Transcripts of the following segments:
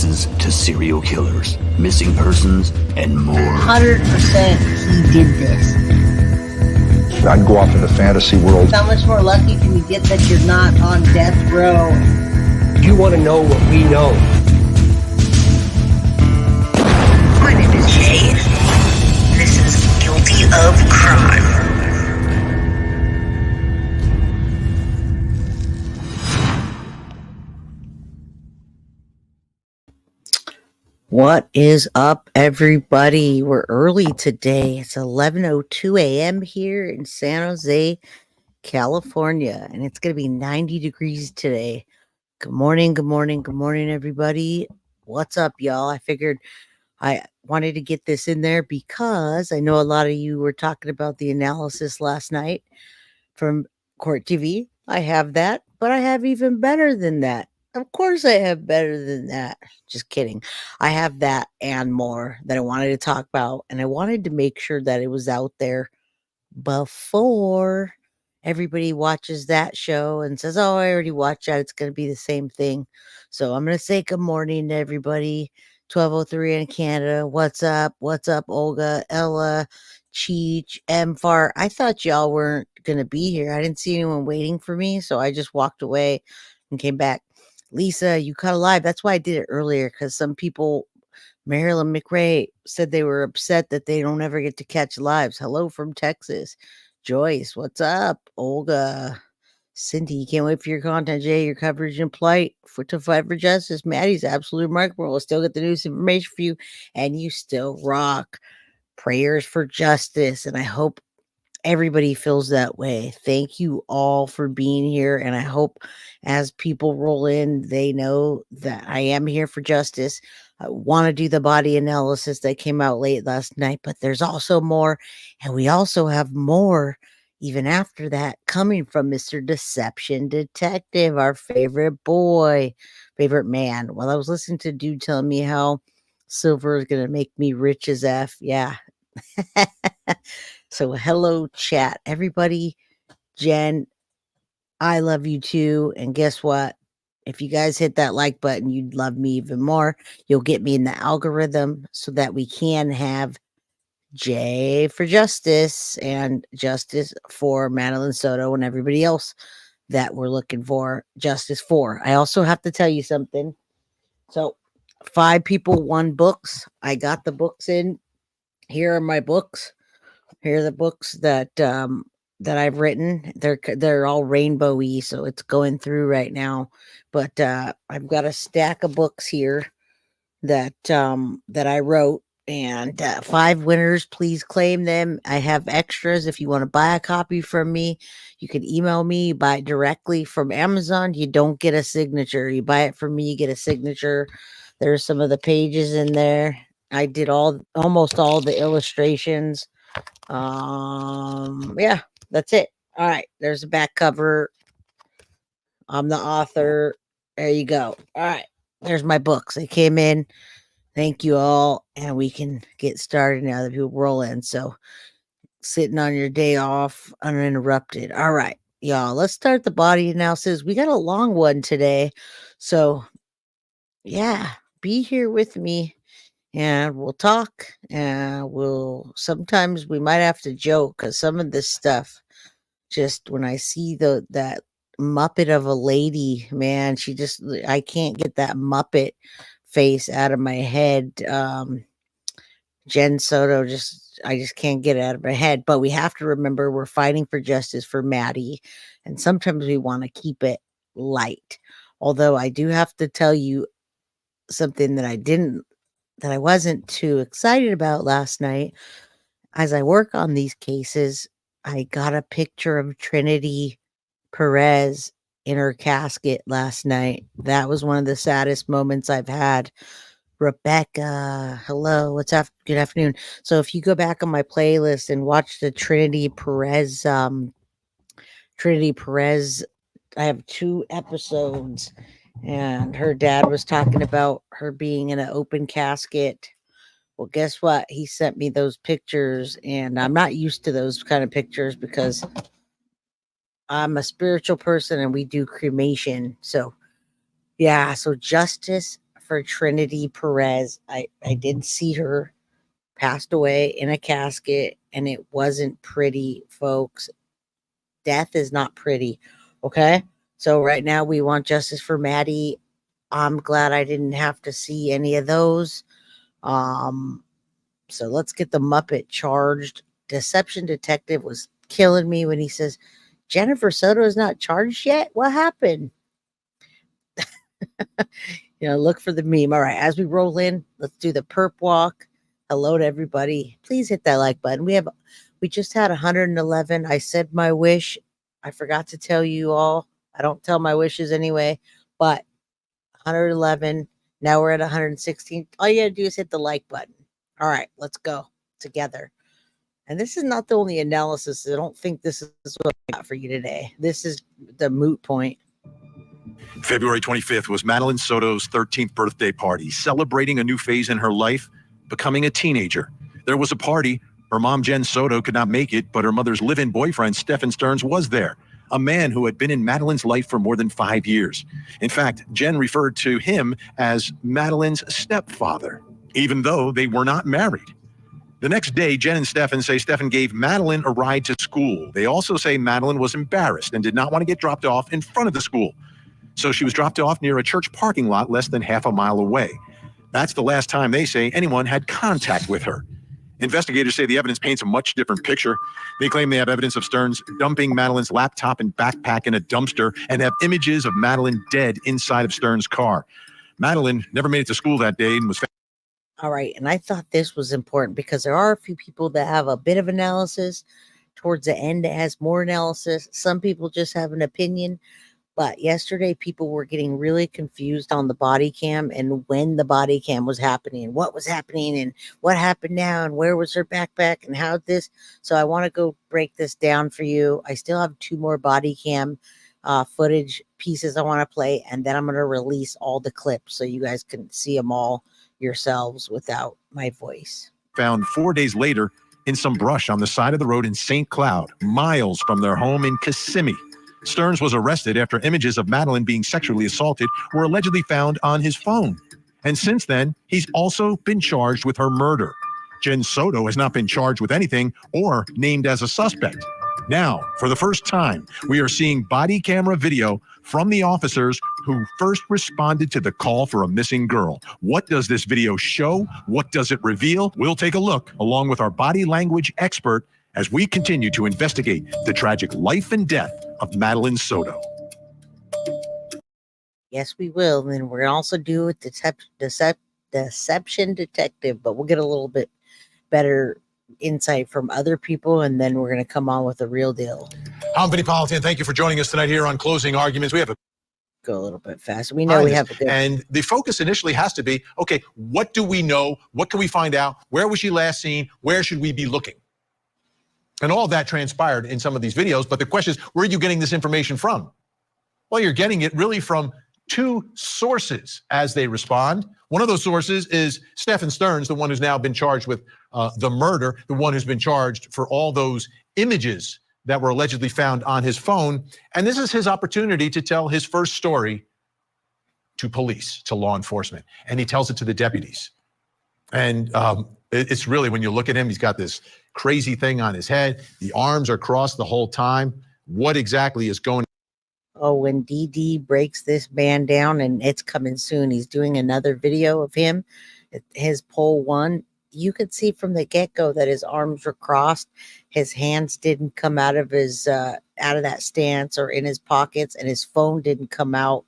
cases to serial killers, missing persons, and more. 100% he did this. I'd go off in the fantasy world. How much more lucky can you get that you're not on death row? You want to know what we know. My name is Jay. This is Guilty of Crime. What is up, everybody? We're early today. It's 11:02 a.m. here in San Jose, California, and it's going to be 90 degrees today. Good morning, good morning, good morning, everybody. What's up, y'all? I figured I wanted to get this in there because I know a lot of you were talking about the analysis last night from Court TV. I have that, but I have even better than that. Of course I have better than that. Just kidding. I have that and more that I wanted to talk about, and I wanted to make sure that it was out there before everybody watches that show and says, oh, I already watched that. It's going to be the same thing. So I'm going to say good morning to everybody. 12:03 in Canada. What's up? What's up, Olga, Ella, Cheech, Mfar? I thought y'all weren't going to be here. I didn't see anyone waiting for me, so I just walked away and came back. Lisa, you cut a live. That's why I did it earlier, because some people, Marilyn McRae, said they were upset that they don't ever get to catch lives. Hello from Texas. Joyce, what's up? Olga, Cindy, can't wait for your content, Jay. Your coverage and plight to fight for justice. Maddie's absolutely remarkable. We'll still get the news information for you, and you still rock. Prayers for justice, and I hope everybody feels that way. Thank you all for being here, and I hope as people roll in, they know that I am here for justice. I want to do the body analysis that came out late last night, but there's also more, and we also have more even after that coming from Mr. Deception Detective, our favorite boy, favorite man. Well, I was listening to dude telling me how silver is going to make me rich as F. Yeah. So hello, chat, everybody. Jen, I love you too. And guess what? If you guys hit that like button, you'd love me even more. You'll get me in the algorithm so that we can have J for justice and justice for Madeline Soto and everybody else that we're looking for justice for. I also have to tell you something. So 5 people, 1 books. I got the books in. Here are my books. Here are the books that I've written. They're all rainbowy, so it's going through right now. But I've got a stack of books here that I wrote, and 5 winners. Please claim them. I have extras. If you want to buy a copy from me, you can email me. Buy it directly from Amazon. You don't get a signature. You buy it from me, you get a signature. There's some of the pages in there. I did almost all the illustrations. Yeah, that's it. All right, there's the back cover. I'm the author. There you go. All right, there's my books. They came in. Thank you all, and we can get started now that people roll in. So sitting on your day off uninterrupted. All right, y'all, let's start the body analysis. We got a long one today, so yeah, be here with me. And we'll talk, and sometimes we might have to joke, because some of this stuff, just when I see that Muppet of a lady, man, I can't get that Muppet face out of my head. Jen Soto, I just can't get it out of my head. But we have to remember we're fighting for justice for Maddie, and sometimes we want to keep it light. Although I do have to tell you something that I wasn't too excited about last night. As I work on these cases, I got a picture of Trinity Perez in her casket last night. That was one of the saddest moments I've had. Rebecca, hello, what's up? Good afternoon. So if you go back on my playlist and watch the Trinity Perez, I have 2 episodes. And her dad was talking about her being in an open casket. Well, guess what? He sent me those pictures, and I'm not used to those kind of pictures because I'm a spiritual person and we do cremation. So, yeah, so justice for Trinity Perez. I did see her passed away in a casket, and it wasn't pretty, folks. Death is not pretty. Okay. So right now we want justice for Maddie. I'm glad I didn't have to see any of those. So let's get the Muppet charged. Deception Detective was killing me when he says, Jennifer Soto is not charged yet? What happened? Look for the meme. All right, as we roll in, let's do the perp walk. Hello to everybody. Please hit that like button. We just had 111. I said my wish. I forgot to tell you all. I don't tell my wishes anyway, but 111. Now we're at 116. All you gotta do is hit the like button. All right, let's go together. And this is not the only analysis. I don't think this is what I got for you today. This is the moot point. February 25th was Madeline Soto's 13th birthday party, celebrating a new phase in her life, becoming a teenager. There was a party. Her mom, Jen Soto, could not make it, but her mother's live-in boyfriend, Stephan Sterns, was there, a man who had been in Madeline's life for more than 5 years. In fact, Jen referred to him as Madeline's stepfather, even though they were not married. The next day, Jen and Stephan say Stephan gave Madeline a ride to school. They also say Madeline was embarrassed and did not want to get dropped off in front of the school. So she was dropped off near a church parking lot less than half a mile away. That's the last time they say anyone had contact with her. Investigators say the evidence paints a much different picture. They claim they have evidence of Sterns dumping Madeline's laptop and backpack in a dumpster and have images of Madeline dead inside of Sterns' car. Madeline never made it to school that day and was found. All right, and I thought this was important because there are a few people that have a bit of analysis. Towards the end, it has more analysis. Some people just have an opinion. But yesterday, people were getting really confused on the body cam and when the body cam was happening and what was happening and what happened now and where was her backpack and how this. So I want to go break this down for you. I still have 2 more body cam footage pieces I want to play, and then I'm going to release all the clips so you guys can see them all yourselves without my voice. Found 4 days later in some brush on the side of the road in St. Cloud, miles from their home in Kissimmee. Sterns was arrested after images of Madeline being sexually assaulted were allegedly found on his phone. And since then, he's also been charged with her murder. Jen Soto has not been charged with anything or named as a suspect. Now, for the first time, we are seeing body camera video from the officers who first responded to the call for a missing girl. What does this video show? What does it reveal? We'll take a look along with our body language expert as we continue to investigate the tragic life and death of Madeline Soto. Yes, we will. And we're going to also do it deception detective, but we'll get a little bit better insight from other people, and then we're going to come on with the real deal. I'm Vinny Politan. Thank you for joining us tonight here on Closing Arguments. We have a go a little bit fast. We know we have a good. And the focus initially has to be, okay, what do we know? What can we find out? Where was she last seen? Where should we be looking? And all of that transpired in some of these videos. But the question is, where are you getting this information from? Well, you're getting it really from 2 sources as they respond. One of those sources is Stephan Sterns, the one who's now been charged with the murder, the one who's been charged for all those images that were allegedly found on his phone. And this is his opportunity to tell his first story to police, to law enforcement. And he tells it to the deputies. And it's really, when you look at him, he's got this crazy thing on his head. The arms are crossed the whole time. What exactly is going on? Oh, when DD breaks this man down, and it's coming soon. He's doing another video of him, his pole 1. You could see from the get-go that his arms were crossed. His hands didn't come out of his out of that stance or in his pockets, and his phone didn't come out.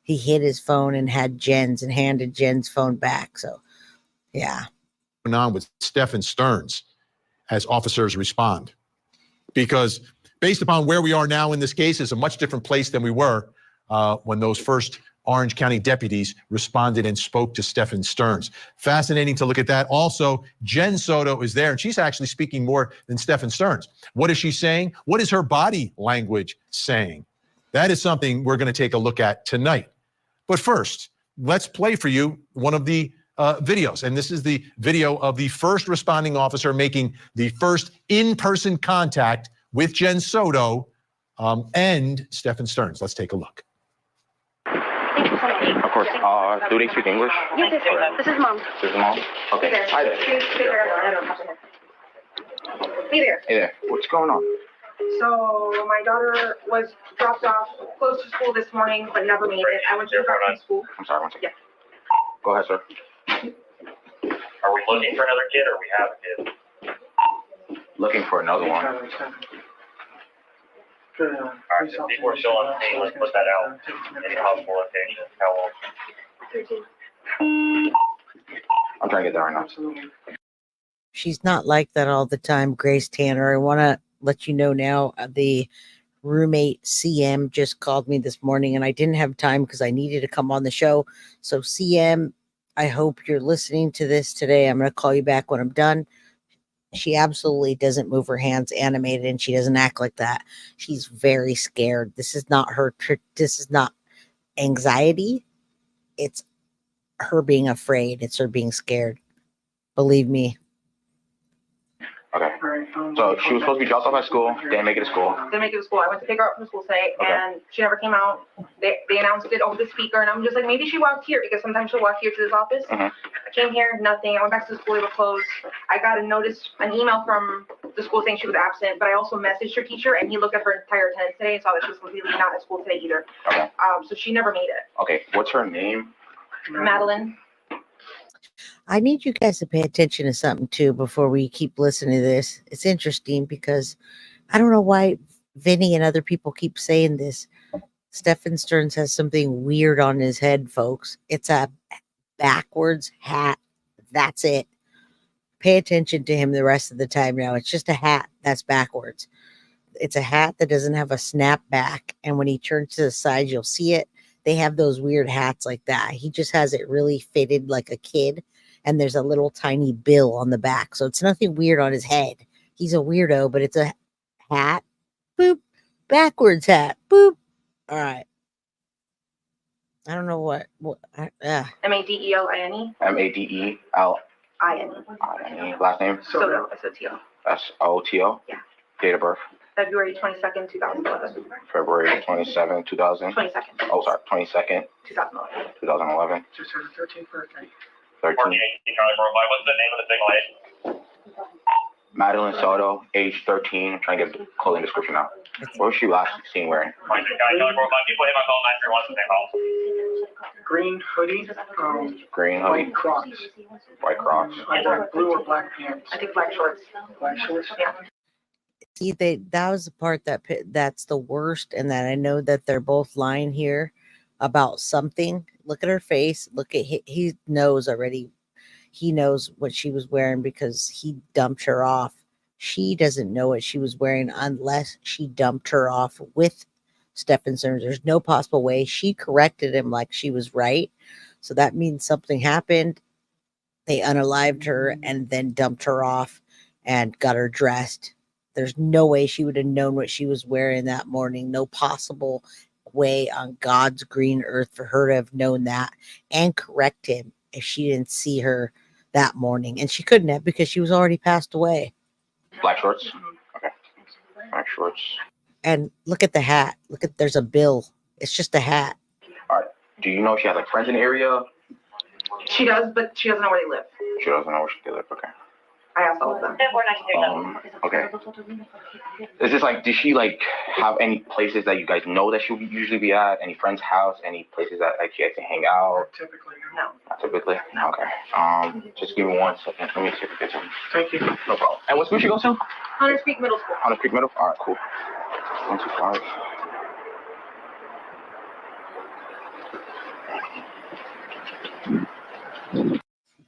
He hid his phone and had Jen's and handed Jen's phone back. So, yeah. On with Stephan Sterns as officers respond, because based upon where we are now in this case is a much different place than we were when those first Orange County deputies responded and spoke to Stephan Sterns. Fascinating to look at that. Also, Jen Soto is there, and she's actually speaking more than Stephan Sterns. What is she saying? What is her body language saying? That is something we're going to take a look at tonight. But first, let's play for you one of the videos. And this is the video of the first responding officer making the first in-person contact with Jen Soto and Stephan Sterns. Let's take a look. Thank you so much. Of course. Do they speak English? Yes, this is Mom. This is Mom? Okay. Hi there. Hey there. Hey there. What's going on? So my daughter was dropped off close to school this morning, but never made it. I went to pick her up from school. I'm sorry, one second. Yeah. Go ahead, sir. Are we looking for another kid or we have a kid? Looking for another one. Alright, so people are still on the scene, let's put that out. Any possible location, how old? 13. I'm trying to get that right now. She's not like that all the time, Grace Tanner. I want to let you know now, the roommate CM just called me this morning and I didn't have time because I needed to come on the show. So CM, I hope you're listening to this today. I'm going to call you back when I'm done. She absolutely doesn't move her hands animated and she doesn't act like that. She's very scared. This is not this is not anxiety. It's her being afraid. It's her being scared. Believe me. Okay. So she was supposed to be dropped off at school. Didn't make it to school. Didn't make it to school. I went to pick her up from school today, and she never came out. They announced it over the speaker, and I'm just like, maybe she walked here because sometimes she'll walk here to this office. I came here, nothing. I went back to the school. They were closed. I got an email from the school saying she was absent, but I also messaged her teacher, and he looked at her entire attendance today and saw that she was completely not at school today either. Okay. So she never made it. Okay. What's her name? Madeline. I need you guys to pay attention to something too before we keep listening to this. It's interesting because I don't know why Vinny and other people keep saying this. Stephan Sterns has something weird on his head, folks. It's a backwards hat. That's it. Pay attention to him the rest of the time now. It's just a hat that's backwards. It's a hat that doesn't have a snap back. And when he turns to the side, you'll see it. They have those weird hats like that. He just has it really fitted like a kid. And there's a little tiny bill on the back. So it's nothing weird on his head. He's a weirdo, but it's a hat. Boop. Backwards hat. Boop. All right. I don't know what Madeline. Madeline. Last name? Soto. S-O-T-O. S-O-T-O? Yeah. Date of birth? February 22nd, 2011. February 27, 2000? 22nd. Oh, sorry. 22nd, 2011. 2011. Just her 13th birthday. 13. Charlie Worldwide, what's the name of the single age? Madeline Soto, age 13. I'm trying to get the clothing description out. What was she last seen wearing? Charlie Worldwide, people hit my call 931 Green hoodie, Green hoodie. white Crocs, White Crocs. either blue or black pants. I think black shorts. Black shorts. Yeah. See, that was the part that's the worst, and that I know that they're both lying here about something. Look at her face. Look at he knows already. He knows what she was wearing because he dumped her off. She doesn't know what she was wearing unless she dumped her off with Stephan Sterns. There's no possible way. She corrected him like she was right. So that means something happened. They unalived her and then dumped her off and got her dressed. There's no way she would have known what she was wearing that morning. No possible way on God's green earth for her to have known that and correct him if she didn't see her that morning. And she couldn't have because she was already passed away. Black shorts? Okay. Black shorts. And look at the hat. There's a bill. It's just a hat. All right. Do you know if she has like friends in the area? She does, but she doesn't know where they live. She doesn't know where she lives. Okay. I asked all of them. Okay. Is this like, does she like have any places that you guys know that she'll usually be at? Any friend's house? Any places that like she likes to hang out? Typically, No. Not typically? No. Okay. Just give me 1 second. Let me take a picture. thank you. No problem. And what school she goes to? Hunters Creek Middle School. Hunter Creek Middle? All right, cool. 125.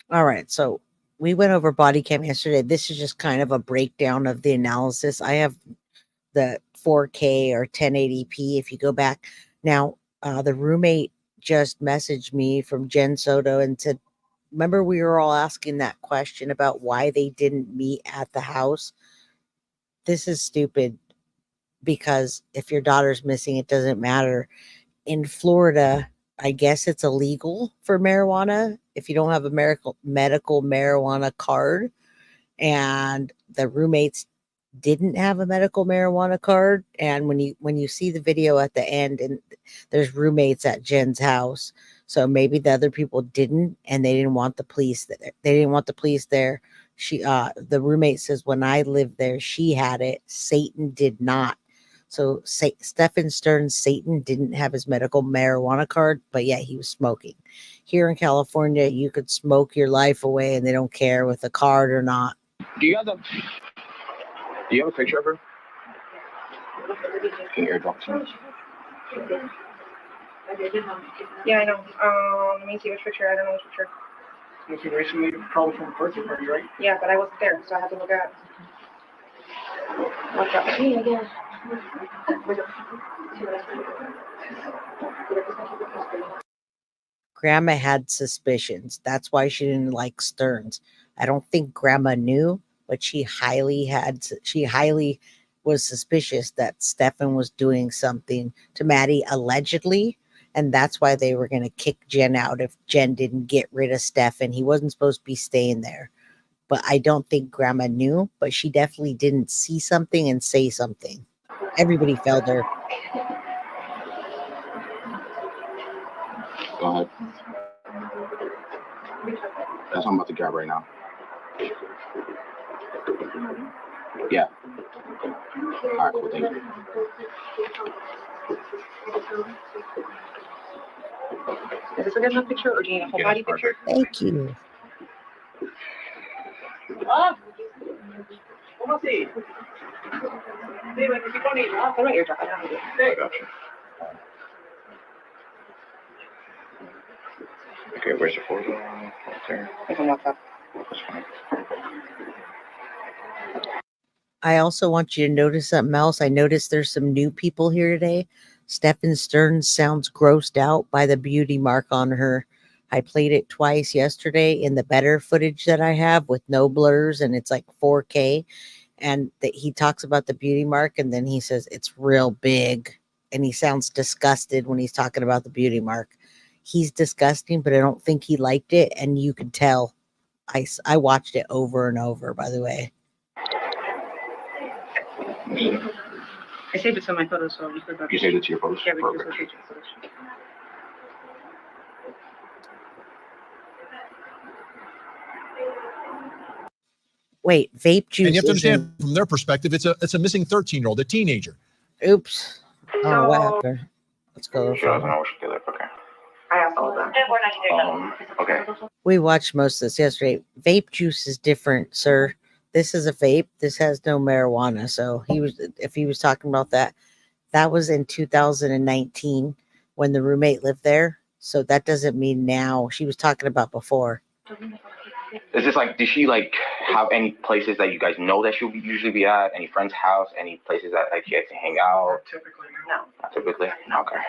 All right. So we went over body cam yesterday. This is just kind of a breakdown of the analysis. I have the 4K or 1080p. If you go back now, the roommate just messaged me from Jen Soto and said, remember we were all asking that question about why they didn't meet at the house? This is stupid because if your daughter's missing, it doesn't matter. In Florida, I guess it's illegal for marijuana if you don't have a medical marijuana card. And the roommates didn't have a medical marijuana card. And when you see the video at the end, and there's roommates at Jen's house, so maybe the other people didn't, and they didn't want the police there. They didn't want the police there. The roommate says, when I lived there, she had it. Satan did not. So Stephan Sterns, Satan didn't have his medical marijuana card, but yeah, he was smoking. Here in California, you could smoke your life away and they don't care with a card or not. Do you have a picture of her? Can you airdrop to me? Yeah, I know. Let me see which picture. I don't know which picture. Okay, recently, probably from a birthday party, right? Yeah, but I wasn't there, so I had to look at. What's up? Me again. Grandma had suspicions. That's why she didn't like Stearns. I don't think Grandma knew, but she highly was suspicious that Stephan was doing something to Maddie allegedly, and that's why they were going to kick Jen out if Jen didn't get rid of Stephan. He wasn't supposed to be staying there. But I don't think Grandma knew, but she definitely didn't see something and say something. Everybody felt her. Go ahead. That's what I'm about to grab right now. Yeah. All right, cool. Thank you. Is this a good enough picture, or do you need a whole body picture? Thank you. ¿Cómo así? Sí, 25 niños. Put my eardrop. I don't have to do it. I got you. Okay, where's your photo? Right there. It's on WhatsApp. That's fine. I also want you to notice something else. I noticed there's some new people here today. Stephan Sterns sounds grossed out by the beauty mark on her. I played it twice yesterday in the better footage that I have with no blurs, and it's like 4K. And that he talks about the beauty mark, and then he says it's real big, and he sounds disgusted when he's talking about the beauty mark. He's disgusting, but I don't think he liked it, and you could tell. I watched it over and over, by the way. I saved it to my photos, so you could. You saved it to your photos? Yeah, we can Perfect. just switch it. Wait, vape juice. And you have to isn't- understand from their perspective, it's a missing 13-year-old, a teenager. Oops. Oh, what So- happened? Let's go. She doesn't know what she did. Okay. I asked all of them. Okay. We watched most of this yesterday. Vape juice is different, sir. This is a vape. This has no marijuana. So if he was talking about that, that was in 2019 when the roommate lived there. So that doesn't mean now. She was talking about before. Is this like, did she like have any places that you guys know that she'll usually be at? Any friend's house? Any places that like she likes to hang out? Typically, No. Not typically. Okay.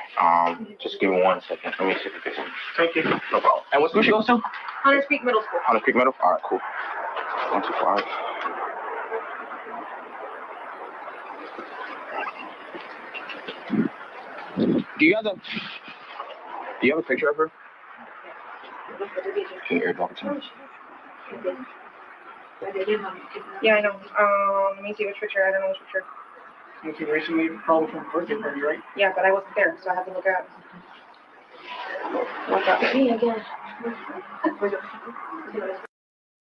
Just give me 1 second. Let me see if I can. Thank you. No problem. And what school she goes to? Hunters Creek Middle School. Hunter Creek Middle. All right, cool. 125. Do you have a picture of her? Can you airdrop it to me? Yeah, I know. Let me see which picture. I don't know which picture. Okay, recently, probably from a birthday party, right? Yeah, but I wasn't there, so I had to look at. What's up? Me again.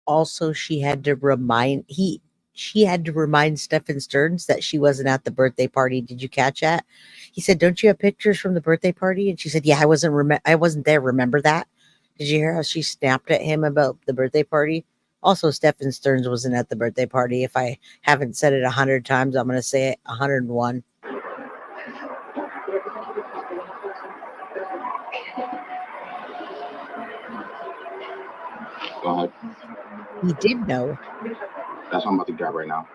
Also, she had to remind Stephan Sterns that she wasn't at the birthday party. Did you catch that? He said, "Don't you have pictures from the birthday party?" And she said, "Yeah, I wasn't there. Remember that?" Did you hear how she snapped at him about the birthday party? Also, Stephan Sterns wasn't at the birthday party. If I haven't said it 100 times, I'm going to say it 101. Go ahead. He did know. That's what I'm about to grab right now.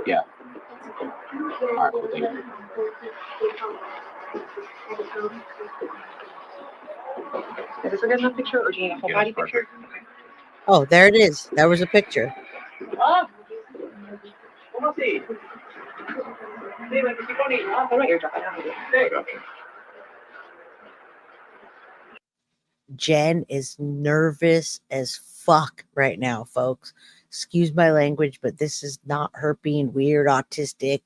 Yeah. All right, cool. Thank you. Is this a good enough picture, or do you need a whole Yeah, body that's picture? Oh, there it is. There was a picture. ¿Cómo así? Sí, 25 niños. Put my eardrop. I don't have to do it. I got you. Jen is nervous as fuck right now, folks. excuse my language, but this is not her being weird, autistic,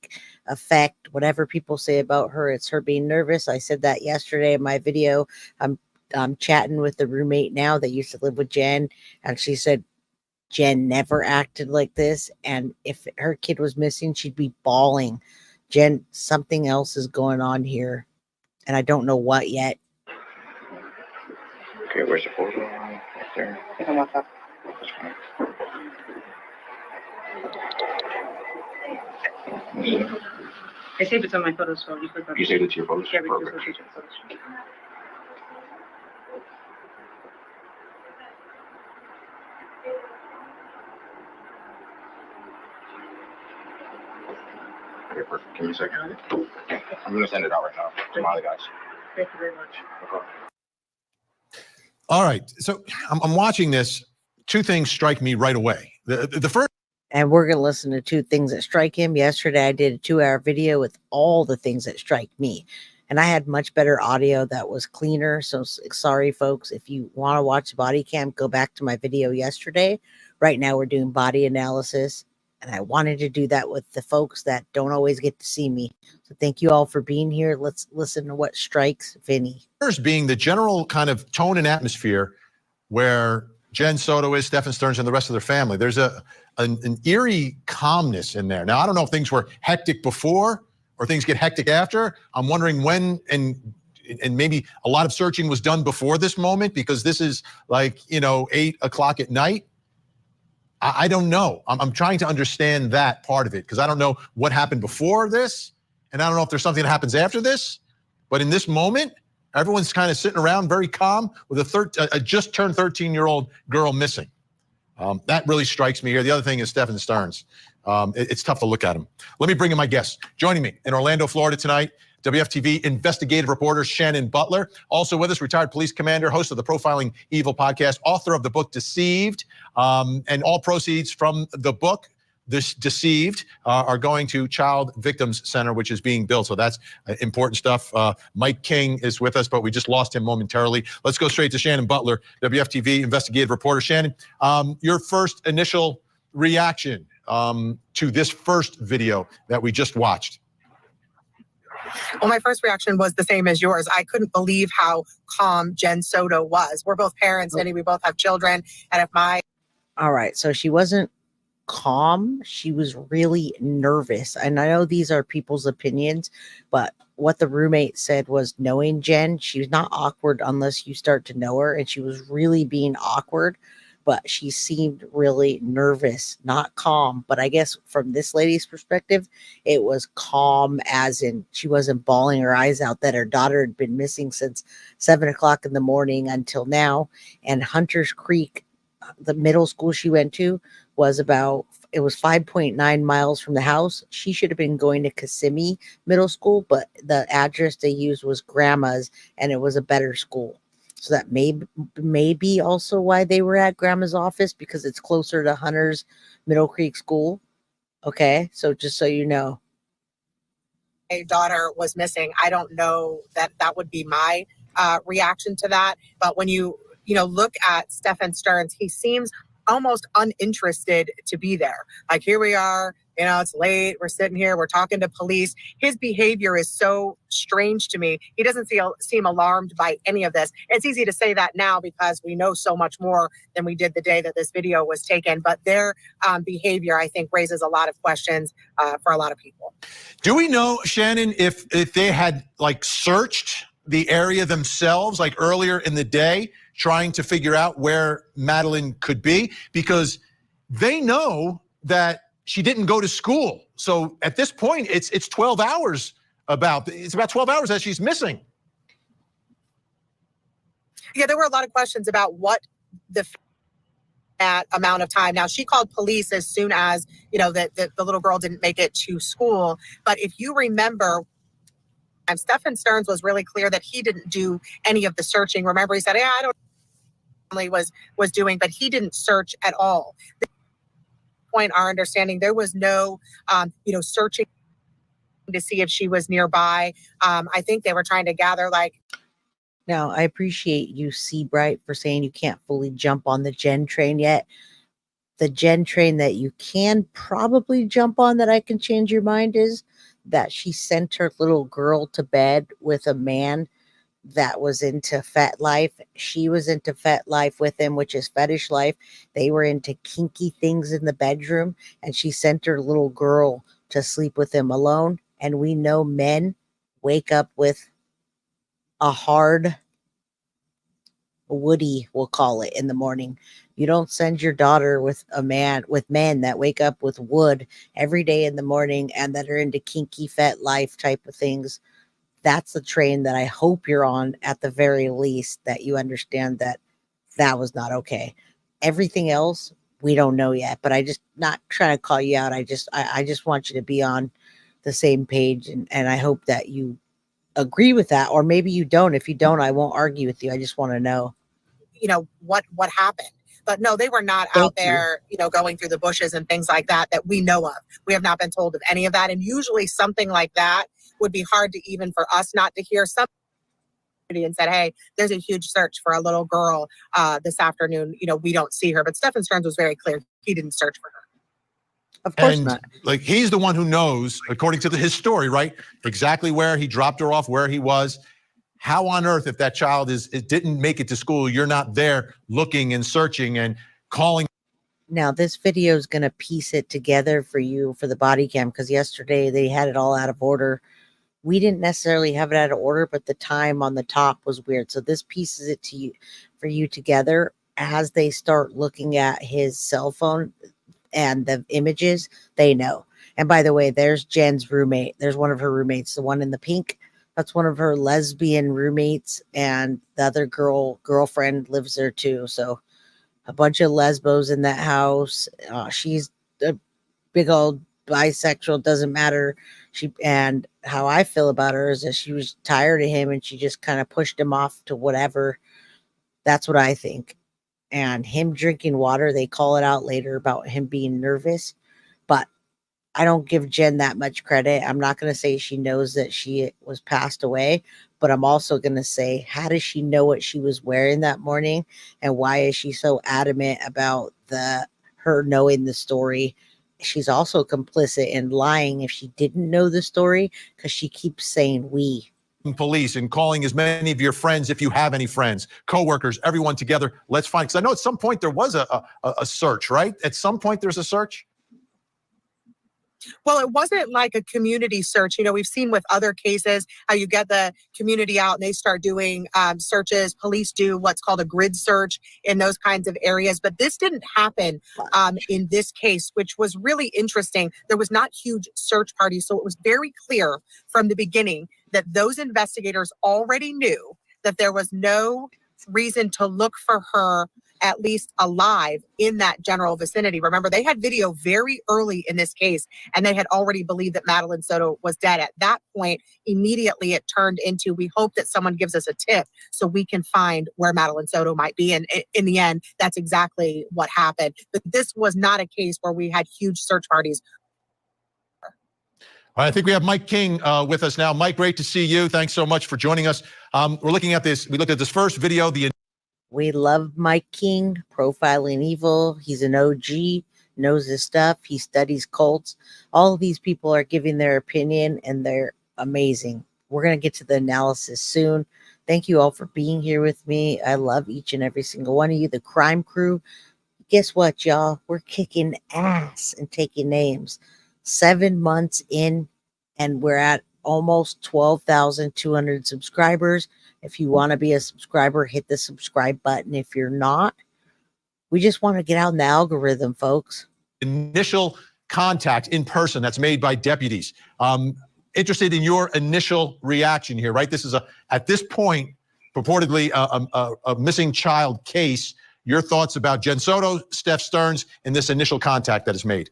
affect, whatever people say about her. It's her being nervous. I said that yesterday in my video. I'm chatting with the roommate now that used to live with Jen, and she said Jen never acted like this, and if her kid was missing, she'd be bawling. Jen, something else is going on here, and I don't know what yet. Okay, where's the photo? Right there. I can walk up. That's fine. I saved it on my photos, so you could go. You saved it to your photos? Yeah, because Perfect. we'll shoot your photos. Okay, perfect. Give me a second. I'm going to send it out right now to my other guys. Thank you very much. Okay. All right. So I'm watching this. Two things strike me right away. The first. And we're going to listen to 2 things that strike him. Yesterday, I did a 2-hour video with all the things that strike me. And I had much better audio that was cleaner. So sorry, folks. If you want to watch body cam, go back to my video yesterday. Right now, we're doing body analysis. And I wanted to do that with the folks that don't always get to see me. So thank you all for being here. Let's listen to what strikes Vinny. First being the general kind of tone and atmosphere where Jen Soto is, Stephan Sterns, and the rest of their family. There's an eerie calmness in there. Now, I don't know if things were hectic before or things get hectic after. I'm wondering when, and maybe a lot of searching was done before this moment, because this is like, 8 o'clock at night. I don't know. I'm trying to understand that part of it, because I don't know what happened before this, and I don't know if there's something that happens after this. But in this moment, everyone's kind of sitting around very calm with a just turned 13-year-old girl missing. That really strikes me here. The other thing is Stephan Sterns. It's tough to look at him. Let me bring in my guests. Joining me in Orlando, Florida tonight, WFTV investigative reporter Shannon Butler. Also with us, retired police commander, host of the Profiling Evil podcast, author of the book Deceived, and all proceeds from the book this Deceived are going to Child Victims Center, which is being built. So that's important stuff. Mike King is with us, but we just lost him momentarily. Let's go straight to Shannon Butler, WFTV investigative reporter. Shannon, your first initial reaction to this first video that we just watched. Well, my first reaction was the same as yours. I couldn't believe how calm Jen Soto was. We're both parents, and we both have children. And all right, so she wasn't calm. She was really nervous. And I know these are people's opinions, but what the roommate said was, knowing Jen, she's not awkward unless you start to know her. And she was really being awkward, but she seemed really nervous, not calm. But I guess from this lady's perspective, it was calm, as in she wasn't bawling her eyes out that her daughter had been missing since 7 o'clock in the morning until now. And Hunters Creek, the middle school she went to, was 5.9 miles from the house. She should have been going to Kissimmee Middle School, but the address they used was Grandma's, and it was a better school. So that may be also why they were at Grandma's office, because it's closer to Hunter's Middle Creek School. Okay, so just so you know. my daughter was missing, I don't know that would be my reaction to that. But when you look at Stephan Sterns, he seems almost uninterested to be there. Like, here we are, it's late, we're sitting here, we're talking to police. His behavior is so strange to me. He doesn't seem alarmed by any of this. It's easy to say that now because we know so much more than we did the day that this video was taken. But their behavior, I think, raises a lot of questions for a lot of people. Do we know, Shannon, if they had searched the area themselves, earlier in the day, trying to figure out where Madeline could be? Because they know that she didn't go to school. So at this point, it's 12 hours it's about 12 hours that she's missing. Yeah, there were a lot of questions about what that amount of time. Now, she called police as soon as, that the little girl didn't make it to school. But if you remember, Stephan Sterns was really clear that he didn't do any of the searching. Remember, he said, I don't know was doing, but he didn't search at all. At this point, our understanding, there was no, searching to see if she was nearby. I think they were trying to gather Now, I appreciate you, Seabright, for saying you can't fully jump on the Jen train yet. the Jen train that you can probably jump on that I can change your mind is that she sent her little girl to bed with a man that was into fet life. She was into fet life with him, which is fetish life. They were into kinky things in the bedroom, and she sent her little girl to sleep with him alone. And we know men wake up with a hard woody, we'll call it, in the morning. You don't send your daughter with men that wake up with wood every day in the morning and that are into kinky fet life type of things. That's the train that I hope you're on, at the very least, that you understand that that was not okay. Everything else, we don't know yet, but I just not trying to call you out. I just want you to be on the same page. And I hope that you agree with that, or maybe you don't. If you don't, I won't argue with you. I just want to know, what happened. But no, they were not out there, going through the bushes and things like that we know of. We have not been told of any of that. And usually something like that would be hard to even for us not to hear. Somebody and said, hey, there's a huge search for a little girl this afternoon. We don't see her. But Stephan Sterns was very clear. He didn't search for her. Of course not. Like, he's the one who knows, according to his story, right? Exactly where he dropped her off, where he was. How on earth, if that child didn't make it to school, you're not there looking and searching and calling? Now, this video is going to piece it together for you for the body cam, because yesterday they had it all out of order. We didn't necessarily have it out of order, but the time on the top was weird. So this pieces it to you for you together as they start looking at his cell phone and the images. They know. And by the way, there's Jen's roommate. There's one of her roommates, the one in the pink. That's one of her lesbian roommates, and the other girlfriend lives there too. So a bunch of lesbos in that house. She's a big old bisexual, doesn't matter. And how I feel about her is that she was tired of him and she just kind of pushed him off to whatever. That's what I think. And him drinking water, they call it out later about him being nervous, but I don't give Jen that much credit. I'm not going to say she knows that she was passed away, but I'm also going to say, how does she know what she was wearing that morning? And why is she so adamant about her knowing the story? She's also complicit in lying if she didn't know the story, because she keeps saying we. Police and calling as many of your friends, if you have any friends, coworkers, everyone together. Let's find, because I know at some point there was a search, right? At some point there's a search. Well, it wasn't like a community search. We've seen with other cases how you get the community out and they start doing searches. Police do what's called a grid search in those kinds of areas. But this didn't happen in this case, which was really interesting. There was not huge search parties. So it was very clear from the beginning that those investigators already knew that there was no reason to look for her, at least alive, in that general vicinity. Remember, they had video very early in this case, and they had already believed that MADELINE Soto was dead. At that point, immediately it turned into, we hope that someone gives us a tip so we can find where MADELINE Soto might be. And in the end, that's exactly what happened. But this was not a case where we had huge search parties. I think we have Mike King with us now. Mike, great to see you. Thanks so much for joining us. We're looking at this. We looked at this first video. We love Mike King, Profiling Evil. He's an OG, knows his stuff. He studies cults. All of these people are giving their opinion, and they're amazing. We're going to get to the analysis soon. Thank you all for being here with me. I love each and every single one of you. The crime crew, guess what, y'all? We're kicking ass and taking names. 7 months in, and we're at almost 12,200 subscribers. If you want to be a subscriber, hit the subscribe button. If you're not, we just want to get out in the algorithm, folks. Initial contact in person that's made by deputies. Interested in your initial reaction here, right? This is at this point, purportedly a missing child case. Your thoughts about Jen Soto, Steph Sterns, and this initial contact that is made?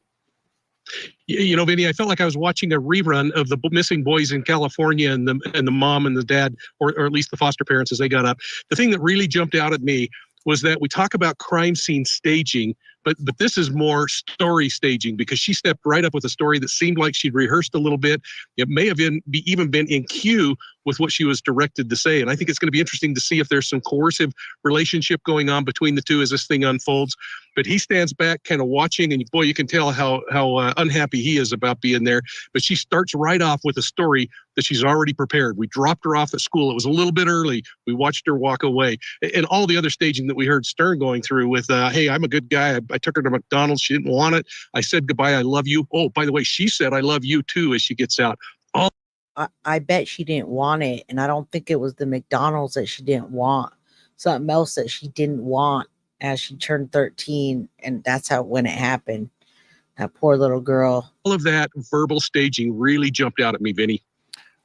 Vinny, I felt like I was watching a rerun of the missing boys in California, and the mom and the dad, or at least the foster parents as they got up. The thing that really jumped out at me was that we talk about crime scene staging, but But this is more story staging, because she stepped right up with a story that seemed like she'd rehearsed a little bit. It may have even been in cue with what she was directed to say. And I think it's going to be interesting to see if there's some coercive relationship going on between the two as this thing unfolds. But he stands back kind of watching, and boy, you can tell how unhappy he is about being there. But she starts right off with a story that she's already prepared. We dropped her off at school. It was a little bit early. We watched her walk away. And all the other staging that we heard Stern going through with, hey, I'm a good guy. I took her to McDonald's. She didn't want it. I said goodbye. I love you. Oh, by the way, she said, I love you too, as she gets out. I bet she didn't want it. And I don't think it was the McDonald's that she didn't want. Something else that she didn't want as she turned 13. And that's when it happened. That poor little girl. All of that verbal staging really jumped out at me, Vinny.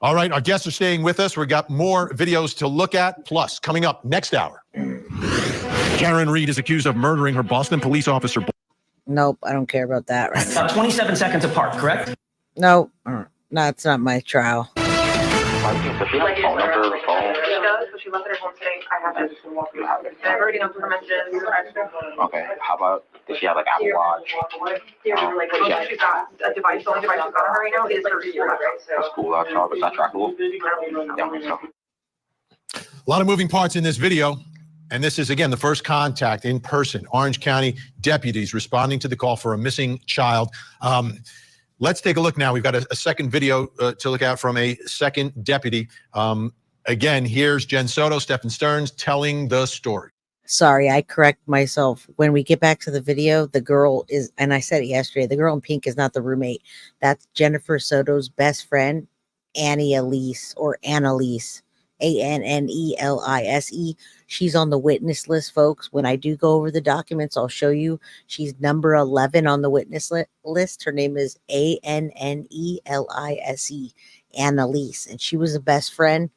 All right, our guests are staying with us. We got more videos to look at. Plus, coming up next hour. Karen Reed is accused of murdering her Boston police officer. Nope, I don't care about that right now. About 27 seconds apart, correct? Nope. No, it's not my trial. She does, but she left it at home today. I have it. I've already gone through her messages. Okay, how about, does she have like Apple Watch? She's got a device. The only device she's got on her right now is her school laptop. A school laptop, it's not trackable? I don't think so. A lot of moving parts in this video. And this is, again, the first contact in person. Orange County deputies responding to the call for a missing child. Let's take a look now. We've got a second video to look at from a second deputy. Again, here's Jen Soto, Stephan Sterns telling the story. Sorry, I correct myself. When we get back to the video, the girl is, and I said it yesterday, the girl in pink is not the roommate. That's Jennifer Soto's best friend, Annalise, or Annalise, Annelise. She's on the witness list, folks. When I do go over the documents, I'll show you. She's number 11 on the witness list. Her name is Annelise, Annalise, and she was the best friend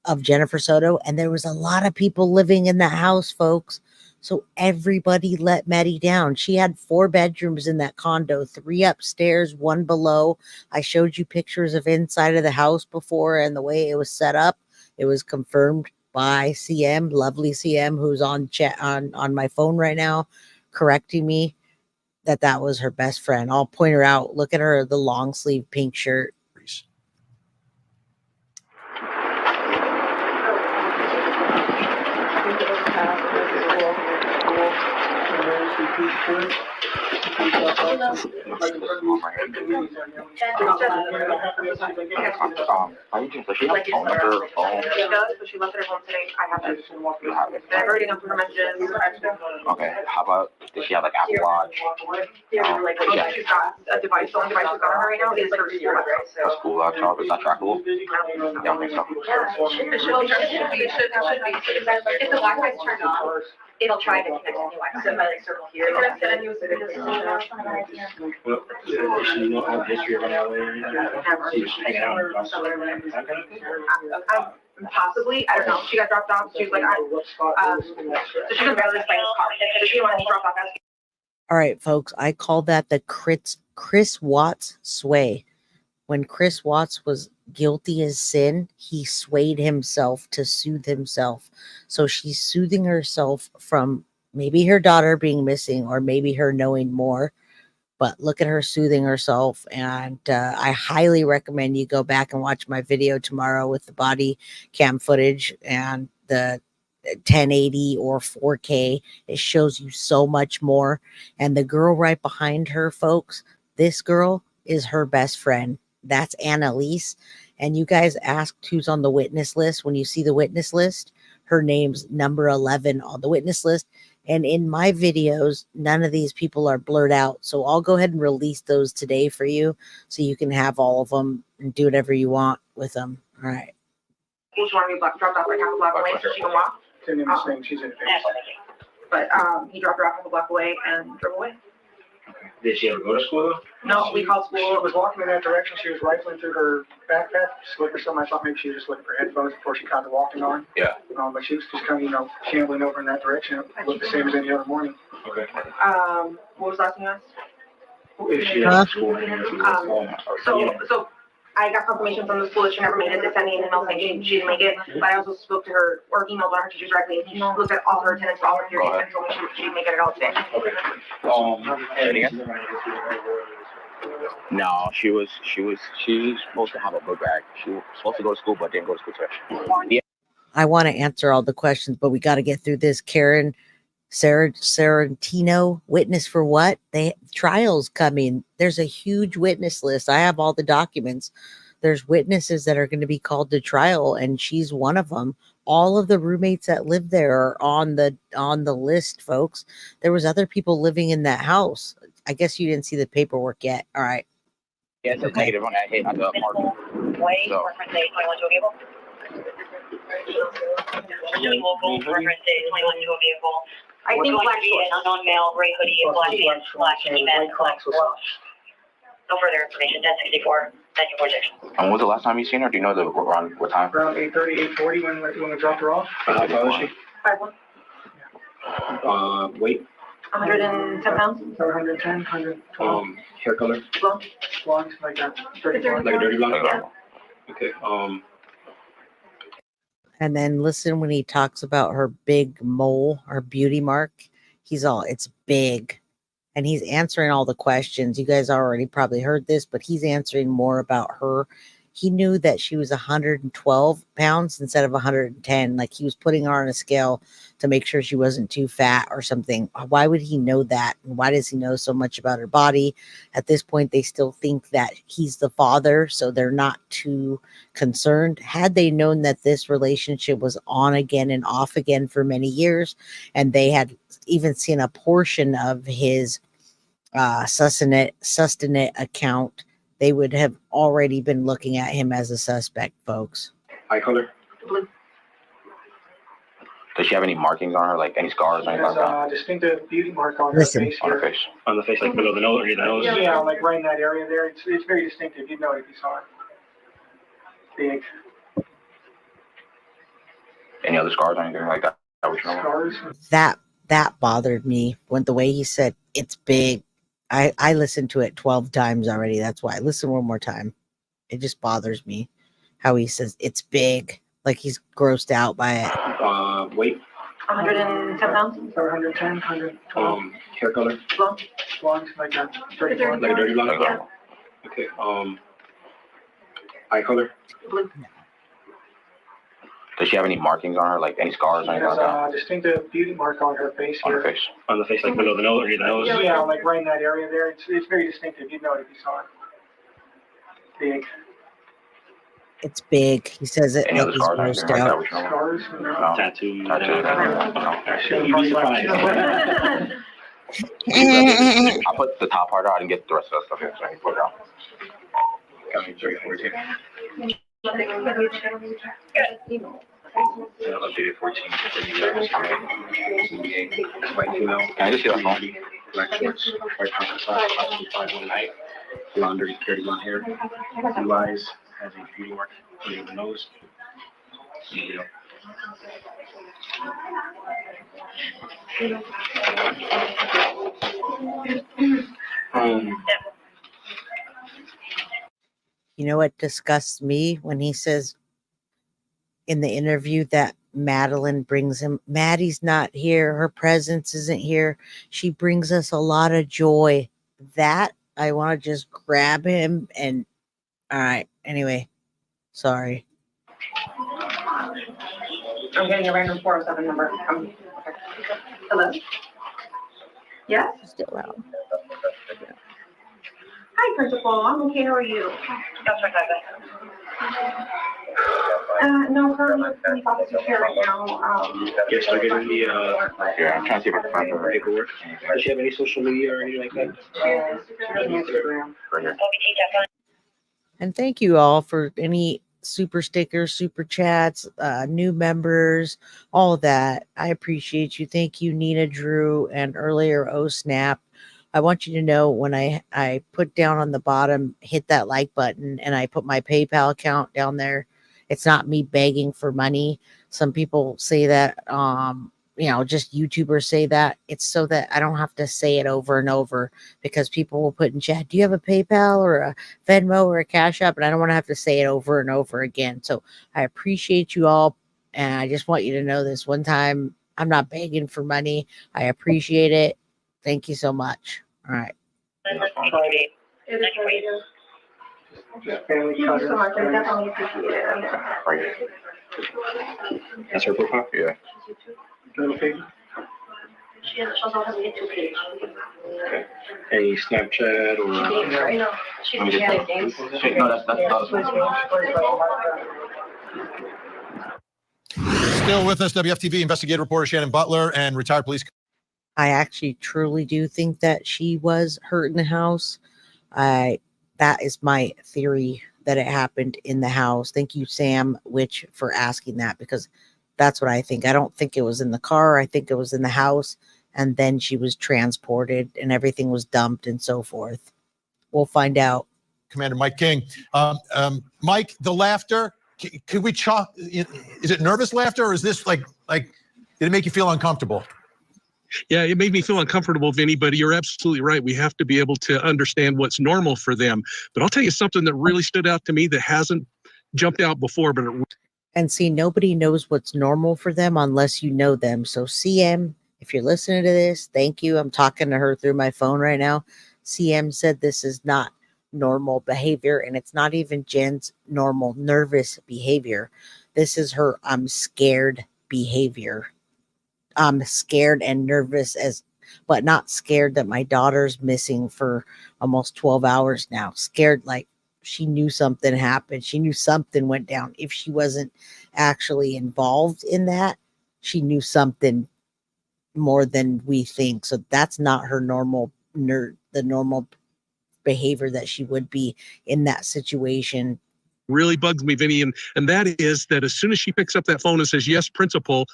of Jennifer Soto. And there was a lot of people living in that house, folks. So everybody let Maddie down. She had 4 bedrooms in that condo, 3 upstairs, 1 below. I showed you pictures of inside of the house before and the way it was set up. It was confirmed by CM, lovely CM, who's on chat on my phone right now, correcting me that was her best friend. I'll point her out. Look at her, the long sleeve pink shirt. Does she have a phone number or phone? She does, but she left it at home today. I have it. I've already gone through her messages. Okay, how about, does she have like Apple Watch? She's got a device. The only device she's got on her right now is her school laptop. A school laptop, it's not trackable? I don't think so. It should be. If the Wi-Fi's turned on, it'll try to connect to the Wi-Fi. So if I like circle here, it's gonna send you Does she know how history of LA? She's hanging out. Possibly, I don't know. She got dropped off. She was like, so she can barely explain this car. So she wanted to drop off. All right, folks, I call that the Chris Watts sway. When Chris Watts was guilty as sin, he swayed himself to soothe himself. So she's soothing herself from maybe her daughter being missing or maybe her knowing more. But look at her soothing herself. And I highly recommend you go back and watch my video tomorrow with the body cam footage and the 1080 or 4K. It shows you so much more. And the girl right behind her, folks, this girl is her best friend. That's Annalise. And you guys asked who's on the witness list. When you see the witness list, her name's number 11 on the witness list. And in my videos, none of these people are blurred out. So I'll go ahead and release those today for you so you can have all of them and do whatever you want with them. All right. She wanted to be dropped off like half a block away so she can walk. She's in But he dropped her off half a block away and drove away. Did she ever go to school though? No, we called school. She was walking in that direction. She was rifling through her backpack, just looking for something. I thought maybe she was just looking for headphones before she caught the walking on. Yeah. But she was just kind of, shambling over in that direction. It looked the same as any other morning. Okay. What was the last thing you asked? Is she Huh? at school? So I got confirmation from the school that she never made it. They sent me an email saying she didn't make it, but I also spoke to her or emailed her teachers directly, and he looked at all her attendance for all her periods and told me she didn't make it at all today. No, she's supposed to have a book bag. She was supposed to go to school, but didn't go to school today. Yeah. I want to answer all the questions, but we got to get through this. Karen Sarantino, witness for what? Trials coming. There's a huge witness list. I have all the documents. There's witnesses that are going to be called to trial, and she's one of them. All of the roommates that live there are on the list, folks. There was other people living in that house. I guess you didn't see the paperwork yet. All right. Yeah, it's negative on that hit at the apartment. White, So, reference A 21 to a vehicle. Local, reference A 21 to a vehicle. I think Going black to be an shorts. unknown male, gray hoodie, black pants, black event, black gloves. No further information. 1064, 1946. and when was the last time you seen her? Do you know around what time? Around 8:30, 8:40 when we dropped her off. How tall is she? 5'1", Weight. 110 pounds. 110, 112. Hair color. Blonde. Blonde, like that. Dirty blonde. Like a dirty blonde. Yeah. Okay. And then listen when he talks about her big mole, her beauty mark. He's all, it's big. And he's answering all the questions. You guys already probably heard this, but he's answering more about her. He knew that she was 112 pounds instead of 110. Like he was putting her on a scale to make sure she wasn't too fat or something. Why would he know that? And why does he know so much about her body? At this point, they still think that he's the father, so they're not too concerned. Had they known that this relationship was on again and off again for many years, and they had even seen a portion of his sustenance account, they would have already been looking at him as a suspect, folks. Eye color. Blue. Does she have any markings on her, like any scars or anything like There's that? a distinctive beauty mark on her Listen. face On her here. face. On the face, like below the nose or near the nose? Yeah, like right in that area there. It's very distinctive. You'd know it if you saw it. Big Any other scars or anything like that? scars. That bothered me when the way he said it's big. I listened to it 12 times already. That's why. Listen one more time. It just bothers me how he says it's big, like he's grossed out by it. Weight. 110 pounds. 110, 112. Hair color. Blonde. Blonde, like that. Dirty blonde. Like a dirty blonde. Yeah. Okay. Eye color. Blue. Does she have any markings on her, like any scars or anything There's like that? a distinctive beauty mark on her face On her here. face. On the face, like below the nose or near the nose? Yeah, like right in that area there. It's very distinctive. You'd know it if you saw it. Big It's big. He says it Any like other he's scars or anything grossed like that? out. We should know. scars. No. Tattoo. No. You'd be surprised. I put the top part out. I didn't get the rest of the stuff in, so I can put it out. Got me 314. Updated 14. White female. Can I just see that phone? Black shorts, white pants, 519. Blonde, dirty blonde hair. Blue eyes. Has a beauty mark under the nose. You know what disgusts me when he says in the interview that Madeline brings him. Maddie's not here. Her presence isn't here. She brings us a lot of joy. That I want to just grab him and all right. Anyway, sorry. I'm getting a random 407 number. Hello? Yes? Still out. Hi, Principal. I'm okay. How are you? No, her police officer's here right now. Yes, they're getting the, yeah, I'm trying to see if I can find her paperwork. Does she have any social media or anything like that? Instagram. Right here. And thank you all for any super stickers, super chats, new members, all of that. I appreciate you. Thank you, Nina Drew, and earlier, Oh Snap. I want you to know when I put down on the bottom, hit that like button, and I put my PayPal account down there. It's not me begging for money. Some people say that just YouTubers say that. It's so that I don't have to say it over and over, because people will put in chat, do you have a PayPal or a Venmo or a Cash App? And I don't want to have to say it over and over again. So I appreciate you all. And I just want you to know this one time, I'm not begging for money. I appreciate it. Thank you so much. All right. Thank you so much. I definitely appreciate it. That's her profile? Yeah. She also has a YouTube page. Okay. Any Snapchat or? No, she has games. No, that's not. Still with us, WFTV investigative reporter Shannon Butler and retired police. I actually truly do think that she was hurt in the house. That is my theory, that it happened in the house. Thank you, Sam Witch, for asking that, because that's what I think. I don't think it was in the car. I think it was in the house, and then she was transported and everything was dumped and so forth. We'll find out. Commander Mike King. Mike, the laughter, could we chalk? Is it nervous laughter, or is this like did it make you feel uncomfortable? Yeah, it made me feel uncomfortable, Vinny, but you're absolutely right. We have to be able to understand what's normal for them. But I'll tell you something that really stood out to me that hasn't jumped out before. And see, nobody knows what's normal for them unless you know them. So CM, if you're listening to this, thank you. I'm talking to her through my phone right now. CM said this is not normal behavior, and it's not even Jen's normal nervous behavior. This is her I'm scared behavior. I'm scared and nervous, but not scared that my daughter's missing for almost 12 hours now. Scared like she knew something happened. She knew something went down. If she wasn't actually involved in that, she knew something more than we think. So that's not her the normal behavior that she would be in that situation. Really bugs me, Vinny, and that is that as soon as she picks up that phone and says, yes, principal,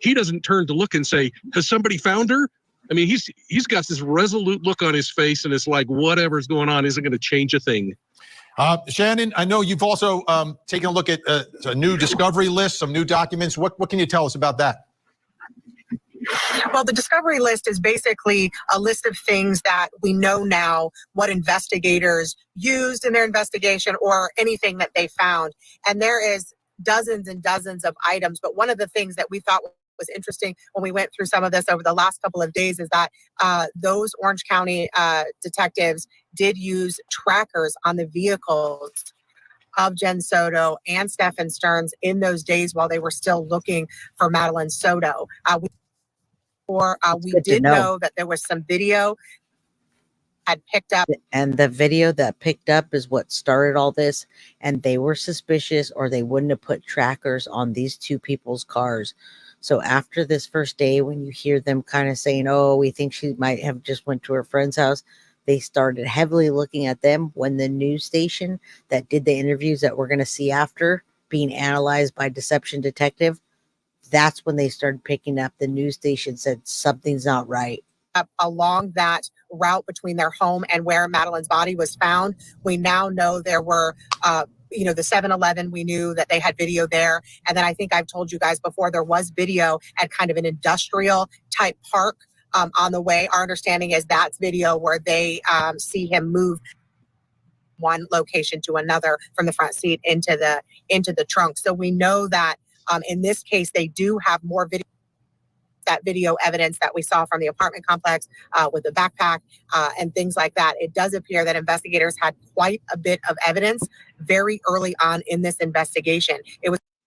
he doesn't turn to look and say, has somebody found her? I mean, he's got this resolute look on his face, and it's like whatever's going on isn't going to change a thing. Shannon, I know you've also taken a look at a new discovery list, some new documents. What can you tell us about that? Well, the discovery list is basically a list of things that we know now what investigators used in their investigation or anything that they found. And there is dozens and dozens of items. But one of the things that we thought was interesting when we went through some of this over the last couple of days is that those Orange County detectives did use trackers on the vehicles of Jen Soto and Stephan Sterns in those days while they were still looking for MADELINE Soto. We did know that there was some video had picked up. And the video that picked up is what started all this. And they were suspicious, or they wouldn't have put trackers on these two people's cars. So after this first day, when you hear them kind of saying, oh, we think she might have just went to her friend's house, they started heavily looking at them. When the news station that did the interviews that we're going to see after being analyzed by Deception Detective, that's when they started picking up. The news station said something's not right. Along that route between their home and where Madeline's body was found, we now know there were, the 7-Eleven, we knew that they had video there. And then I think I've told you guys before, there was video at kind of an industrial type park on the way. Our understanding is that's video where they see him move one location to another from the front seat into the trunk. So we know that in this case, they do have more video. That video evidence that we saw from the apartment complex with the backpack and things like that. It does appear that investigators had quite a bit of evidence very early on in this investigation.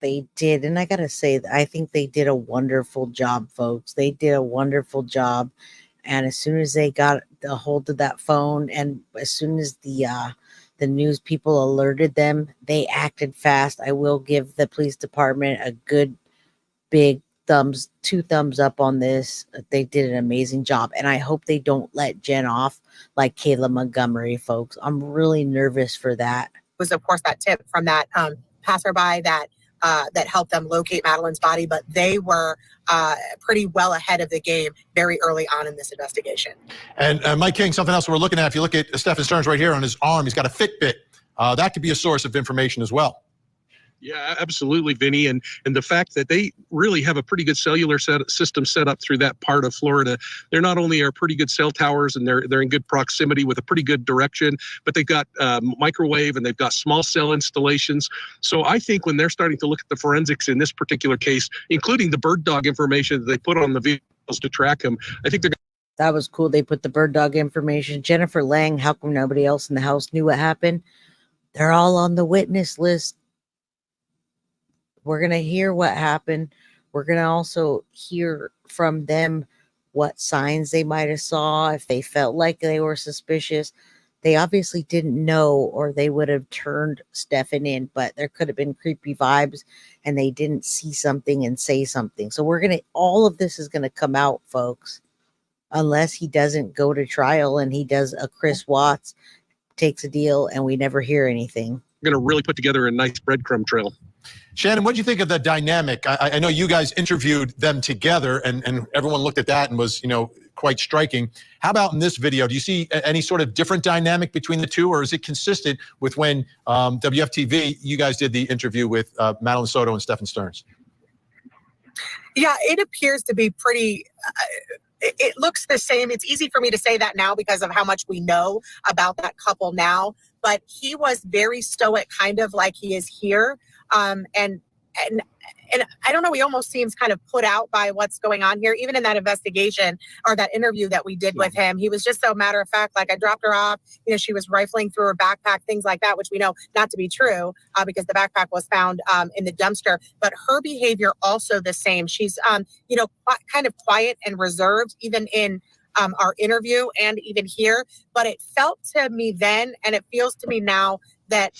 They did. And I got to say, I think they did a wonderful job, folks. They did a wonderful job. And as soon as they got a hold of that phone, and as soon as the news people alerted them, they acted fast. I will give the police department a good big two thumbs up on this. They did an amazing job, and I hope they don't let Jen off like Kayla Montgomery, folks. I'm really nervous for that. It was, of course, that tip from that passerby that helped them locate Madeline's body, but they were pretty well ahead of the game very early on in this investigation. And Mike King, something else we're looking at, if you look at Stephan Sterns right here on his arm, he's got a Fitbit. That could be a source of information as well. Yeah, absolutely, Vinny. And the fact that they really have a pretty good cellular system set up through that part of Florida. They're not only are pretty good cell towers and they're in good proximity with a pretty good direction, but they've got microwave and they've got small cell installations. So I think when they're starting to look at the forensics in this particular case, including the bird dog information that they put on the vehicles to track him, I think they're That was cool. They put the bird dog information. Jennifer Lang, how come nobody else in the house knew what happened? They're all on the witness list. We're going to hear what happened. We're going to also hear from them what signs they might have saw, if they felt like they were suspicious. They obviously didn't know, or they would have turned Stephan in, but there could have been creepy vibes and they didn't see something and say something. So all of this is going to come out, folks, unless he doesn't go to trial and he does a Chris Watts, takes a deal, and we never hear anything. going to really put together a nice breadcrumb trail. Shannon, what do you think of the dynamic? I know you guys interviewed them together, and everyone looked at that and was, quite striking. How about in this video? Do you see any sort of different dynamic between the two, or is it consistent with when WFTV, you guys did the interview with MADELINE Soto and Stephan Sterns? Yeah, it appears to be pretty... it looks the same. It's easy for me to say that now because of how much we know about that couple now. But he was very stoic, kind of like he is here. And I don't know, he almost seems kind of put out by what's going on here. Even in that investigation or that interview that we did with him, he was just so matter of fact, like, I dropped her off, she was rifling through her backpack, things like that, which we know not to be true because the backpack was found in the dumpster. But her behavior also the same. She's, kind of quiet and reserved, even in our interview and even here. But it felt to me then, and it feels to me now, that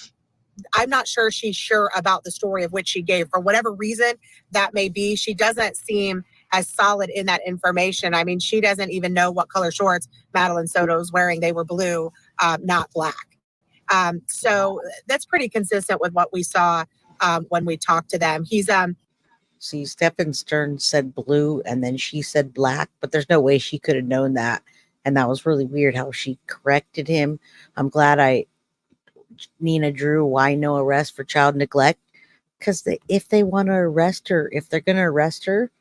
I'm not sure she's sure about the story of which she gave. For whatever reason that may be, she doesn't seem as solid in that information. I mean, she doesn't even know what color shorts MADELINE Soto is wearing. They were blue, not black. So that's pretty consistent with what we saw when we talked to them. See, Stephan Sterns said blue and then she said black, but there's no way she could have known that. And that was really weird how she corrected him. I'm glad Nina drew why no arrest for child neglect, because if they want to arrest her, if they're going to arrest her,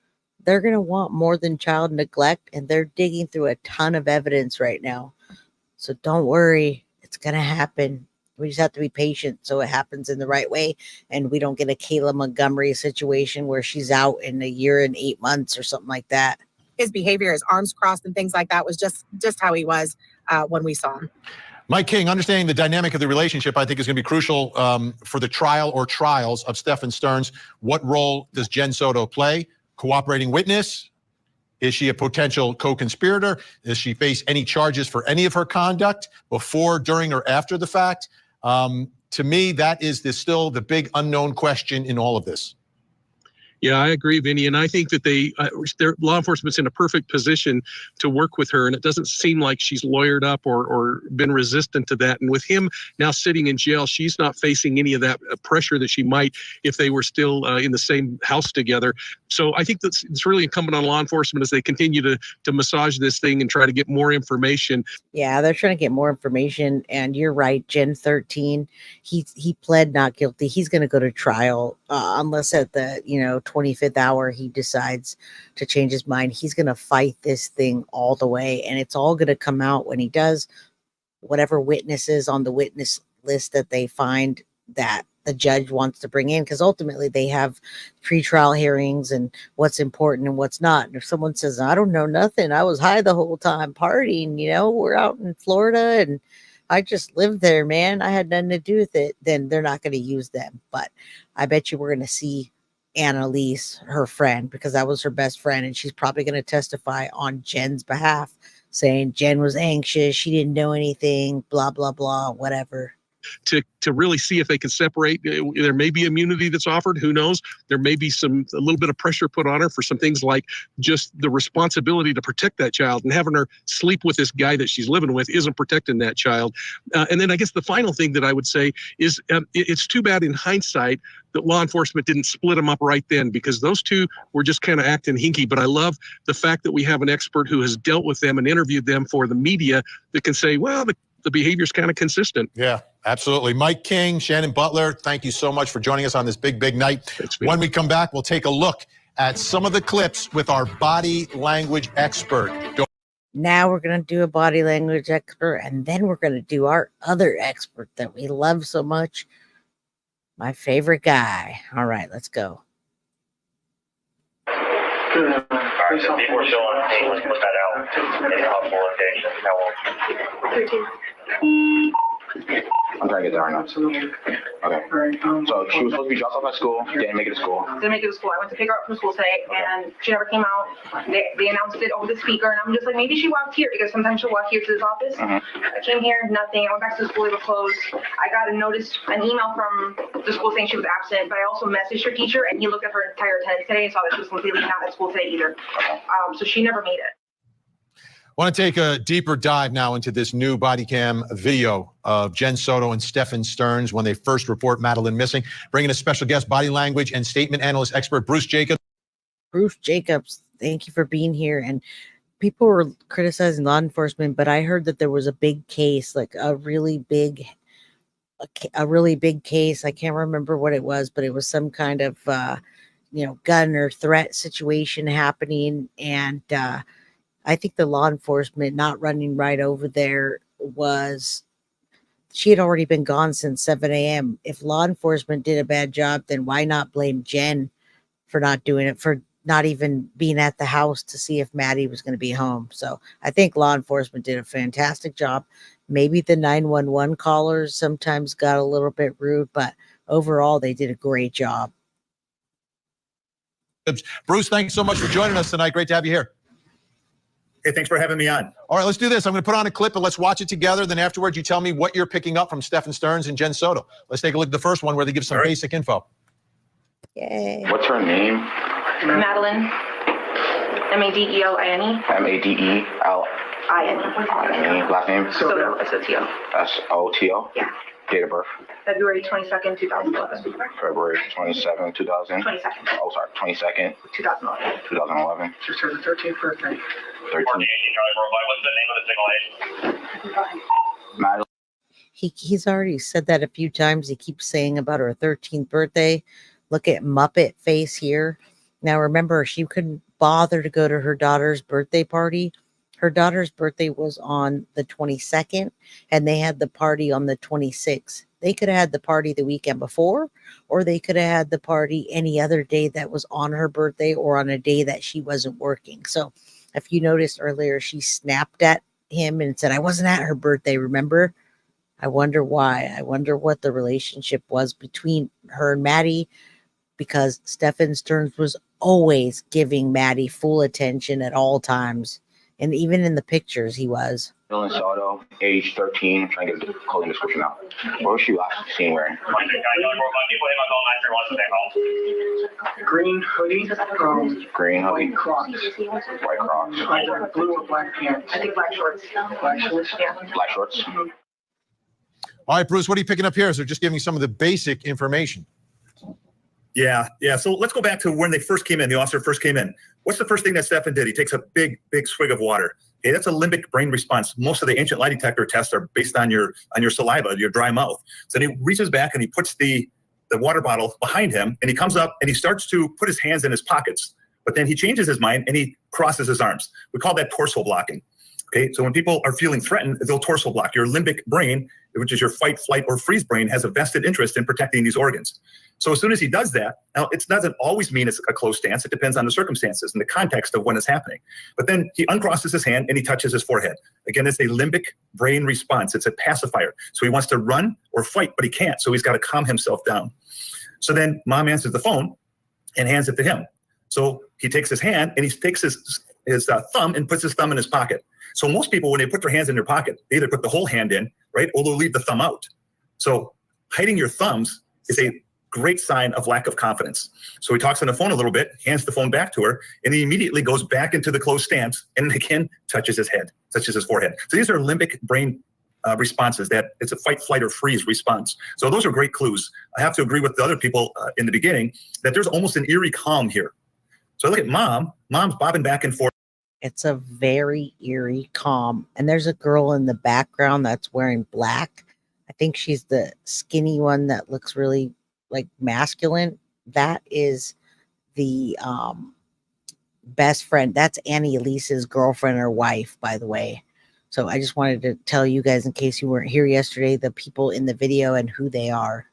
they're going to want more than child neglect, and they're digging through a ton of evidence right now. So don't worry, it's going to happen. We just have to be patient so it happens in the right way, and we don't get a Kayla Montgomery situation where she's out in a year and 8 months or something like that. His behavior, his arms crossed and things like that, was just how he was when we saw him. Mike King, understanding the dynamic of the relationship, I think is going to be crucial for the trial or trials of Stephan Sterns. What role does Jen Soto play? Cooperating witness? Is she a potential co-conspirator? Does she face any charges for any of her conduct before, during, or after the fact? To me, that is still the big unknown question in all of this. Yeah, I agree, Vinny. And I think that their law enforcement's in a perfect position to work with her. And it doesn't seem like she's lawyered up or been resistant to that. And with him now sitting in jail, she's not facing any of that pressure that she might if they were still in the same house together. So I think that's it's really incumbent on law enforcement as they continue to massage this thing and try to get more information. Yeah, they're trying to get more information. And you're right, Gen 13, he pled not guilty. He's going to go to trial unless at the 25th hour he decides to change his mind. He's going to fight this thing all the way, and it's all going to come out when he does. Whatever witnesses on the witness list that they find that the judge wants to bring in, because ultimately they have pretrial hearings and what's important and what's not. And if someone says, I don't know nothing, I was high the whole time partying, we're out in Florida and I just lived there, man, I had nothing to do with it, then they're not going to use them. But I bet you we're going to see Annalise, her friend, because that was her best friend, and she's probably going to testify on Jen's behalf, saying Jen was anxious, she didn't know anything, blah, blah, blah, whatever. To really see if they can separate. There may be immunity that's offered. Who knows? There may be a little bit of pressure put on her for some things like just the responsibility to protect that child, and having her sleep with this guy that she's living with isn't protecting that child. And then I guess the final thing that I would say is it's too bad in hindsight that law enforcement didn't split them up right then, because those two were just kind of acting hinky. But I love the fact that we have an expert who has dealt with them and interviewed them for the media that can say, well, the behavior's kind of consistent. Yeah, absolutely. Mike King, Shannon Butler, thank you so much for joining us on this big, big night. When we come back, we'll take a look at some of the clips with our body language expert. Now we're going to do a body language expert, and then we're going to do our other expert that we love so much. My favorite guy. All right, let's go. All right, so people are still on the scene. Let's put that out in possible location. How long? I'm trying to get there right now. Okay. So she was supposed to be dropped off at school, didn't make it to school. Didn't make it to school. I went to pick her up from school today, and she never came out. They announced it over the speaker, and I'm just like, maybe she walked here, because sometimes she'll walk here to this office. I came here, nothing. I went back to the school, they were closed. I got an email from the school saying she was absent, but I also messaged her teacher, and he looked at her entire attendance today and saw that she was completely not at school today either. So she never made it. I want to take a deeper dive now into this new body cam video of Jen Soto and Stephan Sterns when they first report Madeline missing. Bringing a special guest, body language and statement analyst expert, Bruce Jacobs. Bruce Jacobs, thank you for being here. And people were criticizing law enforcement, but I heard that there was a big case, like a really big case. I can't remember what it was, but it was some kind of, gun or threat situation happening. And, I think the law enforcement not running right over there she had already been gone since 7 a.m. If law enforcement did a bad job, then why not blame Jen for not doing it, for not even being at the house to see if Maddie was going to be home? So I think law enforcement did a fantastic job. Maybe the 911 callers sometimes got a little bit rude, but overall they did a great job. Bruce, thanks so much for joining us tonight. Great to have you here. Hey, thanks for having me on. All right, let's do this. I'm going to put on a clip and let's watch it together. Then afterwards, you tell me what you're picking up from Stephan Sterns and Jen Soto. Let's take a look at the first one where they give some basic info. Yay. What's her name? Madeline. Madeline. Madeline. Last name? Soto. S-O-T-O. S-O-T-O? Yeah. Date of birth? February 22nd, 2011. February 27, 2000? 22nd. Oh, sorry, 22nd? 2011. 2011. Just her 13th birthday. 13. What's the name of the single agent? Madeline. He's already said that a few times. He keeps saying about her 13th birthday. Look at Muppet face here. Now, remember, she couldn't bother to go to her daughter's birthday party. Her daughter's birthday was on the 22nd, and they had the party on the 26th. They could have had the party the weekend before, or they could have had the party any other day that was on her birthday or on a day that she wasn't working. So if you noticed earlier, she snapped at him and said, I wasn't at her birthday, remember? I wonder why. I wonder what the relationship was between her and Maddie, because Stephan Sterns was always giving Maddie full attention at all times. And even in the pictures, he was. Madeline Soto, age 13. Trying to get the clothing description out. What was she last seen wearing? Green hoodie. Green hoodie. White Crocs. White Crocs. Either blue or black pants. I think black shorts. Black shorts? Yeah. Black shorts. All right, Bruce, what are you picking up here? So just giving some of the basic information. Yeah. So let's go back to when they first came in. The officer first came in. What's the first thing that Stephan did? He takes a big swig of water. Okay, that's a limbic brain response. Most of the ancient lie detector tests are based on your saliva, your dry mouth. So then he reaches back and he puts the water bottle behind him, and he comes up and he starts to put his hands in his pockets. But then he changes his mind and he crosses his arms. We call that torso blocking. Okay, so when people are feeling threatened, they'll torso block. Your limbic brain, which is your fight, flight, or freeze brain, has a vested interest in protecting these organs. So as soon as he does that, now it doesn't always mean it's a close stance. It depends on the circumstances and the context of when it's happening. But then he uncrosses his hand and he touches his forehead. Again, it's a limbic brain response. It's a pacifier. So he wants to run or fight, but he can't. So he's got to calm himself down. So then mom answers the phone and hands it to him. So he takes his hand and he takes his thumb and puts his thumb in his pocket. So most people, when they put their hands in their pocket, they either put the whole hand in, right, or they'll leave the thumb out. So hiding your thumbs is a great sign of lack of confidence. So he talks on the phone a little bit, hands the phone back to her, and he immediately goes back into the closed stance and again touches his head, touches his forehead. So these are limbic brain responses. That it's a fight, flight, or freeze response. So those are great clues. I have to agree with the other people in the beginning that there's almost an eerie calm here. So I look at mom's bobbing back and forth. It's a very eerie, calm. And there's a girl in the background that's wearing black. I think she's the skinny one that looks really like masculine. That is the best friend. That's Annie Elise's girlfriend or wife, by the way. So I just wanted to tell you guys, in case you weren't here yesterday, the people in the video and who they are.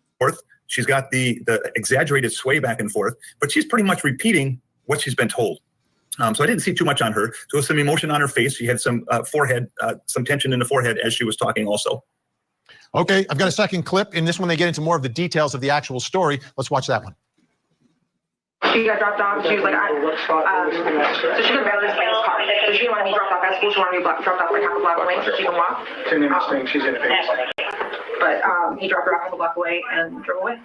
She's got the exaggerated sway back and forth, but she's pretty much repeating what she's been told. So I didn't see too much on her. There was some emotion on her face. She had some forehead, some tension in the forehead as she was talking also. Okay, I've got a second clip. In this one, they get into more of the details of the actual story. Let's watch that one. She got dropped off. She was like, so she could barely explain his car. So she didn't want to be dropped off at school. She wanted to be dropped off like half a block away so she can walk. It's an interesting. She's in a phase. But he dropped her off half a block away and drove away.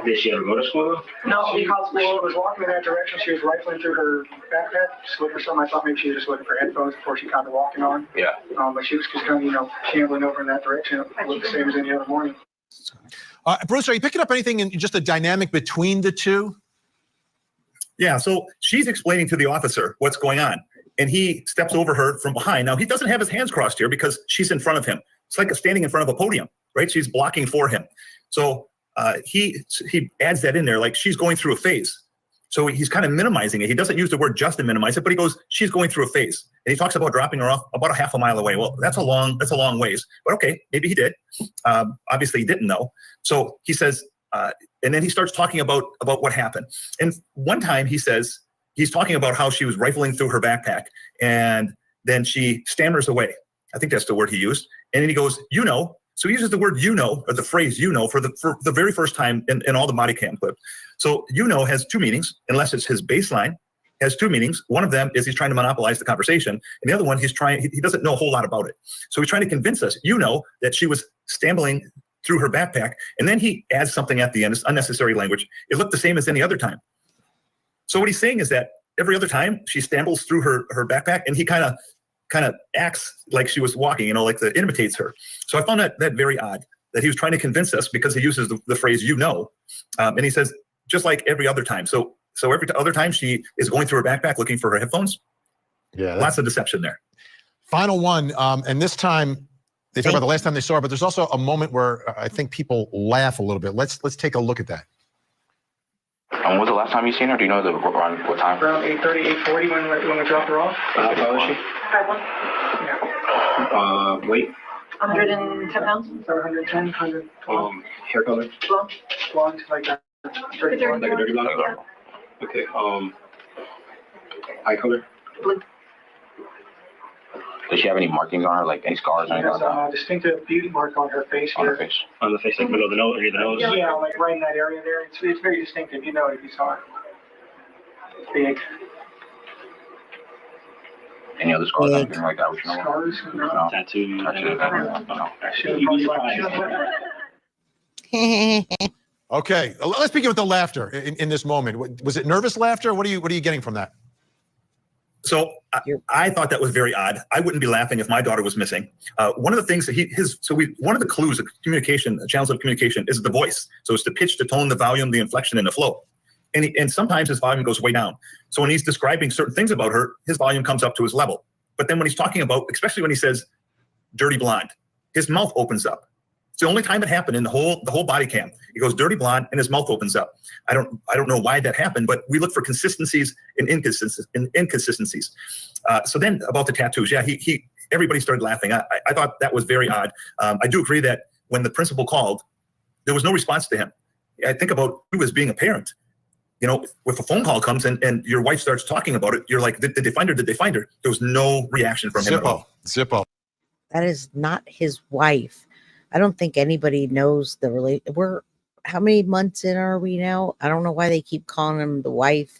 Did she ever go to school? No, he called She school. was walking in that direction. She was rifling through her backpack, just looking for something. I thought maybe she was just looking for headphones before she got to walking on. Yeah. But she was just kind of, shambling over in that direction. It looked the same as any other morning. Bruce, are you picking up anything in just the dynamic between the two? Yeah, so she's explaining to the officer what's going on, and he steps over her from behind. Now, he doesn't have his hands crossed here because she's in front of him. It's like standing in front of a podium, right? She's blocking for him. So he adds that in there, like she's going through a phase. So he's kind of minimizing it. He doesn't use the word just to minimize it, but he goes, she's going through a phase. And he talks about dropping her off about a half a mile away. Well, that's a long ways, but okay, maybe he did. Obviously he didn't know. So he says, and then he starts talking about what happened. And one time he says, he's talking about how she was rifling through her backpack and then she stammers away. I think that's the word he used. And then he goes, so he uses the word or the phrase for the very first time in all the body cam clips. So has two meanings, unless it's his baseline, has two meanings. One of them is he's trying to monopolize the conversation. And the other one, he doesn't know a whole lot about it. So he's trying to convince us, that she was stumbling through her backpack. And then he adds something at the end, it's unnecessary language. It looked the same as any other time. So what he's saying is that every other time she stumbles through her backpack and he kind of acts like she was walking, like imitates her. So I found that very odd, that he was trying to convince us because he uses the phrase, and he says, just like every other time. So every other time she is going through her backpack looking for her headphones. Yeah. Lots of deception there. Final one. And this time they talk about the last time they saw her, but there's also a moment where I think people laugh a little bit. Let's take a look at that. When was the last time you seen her? Do you know around what time? Around 8:30, 8:40 when we dropped her off. How tall is she? 5'1". Weight? 110 pounds. 110, 112. Hair color? Blonde, like that. Dirty blonde. Like a dirty blonde? Okay. Eye color? Blue. Does she have any markings on her, like any scars or She anything has like that? a distinctive beauty mark on her face On here. her face? On the face, like below the nose, near the nose? Yeah, like right in that area there. It's very distinctive. You know it if you saw it. Big. Any other scars or anything like that? Which Scars? No. Tattoo? No. Okay, let's begin with the laughter in this moment. Was it nervous laughter? What are you getting from that? So I thought that was very odd. I wouldn't be laughing if my daughter was missing. One of the things that one of the clues of communication, channels of communication, is the voice. So it's the pitch, the tone, the volume, the inflection, and the flow. And sometimes his volume goes way down. So when he's describing certain things about her, his volume comes up to his level. But then when he's talking about, especially when he says dirty blonde, his mouth opens up. It's the only time it happened in the whole body cam. He goes dirty blonde and his mouth opens up. I don't know why that happened, but we look for consistencies and inconsistencies. So then about the tattoos, yeah, everybody started laughing. I thought that was very odd. I do agree that when the principal called, there was no response to him. I think about you as being a parent. If a phone call comes and your wife starts talking about it, you're like, did they find her? Did they find her? There was no reaction from him at all. Zippo. That is not his wife. I don't think anybody knows the relation. How many months in are we now? I don't know why they keep calling him the wife.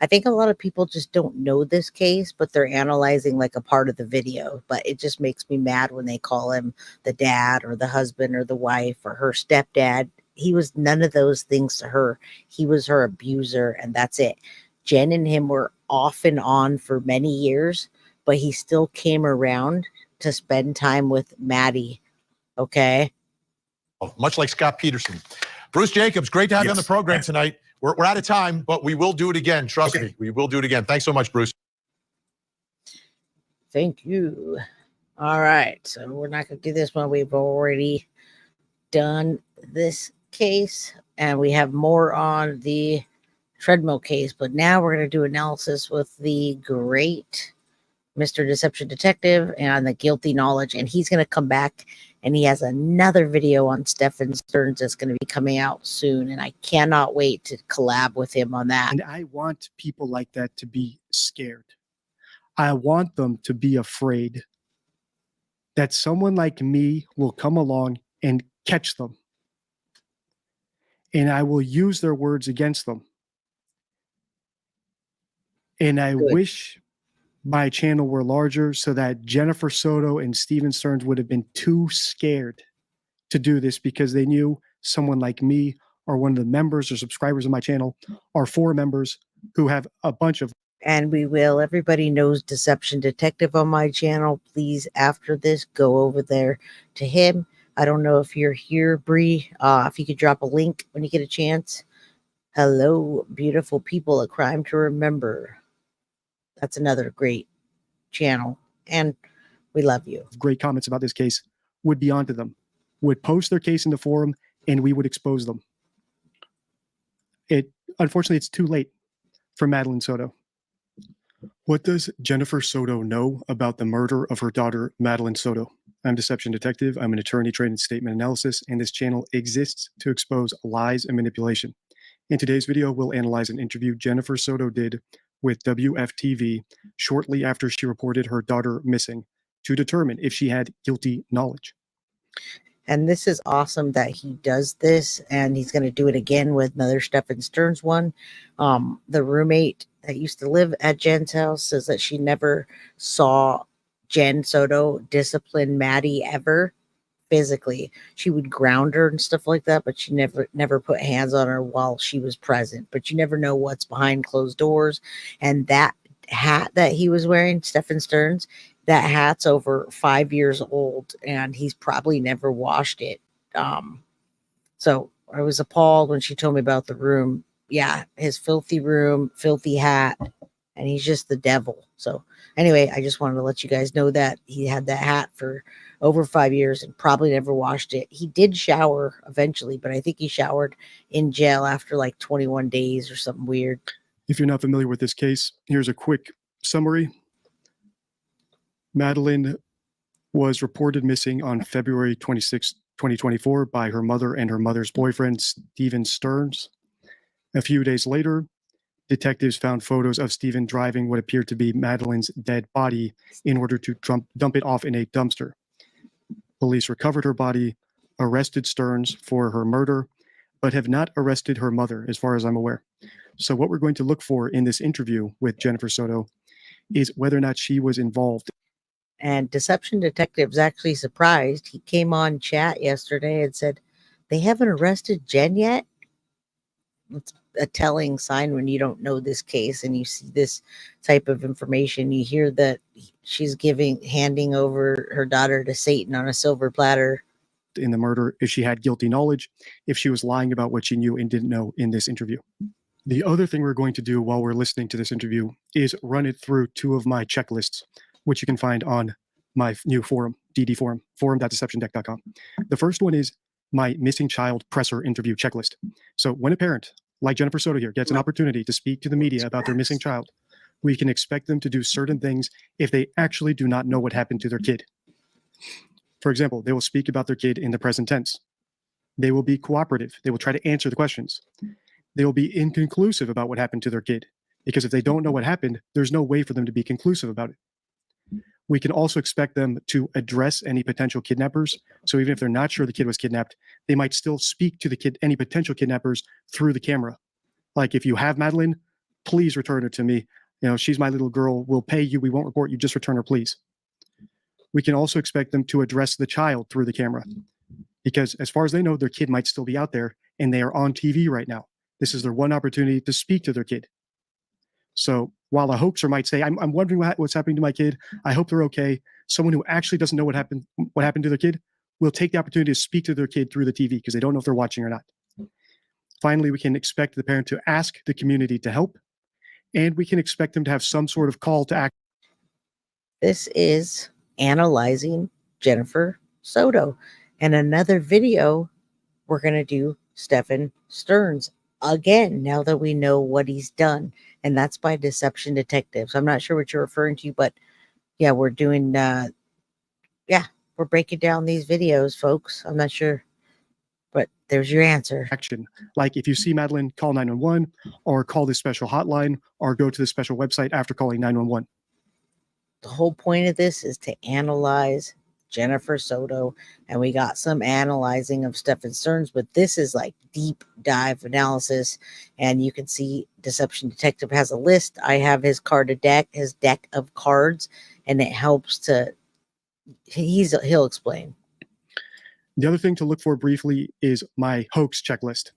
I think a lot of people just don't know this case, but they're analyzing like a part of the video. But it just makes me mad when they call him the dad or the husband or the wife or her stepdad. He was none of those things to her. He was her abuser, and that's it. Jen and him were off and on for many years, but he still came around to spend time with Maddie. Okay. Much like Scott Peterson. Bruce Jacobs, great to have you on the program tonight. We're out of time, but we will do it again. Trust me, we will do it again. Thanks so much, Bruce. Thank you. All right. So we're not going to do this one. We've already done this case, and we have more on the treadmill case. But now we're going to do analysis with the great Mr. Deception Detective and the guilty knowledge. And he's going to come back, and he has another video on Stephan Sterns that's going to be coming out soon. And I cannot wait to collab with him on that. And I want people like that to be scared. I want them to be afraid that someone like me will come along and catch them. And I will use their words against them. And I wish my channel were larger so that Jennifer Soto and Stephan Sterns would have been too scared to do this, because they knew someone like me or one of the members or subscribers of my channel or 4 members who have a bunch of. And we will. Everybody knows Deception Detective on my channel. Please, after this, go over there to him. I don't know if you're here, Bree. If you could drop a link when you get a chance. Hello, beautiful people. A Crime to Remember. That's another great channel. And we love you. Great comments about this case would be onto them, would post their case in the forum, and we would expose them. Unfortunately, it's too late for MADELINE Soto. What does Jennifer Soto know about the murder of her daughter, MADELINE Soto? I'm Deception Detective. I'm an attorney trained in statement analysis, and this channel exists to expose lies and manipulation. In today's video, we'll analyze an interview Jennifer Soto did with WFTV shortly after she reported her daughter missing to determine if she had guilty knowledge. And this is awesome that he does this, and he's going to do it again with another Stephan Sterns one. The roommate that used to live at Jen's house says that she never saw Jen Soto discipline Maddie ever physically. She would ground her and stuff like that, but she never put hands on her while she was present. But you never know what's behind closed doors. And that hat that he was wearing, Stephan Sterns, that hat's over 5 years old, and he's probably never washed it. So I was appalled when she told me about the room. Yeah, his filthy room, filthy hat, and he's just the devil. So anyway, I just wanted to let you guys know that he had that hat for over 5 years and probably never washed it. He did shower eventually, but I think he showered in jail after like 21 days or something weird. If you're not familiar with this case, here's a quick summary. MADELINE was reported missing on February 26, 2024 by her mother and her mother's boyfriend, Stephan Sterns. A few days later, detectives found photos of Stephan driving what appeared to be MADELINE's dead body in order to dump it off in a dumpster. Police recovered her body, arrested Sterns for her murder, but have not arrested her mother, as far as I'm aware. So what we're going to look for in this interview with Jennifer Soto is whether or not she was involved. And Deception Detective's actually surprised. He came on chat yesterday and said, they haven't arrested Jen yet? It's a telling sign when you don't know this case and you see this type of information. You hear that she's handing over her daughter to Satan on a silver platter. In the murder, if she had guilty knowledge, if she was lying about what she knew and didn't know in this interview. The other thing we're going to do while we're listening to this interview is run it through 2 of my checklists, which you can find on my new forum, DD forum, forum.deceptiondeck.com. The first one is my missing child presser interview checklist. So when a parent, like Jennifer Soto here, gets an opportunity to speak to the media about their missing child, we can expect them to do certain things if they actually do not know what happened to their kid. For example, they will speak about their kid in the present tense. They will be cooperative. They will try to answer the questions. They will be inconclusive about what happened to their kid, because if they don't know what happened, there's no way for them to be conclusive about it. We can also expect them to address any potential kidnappers. So even if they're not sure the kid was kidnapped, they might still speak to any potential kidnappers through the camera. Like, if you have MADELINE, please return her to me. You know, she's my little girl. We'll pay you. We won't report you. Just return her, please. We can also expect them to address the child through the camera, because as far as they know, their kid might still be out there and they are on TV right now. This is their one opportunity to speak to their kid. So while a hoaxer might say, I'm wondering what's happening to my kid, I hope they're okay, someone who actually doesn't know what happened to their kid will take the opportunity to speak to their kid through the TV, because they don't know if they're watching or not. Finally, we can expect the parent to ask the community to help, and we can expect them to have some sort of call to action. This is analyzing Jennifer Soto. And another video, we're going to do Stephan Sterns again, now that we know what he's done. And that's by Deception Detectives. I'm not sure what you're referring to, but yeah, we're doing, we're breaking down these videos, folks. I'm not sure, but there's your answer. Action. Like if you see Madeline, call 911 or call this special hotline or go to the special website after calling 911. The whole point of this is to analyze Jennifer Soto, and we got some analyzing of Stephan Sterns, but this is like deep dive analysis, and you can see Deception Detective has a list. I have his deck of cards, and it helps to he'll explain. The other thing to look for briefly is my hoax checklist.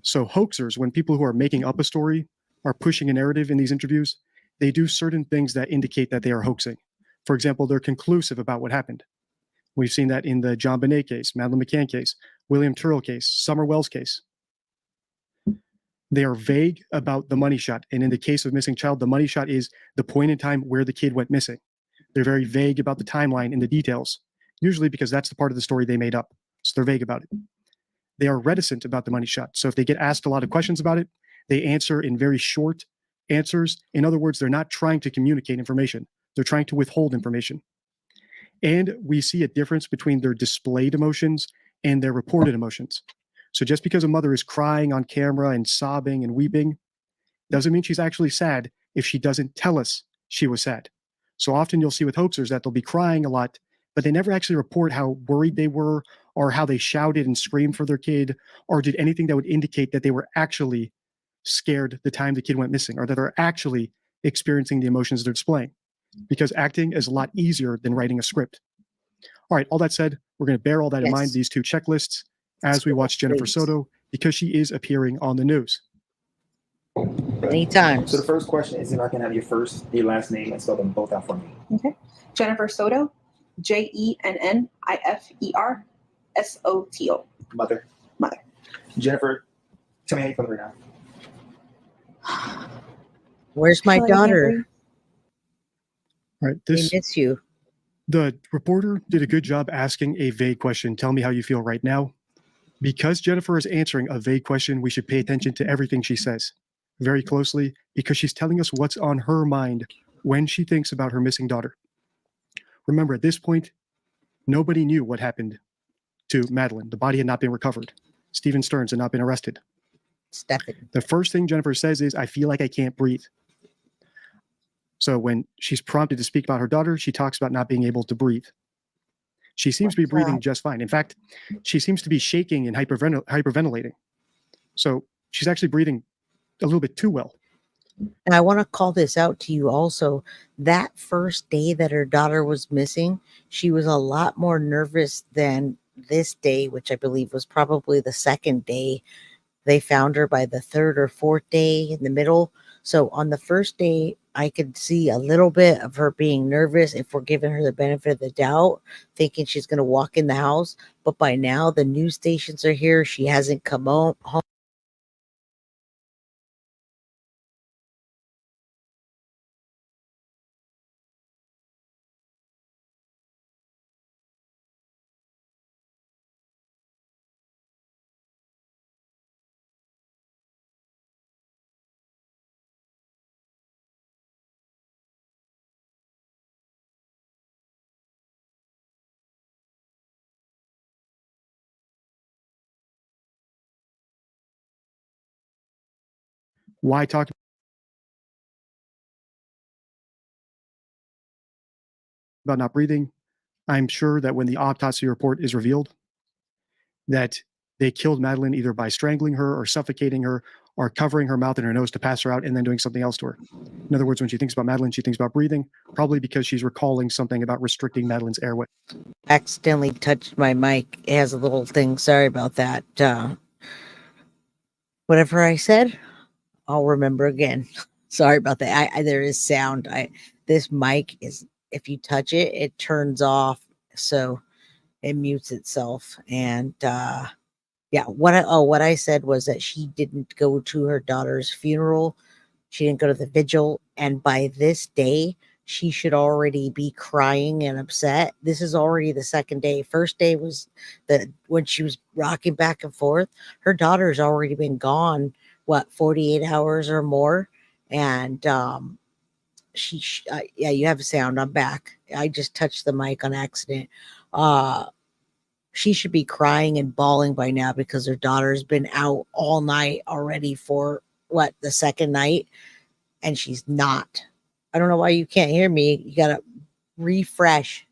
So hoaxers, when people who are making up a story are pushing a narrative in these interviews, they do certain things that indicate that they are hoaxing. For example, they're conclusive about what happened. We've seen that in the John Bonet case, Madeleine McCann case, William Turrell case, Summer Wells case. They are vague about the money shot. And in the case of missing child, the money shot is the point in time where the kid went missing. They're very vague about the timeline and the details, usually because that's the part of the story they made up. So they're vague about it. They are reticent about the money shot. So if they get asked a lot of questions about it, they answer in very short answers. In other words, they're not trying to communicate information. They're trying to withhold information. And we see a difference between their displayed emotions and their reported emotions. So just because a mother is crying on camera and sobbing and weeping doesn't mean she's actually sad if she doesn't tell us she was sad. So often you'll see with hoaxers that they'll be crying a lot, but they never actually report how worried they were or how they shouted and screamed for their kid or did anything that would indicate that they were actually scared the time the kid went missing or that they're actually experiencing the emotions they're displaying, because acting is a lot easier than writing a script. All right, all that said, we're going to bear all that in mind, these two checklists, as we watch Jennifer Soto, because she is appearing on the news. Anytime. So the first question is if I can have your first, your last name, and spell them both out for me. Okay. Jennifer Soto, JENNIFER SOTO. Mother. Mother. Jennifer, tell me how you feel right now. Where's my daughter? All right, this We miss you. The reporter did a good job asking a vague question. Tell me how you feel right now. Because Jennifer is answering a vague question, we should pay attention to everything she says very closely, because she's telling us what's on her mind when she thinks about her missing daughter. Remember, at this point, nobody knew what happened to Madeline. The body had not been recovered. Stephan Sterns had not been arrested. Stephan. The first thing Jennifer says is, I feel like I can't breathe. So when she's prompted to speak about her daughter, she talks about not being able to breathe. She seems to be breathing just fine. In fact, she seems to be shaking and hyperventilating. So she's actually breathing a little bit too well. And I want to call this out to you also. That first day that her daughter was missing, she was a lot more nervous than this day, which I believe was probably the second day. They found her by the third or fourth day in the middle. So on the first day, I could see a little bit of her being nervous if we're giving her the benefit of the doubt, thinking she's going to walk in the house. But by now, the news stations are here. She hasn't come home. Why talk about not breathing? I'm sure that when the autopsy report is revealed, that they killed Madeline either by strangling her or suffocating her or covering her mouth and her nose to pass her out and then doing something else to her. In other words, when she thinks about Madeline, she thinks about breathing, probably because she's recalling something about restricting Madeline's airway. Accidentally touched my mic. It has a little thing. Sorry about that. Whatever I said, I'll remember again. Sorry about that. There is sound. This mic is, if you touch it, it turns off, so it mutes itself. And what I said was that she didn't go to her daughter's funeral. She didn't go to the vigil, and by this day, she should already be crying and upset. This is already the second day. First day was when she was rocking back and forth. Her daughter's already been gone, 48 hours or more. And yeah, you have a sound. I'm back. I just touched the mic on accident. She should be crying and bawling by now because her daughter's been out all night already for the second night, and she's not. I don't know why you can't hear me. You gotta refresh,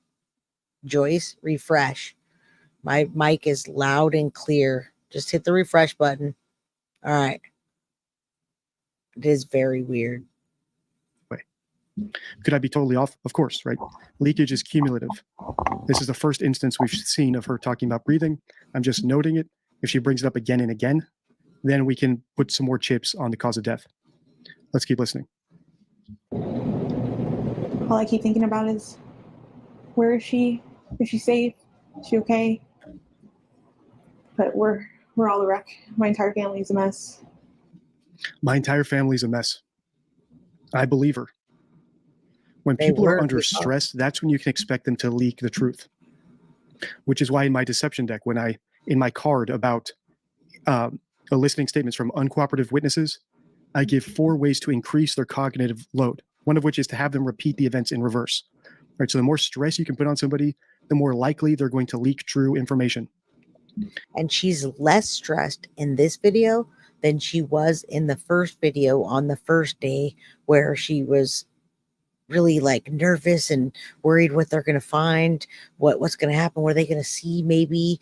Joyce. Refresh. My mic is loud and clear. Just hit the refresh button. All right. It is very weird. Could I be totally off? Of course, right? Leakage is cumulative. This is the first instance we've seen of her talking about breathing. I'm just noting it. If she brings it up again and again, then we can put some more chips on the cause of death. Let's keep listening. All I keep thinking about is, where is she? Is she safe? Is she okay? But we're all a wreck. My entire family is a mess. My entire family's a mess. I believe her. When people are under stress, that's when you can expect them to leak the truth. Which is why in my deception deck, in my card about eliciting statements from uncooperative witnesses, I give 4 ways to increase their cognitive load. One of which is to have them repeat the events in reverse. Right. So the more stress you can put on somebody, the more likely they're going to leak true information. And she's less stressed in this video than she was in the first video on the first day, where she was really nervous and worried what they're going to find, what's going to happen, what are they going to see maybe.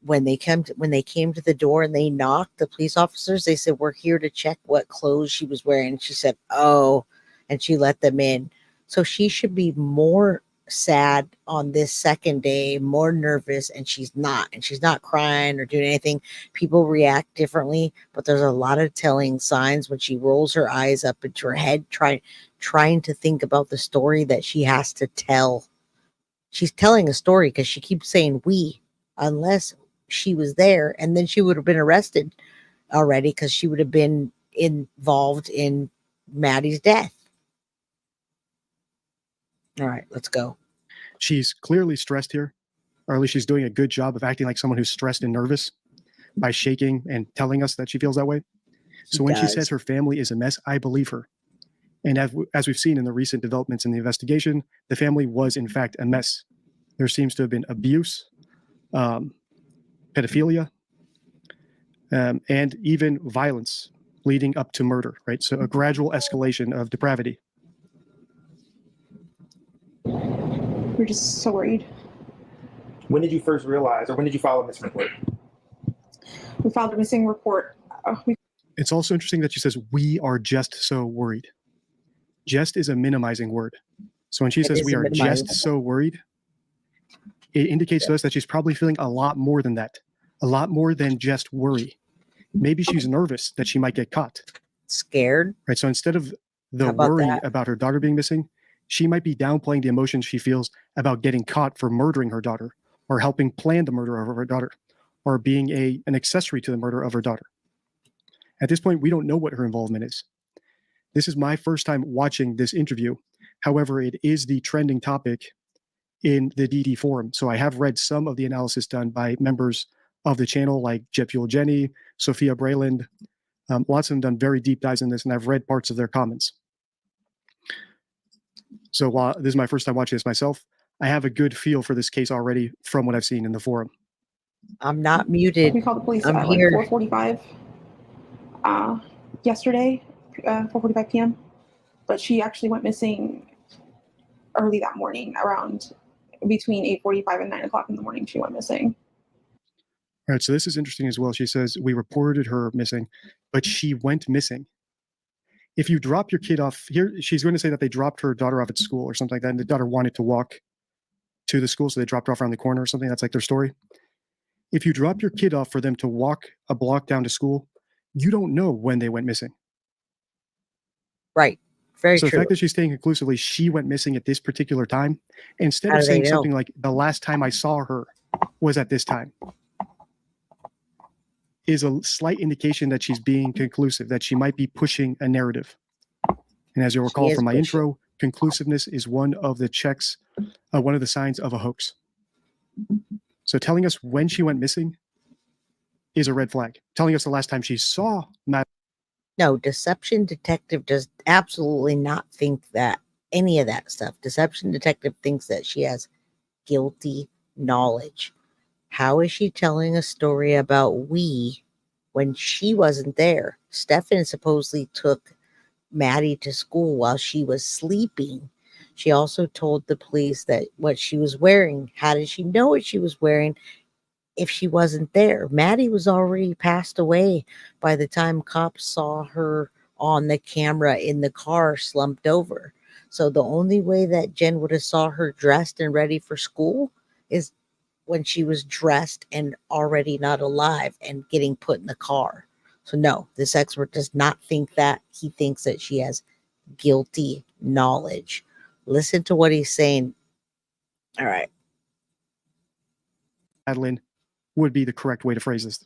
When they came to the door and they knocked, the police officers, they said, "We're here to check what clothes she was wearing." And she said, "Oh," and she let them in. So she should be more sad on this second day, more nervous, and she's not. And she's not crying or doing anything. People react differently, but there's a lot of telling signs when she rolls her eyes up into her head, trying to think about the story that she has to tell. She's telling a story because she keeps saying "we," unless she was there, and then she would have been arrested already because she would have been involved in Maddie's death. All right, let's go. She's clearly stressed here, or at least she's doing a good job of acting like someone who's stressed and nervous by shaking and telling us that she feels that way. So when she says her family is a mess, I believe her. And as we've seen in the recent developments in the investigation, the family was in fact a mess. There seems to have been abuse, pedophilia, and even violence leading up to murder, right? So a gradual escalation of depravity. We're just so worried. When did you first realize, or when did you file a missing report? We filed a missing report. It's also interesting that she says, "We are just so worried." Just is a minimizing word. So when she says we are just so worried, it indicates to us that she's probably feeling a lot more than that. A lot more than just worry. Maybe she's nervous that she might get caught. Scared. Right. So instead of the worry about her daughter being missing, she might be downplaying the emotions she feels about getting caught for murdering her daughter, or helping plan the murder of her daughter, or being an accessory to the murder of her daughter. At this point, we don't know what her involvement is. This is my first time watching this interview. However, it is the trending topic in the DD forum. So I have read some of the analysis done by members of the channel, like Jet Fuel Jenny, Sophia Brayland. Lots of them done very deep dives in this, and I've read parts of their comments. So while this is my first time watching this myself, I have a good feel for this case already from what I've seen in the forum. I'm not muted. We called the police I'm at here. 4:45 yesterday, 4:45 p.m. But she actually went missing early that morning, around between 8:45 and 9 o'clock in the morning. She went missing. All right, so this is interesting as well. She says, "We reported her missing, but she went missing." If you drop your kid off here, she's going to say that they dropped her daughter off at school or something like that, and the daughter wanted to walk to the school, so they dropped her off around the corner or something. That's like their story. If you drop your kid off for them to walk a block down to school, you don't know when they went missing. Right. Very so true. The fact that she's saying conclusively she went missing at this particular time, instead of saying something like the last time I saw her was at this time, is a slight indication that she's being conclusive, that she might be pushing a narrative. And as you'll recall from my intro, conclusiveness is one of the checks, one of the signs of a hoax. So telling us when she went missing is a red flag. Telling us the last time she saw Madeline. No, deception detective does absolutely not think that any of that stuff. Deception detective thinks that she has guilty knowledge. How is she telling a story about we when she wasn't there? Stephan supposedly took Maddie to school while she was sleeping. She also told the police that what she was wearing. How did she know what she was wearing if she wasn't there? Maddie was already passed away by the time cops saw her on the camera in the car slumped over. So the only way that Jen would have saw her dressed and ready for school is when she was dressed and already not alive and getting put in the car. So no, this expert does not think that. He thinks that she has guilty knowledge. Listen to what he's saying. All right. Madeline would be the correct way to phrase this.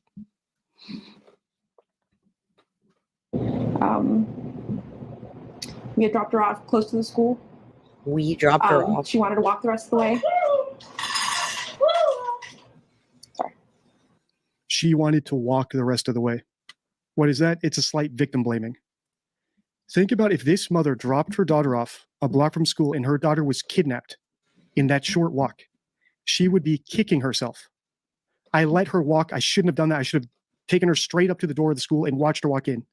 We had dropped her off close to the school. We dropped her off. She wanted to walk the rest of the way. She wanted to walk the rest of the way. What is that? It's a slight victim blaming. Think about if this mother dropped her daughter off a block from school and her daughter was kidnapped in that short walk. She would be kicking herself. I let her walk. I shouldn't have done that. I should have taken her straight up to the door of the school and watched her walk in.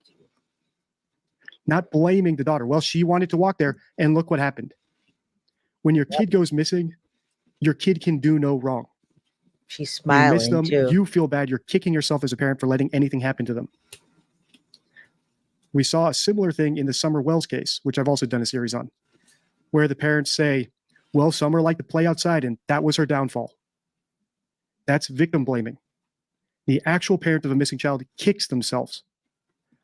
Not blaming the daughter. Well, she wanted to walk there, and look what happened. When your kid goes missing, your kid can do no wrong. She's smiling, you miss them, too. You feel bad. You're kicking yourself as a parent for letting anything happen to them. We saw a similar thing in the Summer Wells case, which I've also done a series on, where the parents say, well, Summer liked to play outside, and that was her downfall. That's victim blaming. The actual parent of a missing child kicks themselves.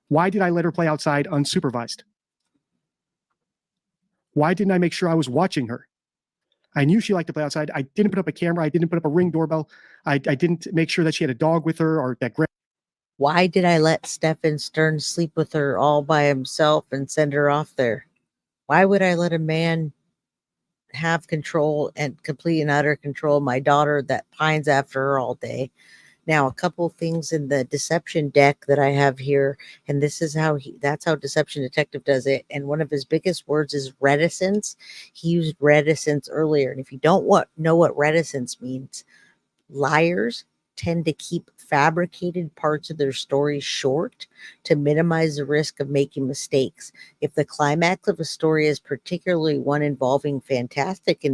Why did I let her play outside unsupervised? Why didn't I make sure I was watching her? I knew she liked to play outside. I didn't put up a camera. I didn't put up a Ring doorbell. I didn't make sure that she had a dog with her or that. Why did I let Stephan Sterns sleep with her all by himself and send her off there? Why would I let a man have control and complete and utter control of my daughter that pines after her all day? Now, a couple things in the deception deck that I have here, and this is how that's how Deception Detective does it. And one of his biggest words is reticence. He used reticence earlier. And if you don't know what reticence means, liars tend to keep fabricated parts of their story short to minimize the risk of making mistakes. If the climax of a story is particularly one involving fantastic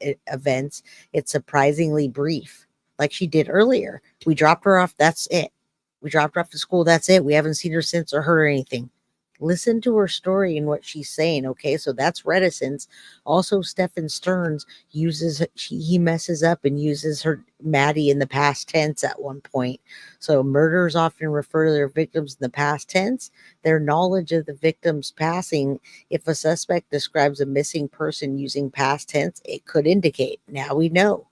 events, it's surprisingly brief. Like she did earlier. We dropped her off. That's it. We dropped her off to school. That's it. We haven't seen her since or heard anything. Listen to her story and what she's saying. Okay. So that's reticence. Also, Stephan Sterns he messes up and uses her Maddie in the past tense at one point. So murderers often refer to their victims in the past tense. Their knowledge of the victim's passing, if a suspect describes a missing person using past tense, it could indicate. Now we know.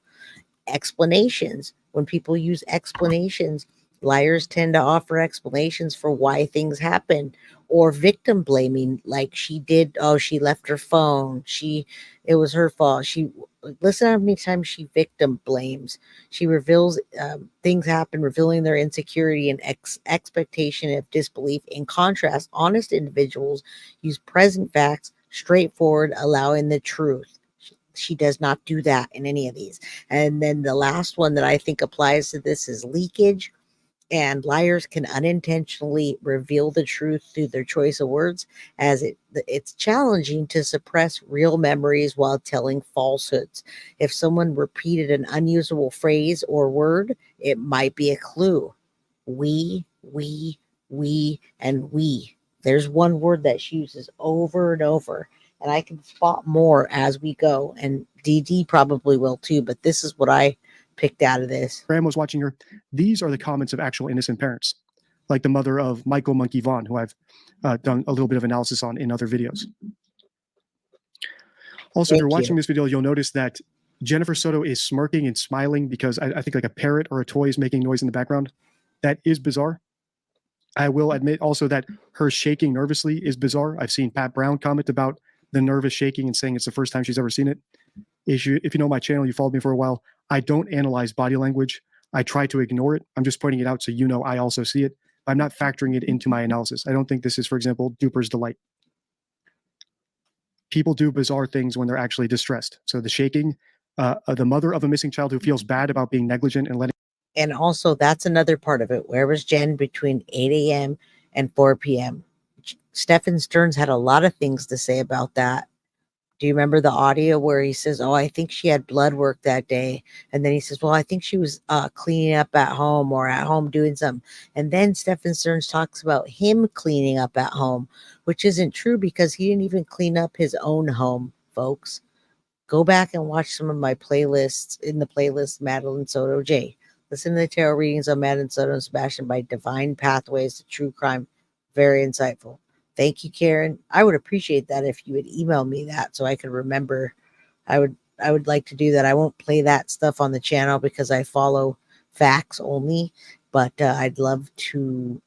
Explanations. When people use explanations, liars tend to offer explanations for why things happen, or victim blaming, like she did. Oh, she left her phone. It was her fault. Listen how many times she victim blames. She reveals things happen, revealing their insecurity and expectation of disbelief. In contrast, honest individuals use present facts, straightforward, allowing the truth. She does not do that in any of these. And then the last one that I think applies to this is leakage. And liars can unintentionally reveal the truth through their choice of words, as it's challenging to suppress real memories while telling falsehoods. If someone repeated an unusable phrase or word, it might be a clue. We, and we. There's one word that she uses over and over. And I can spot more as we go. And DD probably will too. But this is what I picked out of this. Graham was watching her. These are the comments of actual innocent parents, like the mother of Michael Monkey Vaughn, who I've done a little bit of analysis on in other videos. Also, if you're watching this video, you'll notice that Jennifer Soto is smirking and smiling because I think like a parrot or a toy is making noise in the background. That is bizarre. I will admit also that her shaking nervously is bizarre. I've seen Pat Brown comment about the nervous shaking and saying it's the first time she's ever seen it. If you know my channel, you followed me for a while, I don't analyze body language. I try to ignore it. I'm just pointing it out so you know I also see it. I'm not factoring it into my analysis. I don't think this is, for example, Duper's delight. People do bizarre things when they're actually distressed. So the shaking, the mother of a missing child who feels bad about being negligent and letting. And also, that's another part of it. Where was Jen between 8 a.m. and 4 p.m.? Stephan Sterns had a lot of things to say about that. Do you remember the audio where he says, oh, I think she had blood work that day. And then he says, well, I think she was cleaning up at home or at home doing something. And then Stephan Sterns talks about him cleaning up at home, which isn't true because he didn't even clean up his own home, folks. Go back and watch some of my playlists in the playlist Madeline Soto J. Listen to the tarot readings on Madeline Soto and Sebastian by Divine Pathways to True Crime. Very insightful. Thank you, Karen. I would appreciate that if you would email me that so I could remember. I would like to do that. I won't play that stuff on the channel because I follow facts only, but I'd love to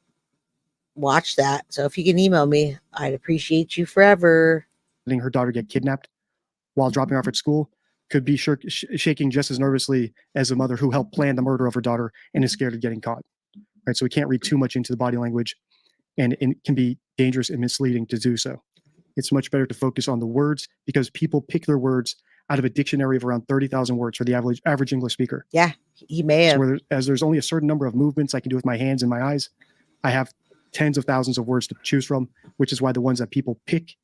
watch that. So if you can email me, I'd appreciate you forever. Letting her daughter get kidnapped while dropping her off at school could be shaking just as nervously as a mother who helped plan the murder of her daughter and is scared of getting caught. Right, so we can't read too much into the body language, and it can be dangerous and misleading to do so. It's much better to focus on the words because people pick their words out of a dictionary of around 30,000 words for the average English speaker. Yeah, he may have. So as there's only a certain number of movements I can do with my hands and my eyes, I have tens of thousands of words to choose from, which is why the ones that people pick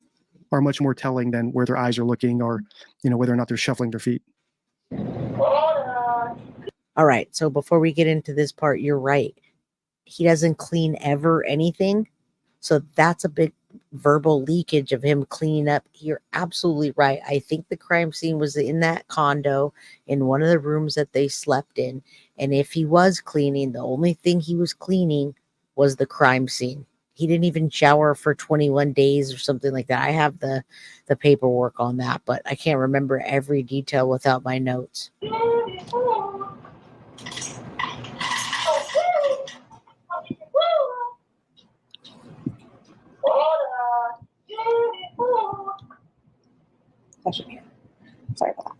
are much more telling than where their eyes are looking or, whether or not they're shuffling their feet. All right. So before we get into this part, you're right. He doesn't clean ever anything. So that's a big verbal leakage of him cleaning up. You're absolutely right. I think the crime scene was in that condo in one of the rooms that they slept in. And if he was cleaning, the only thing he was cleaning was the crime scene. He didn't even shower for 21 days or something like that. I have the paperwork on that, but I can't remember every detail without my notes. That should be it. Sorry about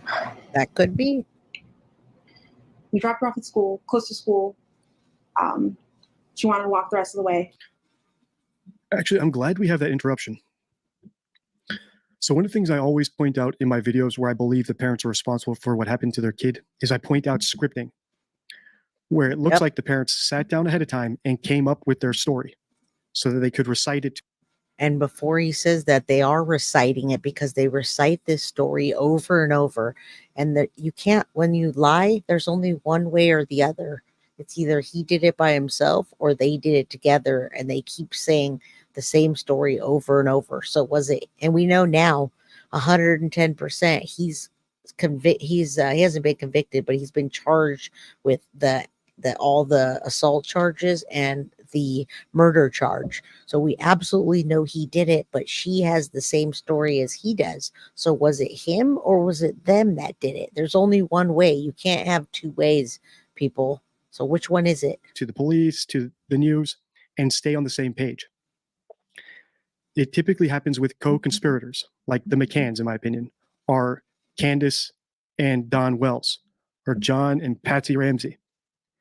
that. That could be. We dropped her off at school, close to school. She wanted to walk the rest of the way. Actually, I'm glad we have that interruption. So one of the things I always point out in my videos where I believe the parents are responsible for what happened to their kid is I point out scripting, where it looks like the parents sat down ahead of time and came up with their story so that they could recite it. And before he says that, they are reciting it because they recite this story over and over. And that you can't, when you lie, there's only one way or the other. It's either he did it by himself or they did it together, and they keep saying the same story over and over. So was it? And we know now 110% he's he hasn't been convicted, but he's been charged with all the assault charges and the murder charge. So we absolutely know he did it, but she has the same story as he does. So was it him or was it them that did it? There's only one way. You can't have two ways, people. So which one is it? To the police, to the news, and stay on the same page. It typically happens with co-conspirators, like the McCanns, in my opinion, are Candace and Don Wells, or John and Patsy Ramsey.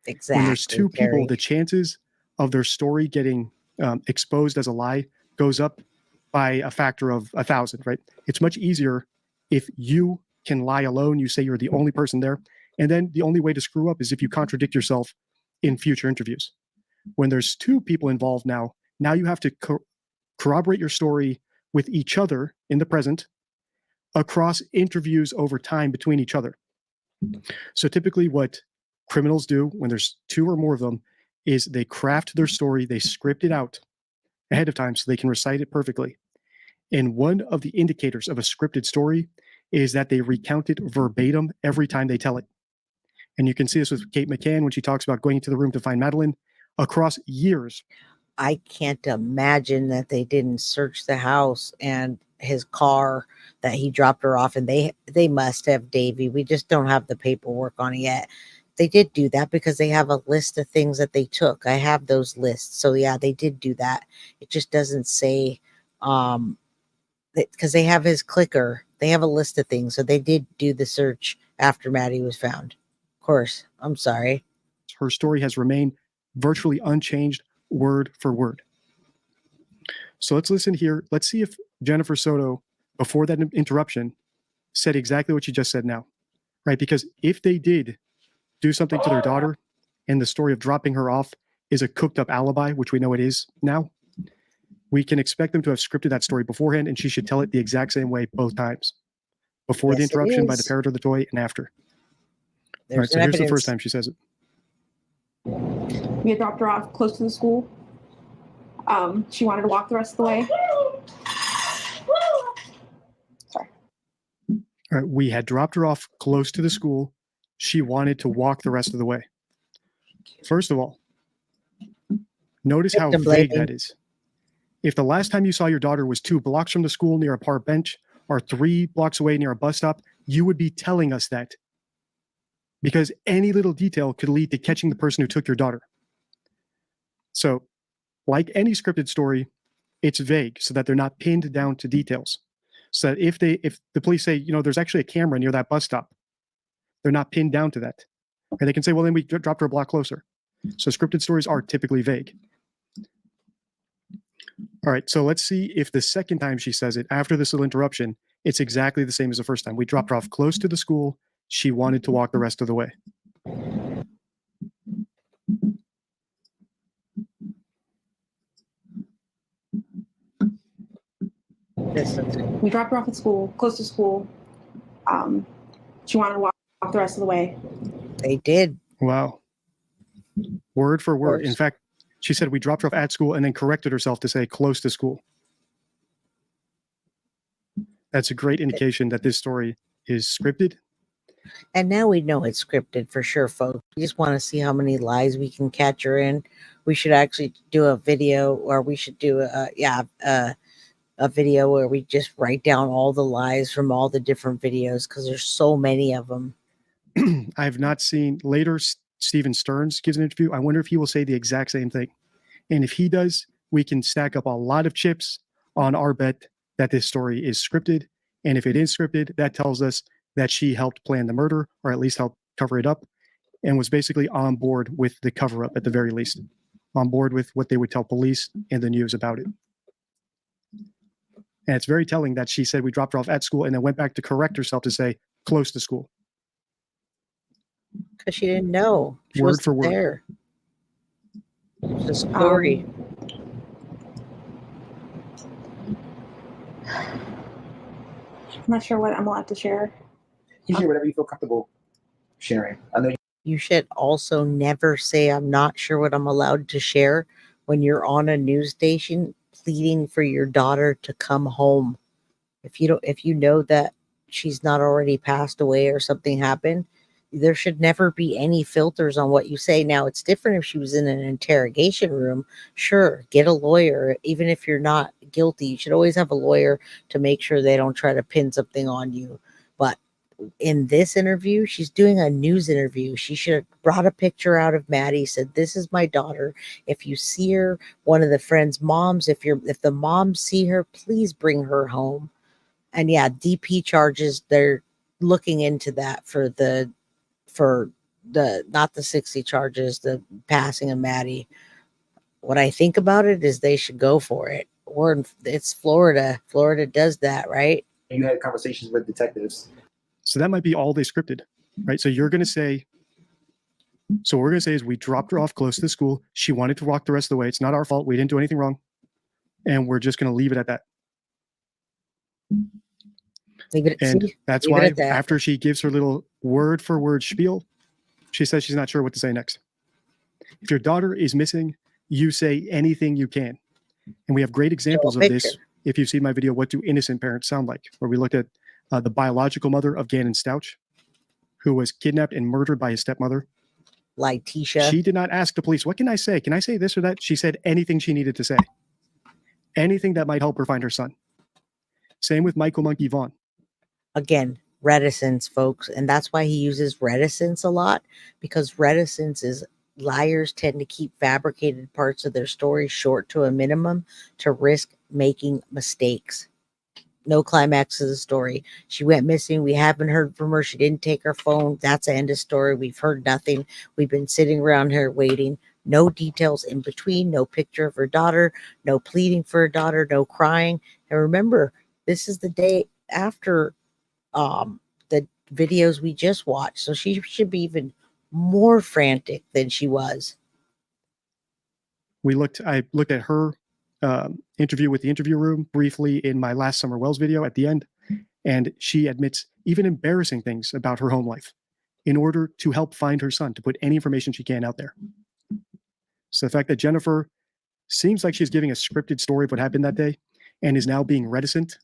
Exactly. When there's two people, the chances of their story getting exposed as a lie goes up by a factor of 1,000, right? It's much easier if you can lie alone. You say you're the only person there. And then the only way to screw up is if you contradict yourself in future interviews. When there's two people involved now you have to corroborate your story with each other in the present across interviews over time between each other. So typically what criminals do when there's two or more of them is they craft their story, they script it out ahead of time so they can recite it perfectly. And one of the indicators of a scripted story is that they recount it verbatim every time they tell it. And you can see this with Kate McCann when she talks about going into the room to find Madeline across years. I can't imagine that they didn't search the house and his car that he dropped her off. And they must have, Davey. We just don't have the paperwork on it yet. They did do that because they have a list of things that they took. I have those lists. So yeah, they did do that. It just doesn't say Because they have his clicker. They have a list of things. So they did do the search after Maddie was found. Of course. I'm sorry. Her story has remained virtually unchanged word for word. So let's listen here. Let's see if Jennifer Soto, before that interruption, said exactly what she just said now, right? Because if they did do something to their daughter and the story of dropping her off is a cooked up alibi, which we know it is now, we can expect them to have scripted that story beforehand, and she should tell it the exact same way both times, before the interruption by the parent or the toy and after. All right, so here's the first time she says it. We had dropped her off close to the school. She wanted to walk the rest of the way. Sorry. All right, we had dropped her off close to the school. She wanted to walk the rest of the way. First of all, notice how vague that is. If the last time you saw your daughter was 2 blocks from the school near a park bench or 3 blocks away near a bus stop, you would be telling us that. Because any little detail could lead to catching the person who took your daughter. So, like any scripted story, it's vague so that they're not pinned down to details. So that if the police say, there's actually a camera near that bus stop, they're not pinned down to that. And they can say, well, then we dropped her a block closer. So scripted stories are typically vague. All right, so let's see if the second time she says it, after this little interruption, it's exactly the same as the first time. We dropped her off close to the school. She wanted to walk the rest of the way. We dropped her off at school, close to school. She wanted to walk the rest of the way. They did. Wow. Word for word. In fact, she said we dropped her off at school and then corrected herself to say close to school. That's a great indication that this story is scripted. And now we know it's scripted for sure, folks. We just want to see how many lies we can catch her in. We should actually do a video, or we should do a video where we just write down all the lies from all the different videos, because there's so many of them. I have not seen later. Stephan Sterns gives an interview. I wonder if he will say the exact same thing. And if he does, we can stack up a lot of chips on our bet that this story is scripted. And if it is scripted, that tells us that she helped plan the murder, or at least help cover it up, and was basically on board with the cover up at the very least, on board with what they would tell police and the news about it. And it's very telling that she said we dropped her off at school and then went back to correct herself to say close to school. Because she didn't know. She Word for wasn't word. there. It's a story. I'm not sure what I'm allowed to share. You share whatever you feel comfortable sharing. I know You should also never say, I'm not sure what I'm allowed to share, when you're on a news station pleading for your daughter to come home. If you know that she's not already passed away or something happened, there should never be any filters on what you say. Now, it's different if she was in an interrogation room. Sure, get a lawyer. Even if you're not guilty, you should always have a lawyer to make sure they don't try to pin something on you. But in this interview, she's doing a news interview. She should have brought a picture out of Maddie, said, this is my daughter. If you see her, one of the friends' moms, if the moms see her, please bring her home. And yeah, DP charges, they're looking into that for the not the 60 charges, the passing of Maddie. What I think about it is they should go for it. It's Florida. Florida does that, right? you had conversations with detectives. So that might be all they scripted, right? So you're going to say, so what we're going to say is we dropped her off close to the school. She wanted to walk the rest of the way. It's not our fault. We didn't do anything wrong. And we're just going to leave it at that. That's why after she gives her little word for word spiel, she says she's not sure what to say next. If your daughter is missing, you say anything you can. And we have great examples of this. If you've seen my video, What Do Innocent Parents Sound Like? Where we looked at the biological mother of Gannon Stouch, who was kidnapped and murdered by his stepmother. Letitia. She did not ask the police, what can I say? Can I say this or that? She said anything she needed to say. Anything that might help her find her son. Same with Michael Monkey Vaughn. Again, reticence, folks. And that's why he uses reticence a lot, because reticence is liars tend to keep fabricated parts of their story short to a minimum to risk making mistakes. No climax to the story. She went missing. We haven't heard from her. She didn't take her phone. That's the end of story. We've heard nothing. We've been sitting around here waiting. No details in between. No picture of her daughter. No pleading for her daughter. No crying. And remember, this is the day after the videos we just watched. So she should be even more frantic than she was. I looked at her interview with the interview room briefly in my last Summer Wells video at the end, and she admits even embarrassing things about her home life in order to help find her son, to put any information she can out there. So the fact that Jennifer seems like she's giving a scripted story of what happened that day and is now being reticent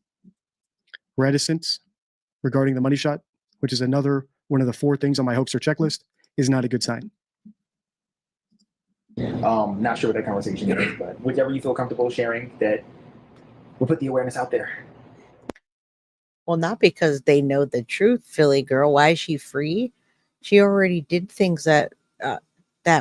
regarding the money shot, which is another one of the 4 things on my hoaxer checklist, is not a good sign. Not sure what that conversation is, but whichever you feel comfortable sharing, that we'll put the awareness out there. Well, not because they know the truth, Philly girl. Why is she free? She already did things that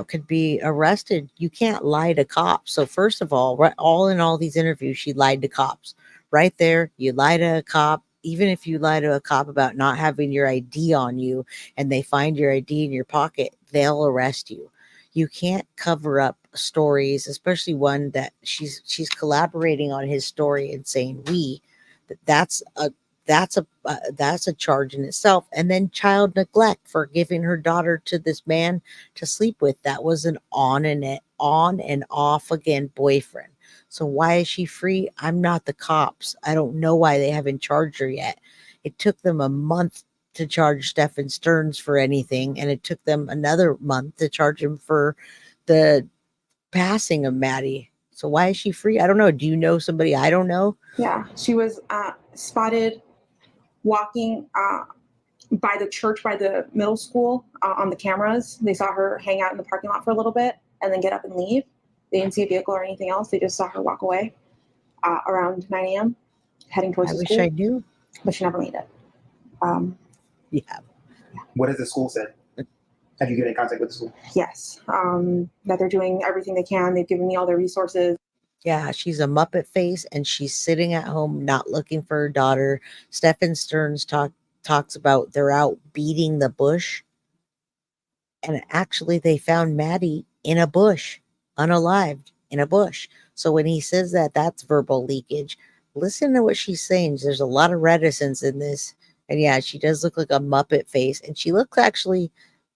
could be arrested. You can't lie to cops. So first of all, all these interviews, she lied to cops. Right there, you lie to a cop. Even if you lie to a cop about not having your ID on you and they find your ID in your pocket, they'll arrest you. You can't cover up stories, especially one that she's collaborating on his story and saying that's a charge in itself. And then child neglect for giving her daughter to this man to sleep with. That was an on and off again boyfriend. So why is she free? I'm not the cops. I don't know why they haven't charged her yet. It took them a month to charge Stephan Sterns for anything, and it took them another month to charge him for the passing of Maddie. So why is she free? I don't know. Do you know somebody I don't know? Yeah, she was spotted walking by the church, by the middle school on the cameras. They saw her hang out in the parking lot for a little bit and then get up and leave. They didn't see a vehicle or anything else. They just saw her walk away around 9 a.m. heading towards the school. I wish I knew. But she never made it. Yeah. What has the school said? Have you been in contact with the school? Yes. That they're doing everything they can. They've given me all their resources. Yeah, she's a Muppet face and she's sitting at home not looking for her daughter. Stephan Sterns talks about they're out beating the bush. And actually they found Maddie in a bush, unalived in a bush. So when he says that, that's verbal leakage. Listen to what she's saying. There's a lot of reticence in this. And yeah, she does look like a Muppet face. And she looks actually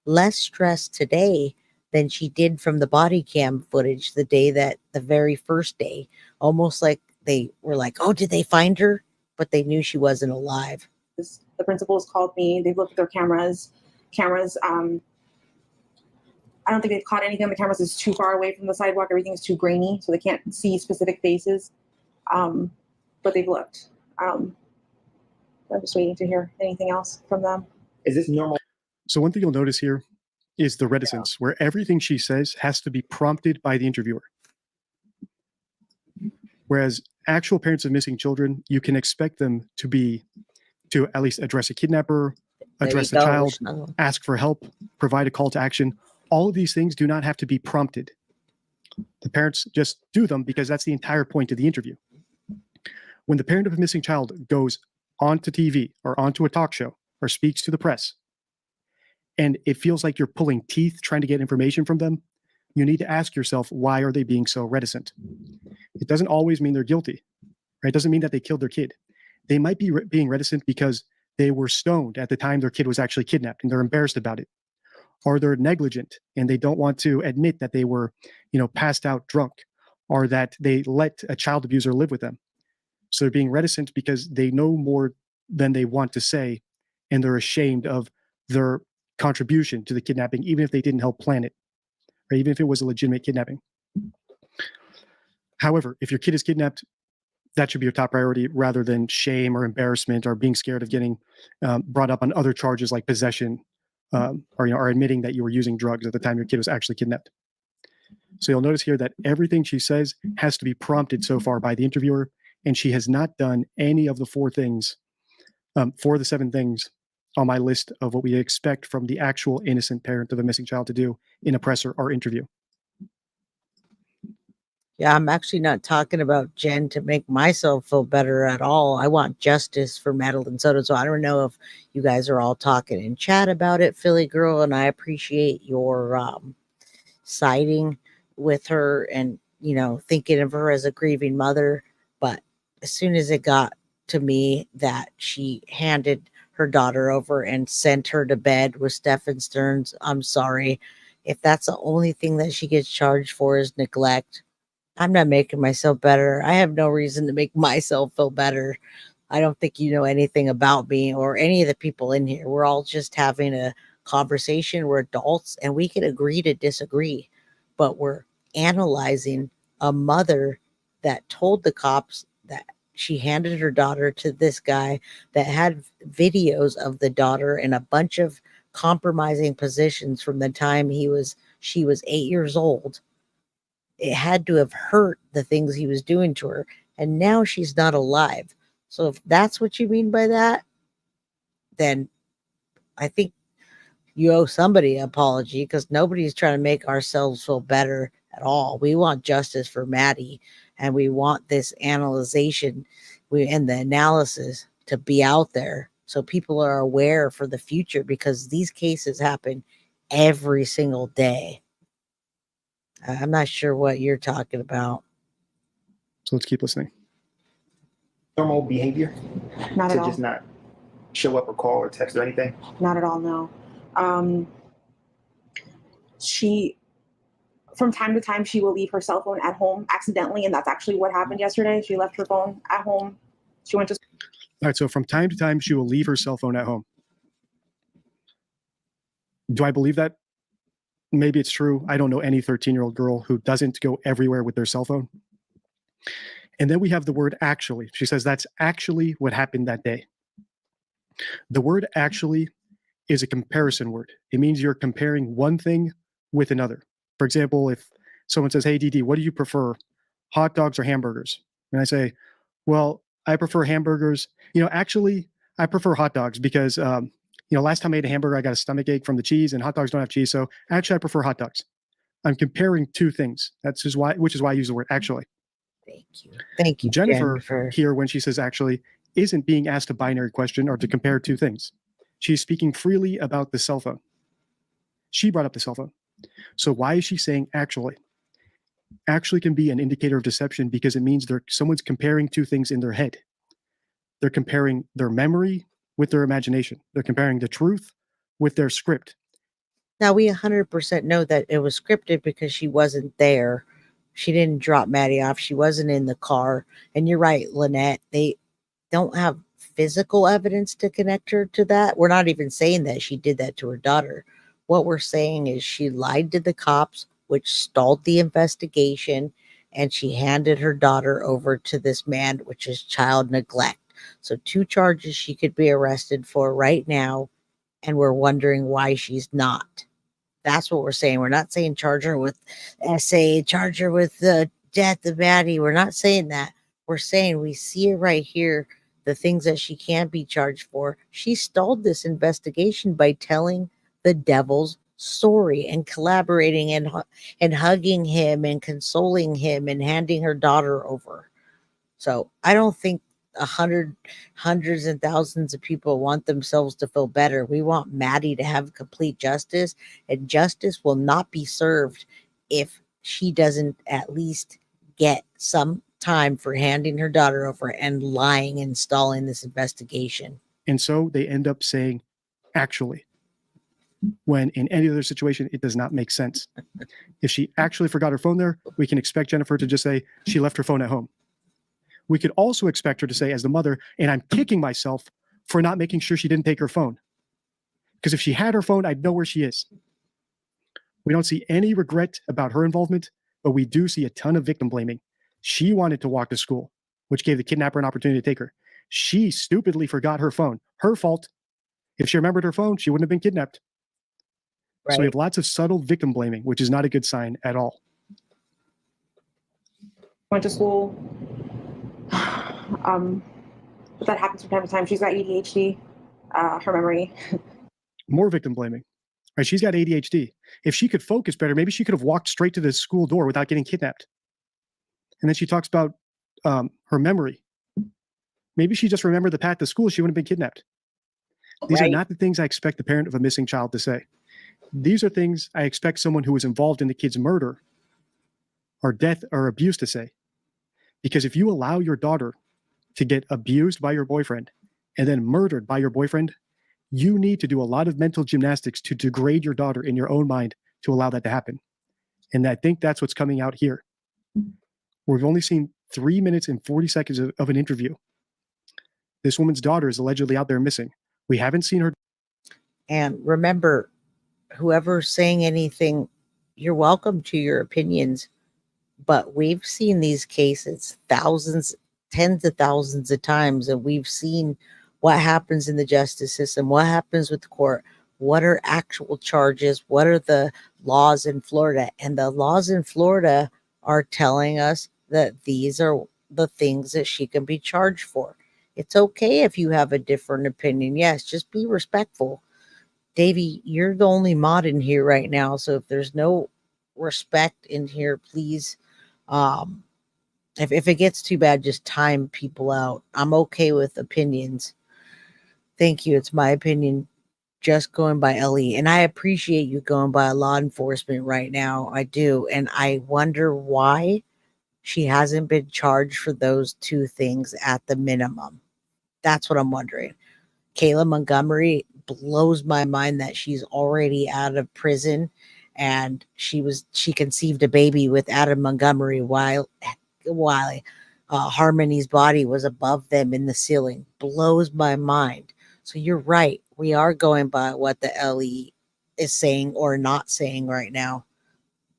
less stressed today than she did from the body cam footage the very first day. Almost like they were like, oh, did they find her? But they knew she wasn't alive. The principals called me. They've looked at their cameras. I don't think they've caught anything on the cameras is too far away from the sidewalk. Everything is too grainy, so they can't see specific faces. But they've looked. I'm just waiting to hear anything else from them. Is this normal? So one thing you'll notice here is the reticence, where everything she says has to be prompted by the interviewer. Whereas actual parents of missing children, you can expect them to at least address a kidnapper, address the child, ask for help, provide a call to action. All of these things do not have to be prompted. The parents just do them because that's the entire point of the interview. When the parent of a missing child goes onto TV or onto a talk show or speaks to the press, and it feels like you're pulling teeth trying to get information from them, you need to ask yourself, why are they being so reticent? It doesn't always mean they're guilty, right? It doesn't mean that they killed their kid. They might be being reticent because they were stoned at the time their kid was actually kidnapped and they're embarrassed about it. Or they're negligent and they don't want to admit that they were, passed out drunk, or that they let a child abuser live with them. So they're being reticent because they know more than they want to say, and they're ashamed of their contribution to the kidnapping, even if they didn't help plan it, or even if it was a legitimate kidnapping. However, if your kid is kidnapped, that should be your top priority rather than shame or embarrassment or being scared of getting brought up on other charges like possession or admitting that you were using drugs at the time your kid was actually kidnapped. So you'll notice here that everything she says has to be prompted so far by the interviewer, and she has not done any of the 4 things, 4 of the 7 things on my list of what we expect from the actual innocent parent of a missing child to do in a presser or interview. Yeah, I'm actually not talking about Jen to make myself feel better at all. I want justice for Madeline Soto. So I don't know if you guys are all talking in chat about it, Philly girl, and I appreciate your siding with her and, you know, thinking of her as a grieving mother. But as soon as it got to me that she handed her daughter over and sent her to bed with Stephan Sterns, I'm sorry. If that's the only thing that she gets charged for is neglect, I'm not making myself better. I have no reason to make myself feel better. I don't think you know anything about me or any of the people in here. We're all just having a conversation. We're adults and we can agree to disagree, but we're analyzing a mother that told the cops that she handed her daughter to this guy that had videos of the daughter in a bunch of compromising positions from the time she was 8 years old. It had to have hurt the things he was doing to her. And now she's not alive. So if that's what you mean by that, then I think you owe somebody an apology because nobody's trying to make ourselves feel better at all. We want justice for Maddie and we want this analyzation and the analysis to be out there so people are aware for the future because these cases happen every single day. I'm not sure what you're talking about. So let's keep listening. Normal behavior? Not at all. Just not show up or call or text or anything? Not at all, no. She, from time to time, she will leave her cell phone at home accidentally, and that's actually what happened yesterday. She left her phone at home. She went to... All right, so from time to time, she will leave her cell phone at home. Do I believe that? Maybe it's true. I don't know any 13-year-old girl who doesn't go everywhere with their cell phone. And then we have the word actually. She says that's actually what happened that day. The word actually is a comparison word. It means you're comparing one thing with another. For example, if someone says, hey, DD, what do you prefer, hot dogs or hamburgers? And I say, well, I prefer hamburgers. You know, actually, I prefer hot dogs because, last time I ate a hamburger, I got a stomach ache from the cheese and hot dogs don't have cheese. So actually, I prefer hot dogs. I'm comparing two things. Which is why I use the word actually. Thank you, Jennifer. Here, when she says actually, isn't being asked a binary question or to compare two things. She's speaking freely about the cell phone. She brought up the cell phone. So why is she saying actually? Actually can be an indicator of deception because it means someone's comparing two things in their head. They're comparing their memory with their imagination. They're comparing the truth with their script. Now, we 100% know that it was scripted because she wasn't there. She didn't drop Maddie off. She wasn't in the car. And you're right, Lynette. They don't have physical evidence to connect her to that. We're not even saying that she did that to her daughter. What we're saying is she lied to the cops, which stalled the investigation, and she handed her daughter over to this man, which is child neglect. So 2 charges she could be arrested for right now, and we're wondering why she's not. That's what we're saying. We're not saying charge her with SA, charge her with the death of Maddie. We're not saying that. We're saying we see it right here, the things that she can't be charged for. She stalled this investigation by telling the devil's story and collaborating and hugging him and consoling him and handing her daughter over. So I don't think hundreds and thousands of people want themselves to feel better. We want Maddie to have complete justice, and justice will not be served if she doesn't at least get some time for handing her daughter over and lying and stalling this investigation. And so they end up saying, actually, when in any other situation, it does not make sense. If she actually forgot her phone there, we can expect Jennifer to just say she left her phone at home. We could also expect her to say as the mother, and I'm kicking myself for not making sure she didn't take her phone. Because if she had her phone, I'd know where she is. We don't see any regret about her involvement, but we do see a ton of victim blaming. She wanted to walk to school, which gave the kidnapper an opportunity to take her. She stupidly forgot her phone. Her fault. If she remembered her phone, she wouldn't have been kidnapped. Right. So we have lots of subtle victim blaming, which is not a good sign at all. Went to school. But that happens from time to time. She's got ADHD. her memory. More victim blaming. Right? She's got ADHD. If she could focus better, maybe she could have walked straight to the school door without getting kidnapped. And then she talks about her memory. Maybe she just remembered the path to school. She wouldn't have been kidnapped. These are not the things I expect the parent of a missing child to say. These are things I expect someone who was involved in the kid's murder or death or abuse to say. Because if you allow your daughter to get abused by your boyfriend and then murdered by your boyfriend, you need to do a lot of mental gymnastics to degrade your daughter in your own mind to allow that to happen. And I think that's what's coming out here. We've only seen 3 minutes and 40 seconds of an interview. This woman's daughter is allegedly out there missing. We haven't seen her. And remember, whoever's saying anything, you're welcome to your opinions. But we've seen these cases thousands, tens of thousands of times, and we've seen what happens in the justice system, what happens with the court, what are actual charges, what are the laws in Florida. And the laws in Florida are telling us that these are the things that she can be charged for. It's okay if you have a different opinion. Yes, just be respectful. Davey, you're the only mod in here right now, so if there's no respect in here, please, if it gets too bad, just time people out. I'm okay with opinions. Thank you. It's my opinion, just going by Ellie, and I appreciate you going by law enforcement right now. I do, and I wonder why she hasn't been charged for those two things at the minimum. That's what I'm wondering. Kayla Montgomery blows my mind that she's already out of prison, and she conceived a baby with Adam Montgomery while Harmony's body was above them in the ceiling. Blows my mind. So you're right. We are going by what the LE is saying or not saying right now.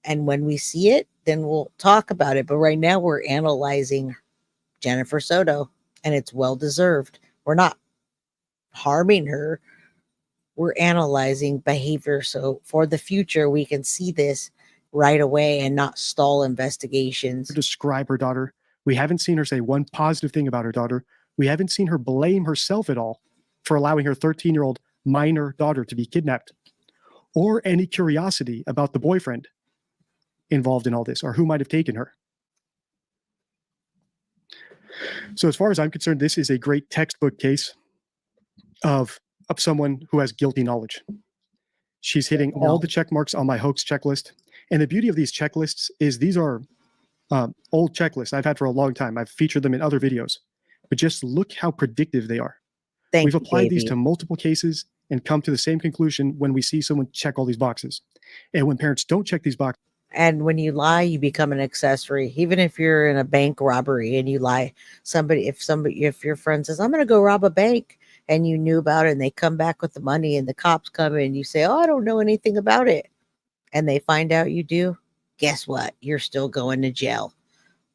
And when we see it, then we'll talk about it. But right now we're analyzing Jennifer Soto, and it's well deserved. We're not harming her. We're analyzing behavior. So for the future, we can see this right away and not stall investigations. Describe her daughter. We haven't seen her say one positive thing about her daughter. We haven't seen her blame herself at all for allowing her 13-year-old minor daughter to be kidnapped, or any curiosity about the boyfriend involved in all this or who might have taken her. So as far as I'm concerned, this is a great textbook case of someone who has guilty knowledge. She's hitting all the check marks on my hoax checklist. And the beauty of these checklists is these are old checklists I've had for a long time. I've featured them in other videos. But just look how predictive they are. We've applied these to multiple cases and come to the same conclusion when we see someone check all these boxes. And when parents don't check these boxes. And when you lie, you become an accessory. Even if you're in a bank robbery and you lie, if your friend says, I'm going to go rob a bank, and you knew about it, and they come back with the money and the cops come in and you say, oh, I don't know anything about it. And they find out you do. Guess what? You're still going to jail.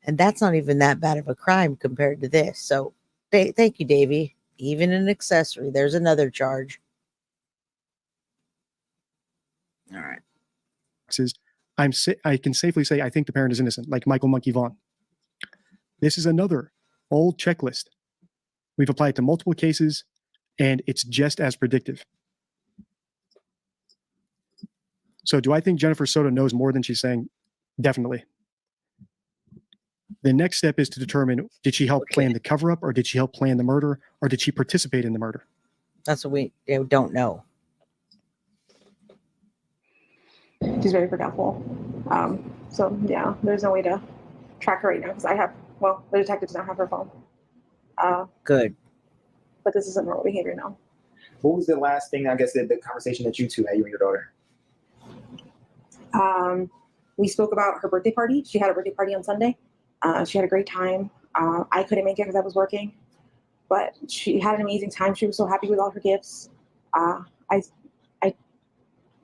And that's not even that bad of a crime compared to this. So thank you, Davey. Even an accessory. There's another charge. All right. I can safely say I think the parent is innocent, like Michael Monkey Vaughn. This is another old checklist. We've applied to multiple cases, and it's just as predictive. So do I think Jennifer Soto knows more than she's saying? Definitely. The next step is to determine, did she help plan the cover-up, or did she help plan the murder, or did she participate in the murder? That's what we don't know. She's very forgetful. So yeah, there's no way to track her right now because the detective does not have her phone. Good. But this isn't normal behavior now. What was the last thing, I guess, the conversation that you two had, you and your daughter? We spoke about her birthday party. She had a birthday party on Sunday. She had a great time. I couldn't make it because I was working, but she had an amazing time. She was so happy with all her gifts. I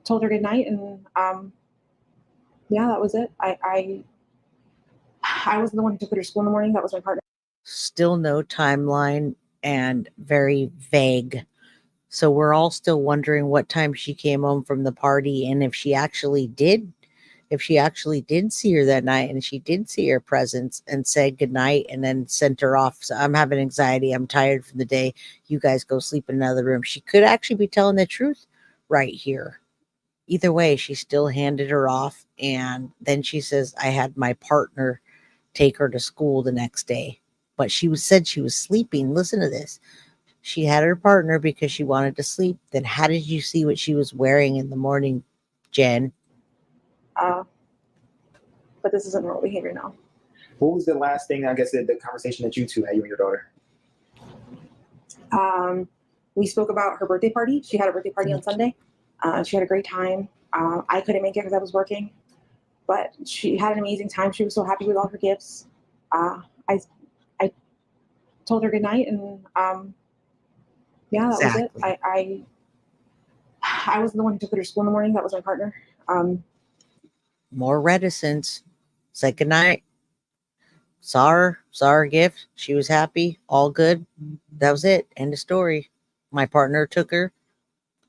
told her good night, and yeah, that was it. I wasn't the one who took her to school in the morning. That was my partner. Still no timeline and very vague. So we're all still wondering what time she came home from the party and if she actually did if she actually did see her that night and she did see her presence and said goodnight and then sent her off. So I'm having anxiety. I'm tired from the day. You guys go sleep in another room. She could actually be telling the truth right here. Either way, she still handed her off. And then she says, I had my partner take her to school the next day. But said she was sleeping. Listen to this. She had her partner because she wanted to sleep. Then how did you see what she was wearing in the morning, Jen? But this isn't normal behavior now. What was the last thing, I guess, the conversation that you two had, you and your daughter? We spoke about her birthday party. She had a birthday party on Sunday. She had a great time. I couldn't make it because I was working, but she had an amazing time. She was so happy with all her gifts. I told her good night, and yeah, that was it. I wasn't the one who took her to school in the morning. That was my partner. More reticence. Said good night. Saw her gift. She was happy. All good. That was it. End of story. My partner took her.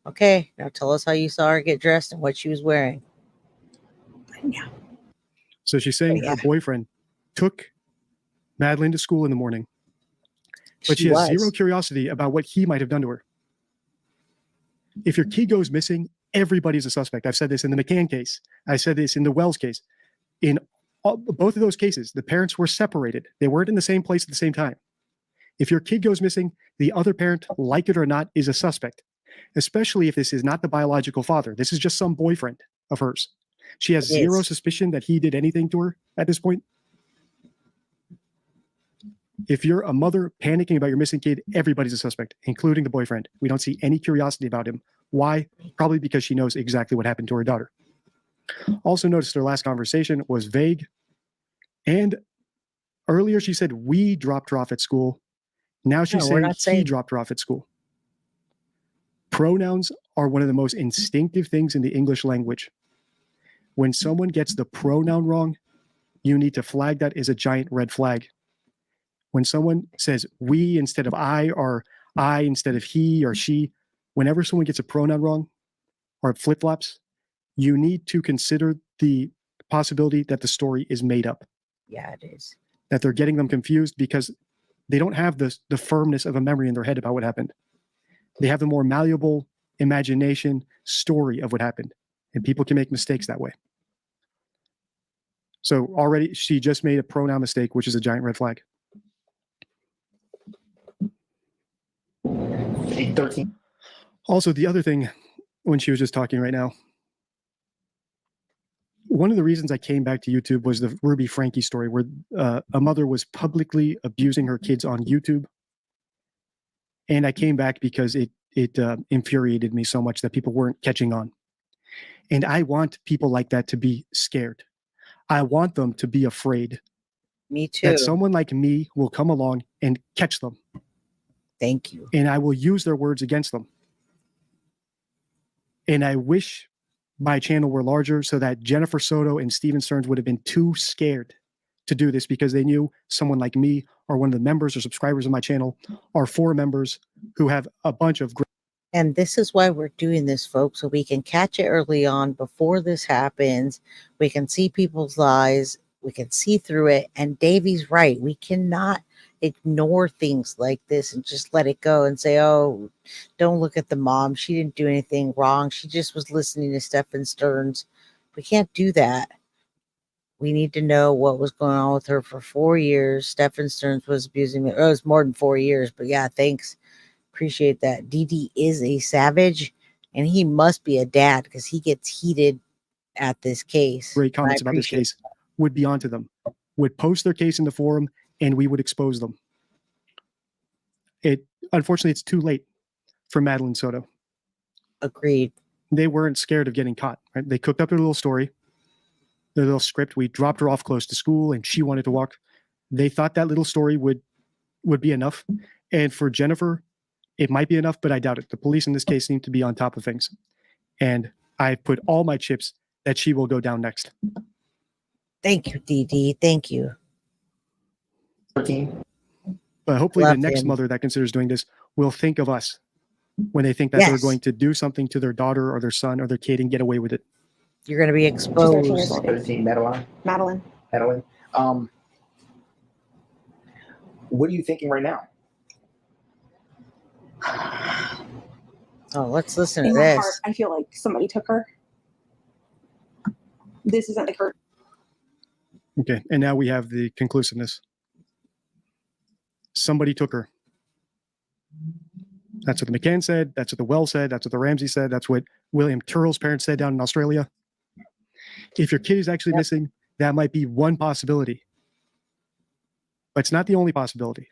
Okay, now tell us how you saw her get dressed and what she was wearing. Yeah. So she's saying her boyfriend took Madeline to school in the morning, but she has zero curiosity about what he might have done to her. If your kid goes missing, everybody's a suspect. I've said this in the McCann case. I said this in the Wells case. In both of those cases, the parents were separated. They weren't in the same place at the same time. If your kid goes missing, the other parent, like it or not, is a suspect, especially if this is not the biological father. This is just some boyfriend of hers. She has zero suspicion that he did anything to her at this point. If you're a mother panicking about your missing kid, everybody's a suspect, including the boyfriend. We don't see any curiosity about him. Why? Probably because she knows exactly what happened to her daughter. Also noticed her last conversation was vague. And earlier she said, we dropped her off at school. Now she's saying he dropped her off at school. Pronouns are one of the most instinctive things in the English language. When someone gets the pronoun wrong, you need to flag that as a giant red flag. When someone says we instead of I, or I instead of he or she, whenever someone gets a pronoun wrong or flip-flops, you need to consider the possibility that the story is made up. Yeah, it is. That they're getting them confused because they don't have the firmness of a memory in their head about what happened. They have the more malleable imagination story of what happened. And people can make mistakes that way. So already she just made a pronoun mistake, which is a giant red flag. 13. Also, the other thing, when she was just talking right now, one of the reasons I came back to YouTube was the Ruby Frankie story, where a mother was publicly abusing her kids on YouTube. And I came back because it infuriated me so much that people weren't catching on. And I want people like that to be scared. I want them to be afraid. Me too. That someone like me will come along and catch them. Thank you. And I will use their words against them. And I wish my channel were larger so that Jennifer Soto and Stephan Sterns would have been too scared to do this because they knew someone like me or one of the members or subscribers of my channel are 4 members who have a bunch of great. And this is why we're doing this, folks, so we can catch it early on before this happens. We can see people's lies. We can see through it. And Davey's right. We cannot ignore things like this and just let it go and say, oh, don't look at the mom. She didn't do anything wrong. She just was listening to Stephan Sterns. We can't do that. We need to know what was going on with her for 4 years. Stephan Sterns was abusing me. Oh, it was more than 4 years, but yeah, thanks. Appreciate that. DD is a savage, and he must be a dad because he gets heated at this case. Great comments about this case. Would be onto them, would post their case in the forum, and we would expose them. Unfortunately, it's too late for MADELINE Soto. Agreed. They weren't scared of getting caught. Right? They cooked up their little story, their little script. We dropped her off close to school, and she wanted to walk. They thought that little story would be enough. And for Jennifer, it might be enough, but I doubt it. The police in this case seem to be on top of things. And I put all my chips that she will go down next. Thank you, DD. Thank you. 13. But hopefully Love the next him. mother that considers doing this will think of us when they think that they're going to do something to their daughter or their son or their kid and get away with it. You're going to be She's 13 years exposed. old. 13, Madeline. Madeline. Madeline. What are you thinking right now? Oh, let's listen In to my this. heart, I feel like somebody took her. This isn't like her. Okay, and now we have the conclusiveness. Somebody took her. That's what the McCann said. That's what the Wells said. That's what the Ramsey said. That's what William Turrell's parents said down in Australia. If your kid is actually missing, that might be one possibility. But it's not the only possibility.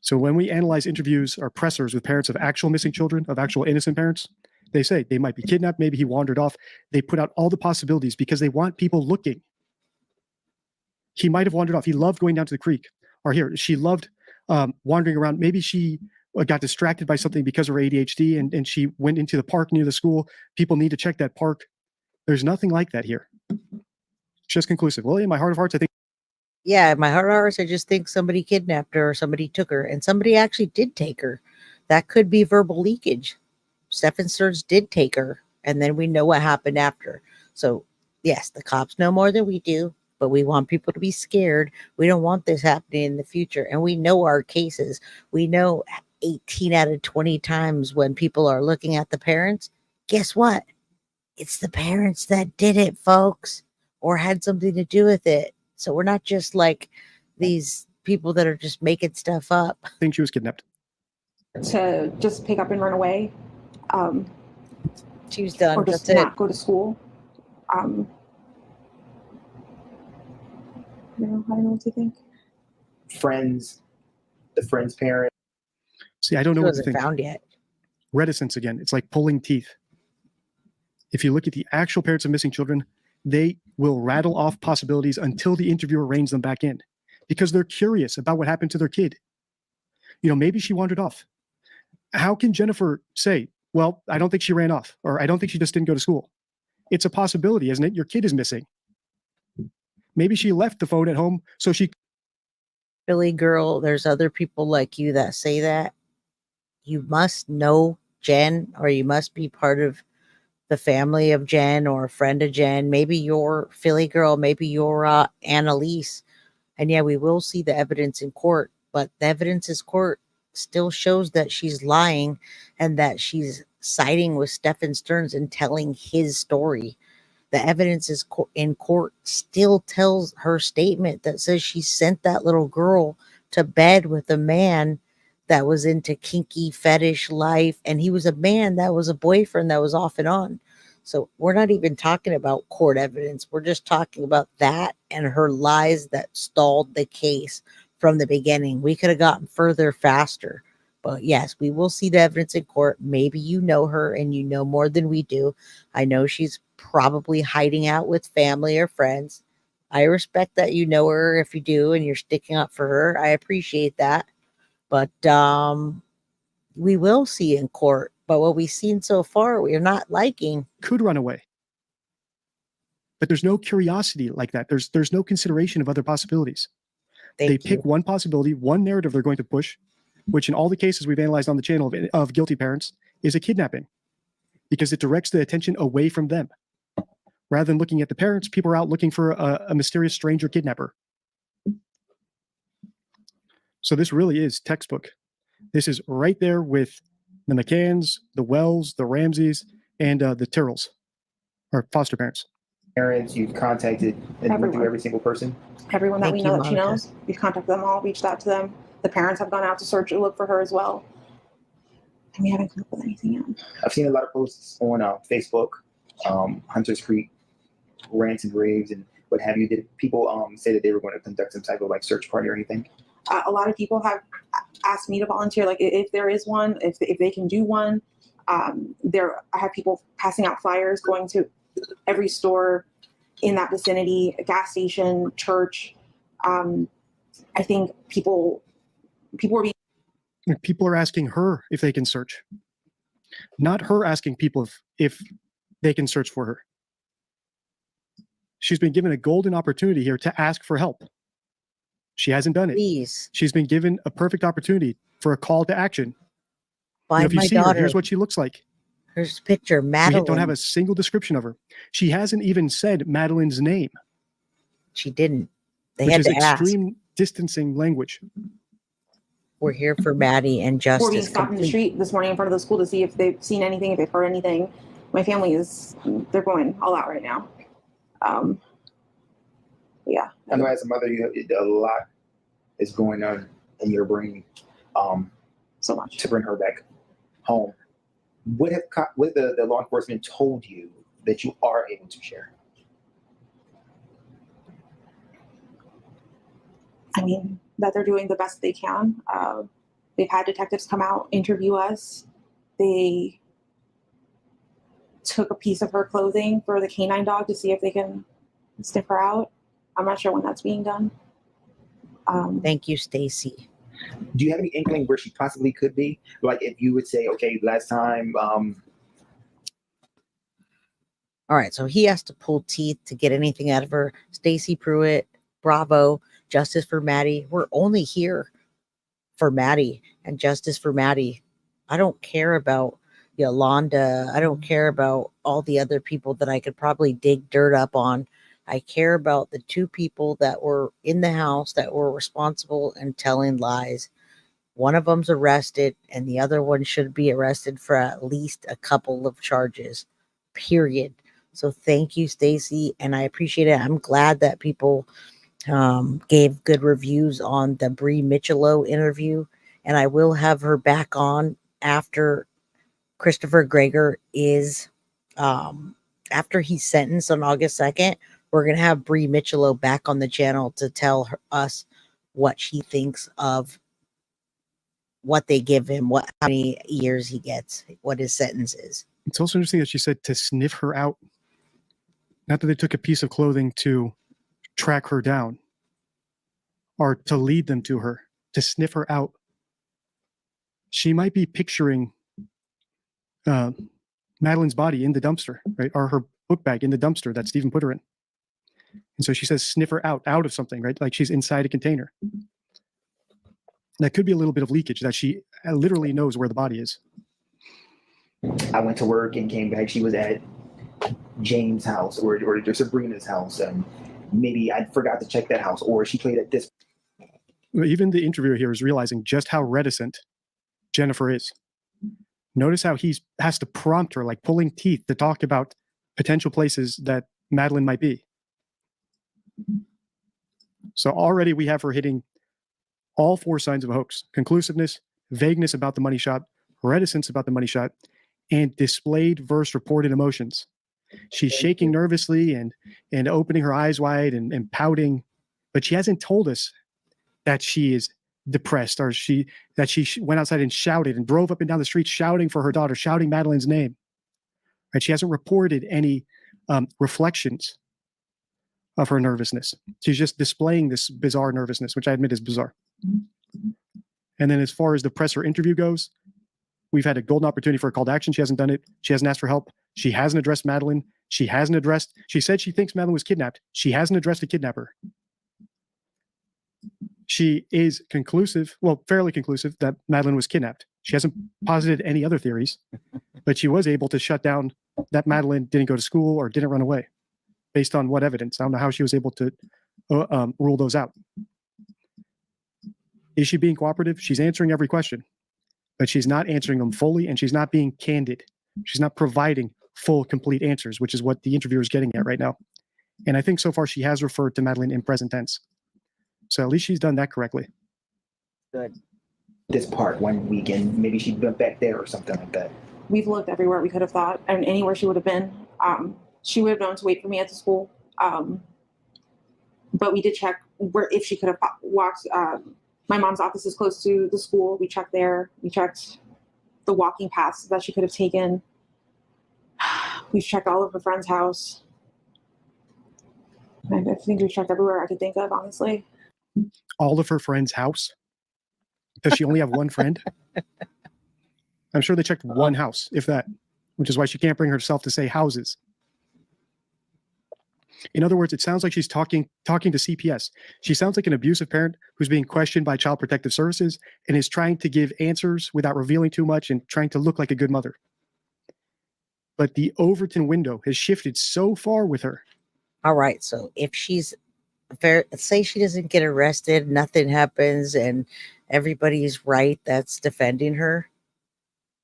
So when we analyze interviews or pressers with parents of actual missing children, of actual innocent parents, they say they might be kidnapped. Maybe he wandered off. They put out all the possibilities because they want people looking. He might have wandered off. He loved going down to the creek. Or here, she loved wandering around. Maybe she got distracted by something because of her ADHD and she went into the park near the school. People need to check that park. There's nothing like that here. It's just conclusive. Well, in my heart of hearts, I think. Yeah, in my heart of hearts, I just think somebody kidnapped her or somebody took her. And somebody actually did take her. That could be verbal leakage. Stephan Sterns did take her. And then we know what happened after. So, yes, the cops know more than we do. But we want people to be scared. We don't want this happening in the future. And we know our cases. We know 18 out of 20 times when people are looking at the parents, guess what? It's the parents that did it, folks, or had something to do with it. So we're not just like these people that are just making stuff up. I think she was kidnapped. To just pick up and run away. She was done. Or just That's not it. go to school. I don't know what to think. Friends, the friend's parent. See, I don't know She what to wasn't think. found yet. Reticence again. It's like pulling teeth. If you look at the actual parents of missing children, they will rattle off possibilities until the interviewer reins them back in because they're curious about what happened to their kid. You know, maybe she wandered off. How can Jennifer say, well, I don't think she ran off, or I don't think she just didn't go to school? It's a possibility, isn't it? Your kid is missing. Maybe she left the phone at home so she. Billy girl, there's other people like you that say that. You must know Jen, or you must be part of the family of Jen or a friend of Jen. Maybe you're Philly girl, maybe you're Annalise. And yeah, we will see the evidence in court, but the evidence in court still shows that she's lying and that she's siding with Stephan Sterns and telling his story. The evidence is in court still tells her statement that says she sent that little girl to bed with a man that was into kinky fetish life. And he was a man that was a boyfriend that was off and on. So we're not even talking about court evidence. We're just talking about that and her lies that stalled the case from the beginning. We could have gotten further faster. But yes, we will see the evidence in court. Maybe you know her and you know more than we do. I know she's probably hiding out with family or friends. I respect that you know her if you do and you're sticking up for her. I appreciate that. But we will see in court. But what we've seen so far, we're not liking. Could run away. But there's no curiosity like that. There's no consideration of other possibilities. They pick one possibility, one narrative they're going to push, which in all the cases we've analyzed on the channel of guilty parents is a kidnapping, because it directs the attention away from them. Rather than looking at the parents, people are out looking for a mysterious stranger kidnapper. So this really is textbook. This is right there with the McCanns, the Wells, the Ramseys, and the Tyrrells, or foster parents. Parents you've contacted and went through every single person? Everyone that Thank we you, know that she Monica. knows. We've contacted them all, reached out to them. The parents have gone out to search and look for her as well. And we haven't come up with anything yet. I've seen a lot of posts on Facebook, Hunters Creek, rants and raves and what have you. Did people say that they were going to conduct some type of like search party or anything? A lot of people have asked me to volunteer, like if there is one, if they can do one. I have people passing out flyers, going to every store in that vicinity, a gas station, church. I think people are asking her if they can search, not her asking people if they can search for her. She's been given a golden opportunity here to ask for help. She hasn't done it. Please. She's been given a perfect opportunity for a call to action. Find if you my see daughter. her, here's what she looks like. Here's a picture. We Madeline. don't have a single description of her. She hasn't even said Madeline's name. She didn't. They which had is to ask. extreme distancing language. We're here for Maddie and justice. We're being stopped in the street this morning in front of the school to see if they've seen anything, if they've heard anything. My family they're going all out right now. Yeah. I know as a mother, a lot is going on in your brain. So much to bring her back home. What have the law enforcement told you that you are able to share? I mean, that they're doing the best they can. They've had detectives come out, interview us. They took a piece of her clothing for the canine dog to see if they can sniff her out. I'm not sure when that's being done. Thank you, Stacy. Do you have any inkling where she possibly could be? Like if you would say, okay, last time. All right, so he has to pull teeth to get anything out of her. Stacy Pruitt, bravo. Justice for Maddie. We're only here for Maddie and justice for Maddie. I don't care about Yolanda. I don't care about all the other people that I could probably dig dirt up on. I care about the two people that were in the house that were responsible and telling lies. One of them's arrested and the other one should be arrested for at least a couple of charges, period. So thank you, Stacy. And I appreciate it. I'm glad that people gave good reviews on the Bree Michelot interview, and I will have her back on after Christopher Gregor is after he's sentenced on August 2nd. We're gonna have Bree Michelot back on the channel to tell us what she thinks of what they give him, how many years he gets, what his sentence is. It's also interesting that she said to sniff her out. Not that they took a piece of clothing to track her down or to lead them to her, to sniff her out. She might be picturing Madeline's body in the dumpster, right? Or her book bag in the dumpster that Stephen put her in. And so she says, sniff her out of something, right? Like she's inside a container. That could be a little bit of leakage that she literally knows where the body is. I went to work and came back. She was at James' house or Sabrina's house. And maybe I forgot to check that house, or she played at this. Even the interviewer here is realizing just how reticent Jennifer is. Notice how he has to prompt her, like pulling teeth, to talk about potential places that Madeline might be. So already we have her hitting all four signs of a hoax: conclusiveness, vagueness about the money shot, reticence about the money shot, and displayed versus reported emotions. She's shaking nervously and opening her eyes wide and pouting, but she hasn't told us that she is depressed or that she went outside and shouted and drove up and down the street shouting for her daughter, shouting Madeline's name. Right? She hasn't reported any reflections of her nervousness. She's just displaying this bizarre nervousness, which I admit is bizarre. And then as far as the presser interview goes, we've had a golden opportunity for a call to action. She hasn't done it. She hasn't asked for help. She hasn't addressed Madeline. She said she thinks Madeline was kidnapped. She hasn't addressed the kidnapper. She is fairly conclusive that Madeline was kidnapped. She hasn't posited any other theories, but she was able to shut down that Madeline didn't go to school or didn't run away. Based on what evidence? I don't know how she was able to rule those out. Is she being cooperative? She's answering every question, but she's not answering them fully, and she's not being candid. She's not providing full, complete answers, which is what the interviewer is getting at right now. And I think so far she has referred to Madeline in present tense. So at least she's done that correctly. Good. This part one weekend, maybe she went back there or something like that. We've looked everywhere we could have thought, and anywhere she would have been. She would have known to wait for me at the school. But we did check if she could have walked. My mom's office is close to the school. We checked there. We checked the walking paths that she could have taken. We've checked all of her friend's house. I think we've checked everywhere I could think of, honestly. All of her friend's house? Does she only have one friend? I'm sure they checked one house, if that, which is why she can't bring herself to say houses. In other words, it sounds like she's talking to CPS. She sounds like an abusive parent who's being questioned by Child Protective Services and is trying to give answers without revealing too much and trying to look like a good mother. but the Overton window has shifted so far with her. All right. So if she's say she doesn't get arrested, nothing happens, and everybody's right that's defending her,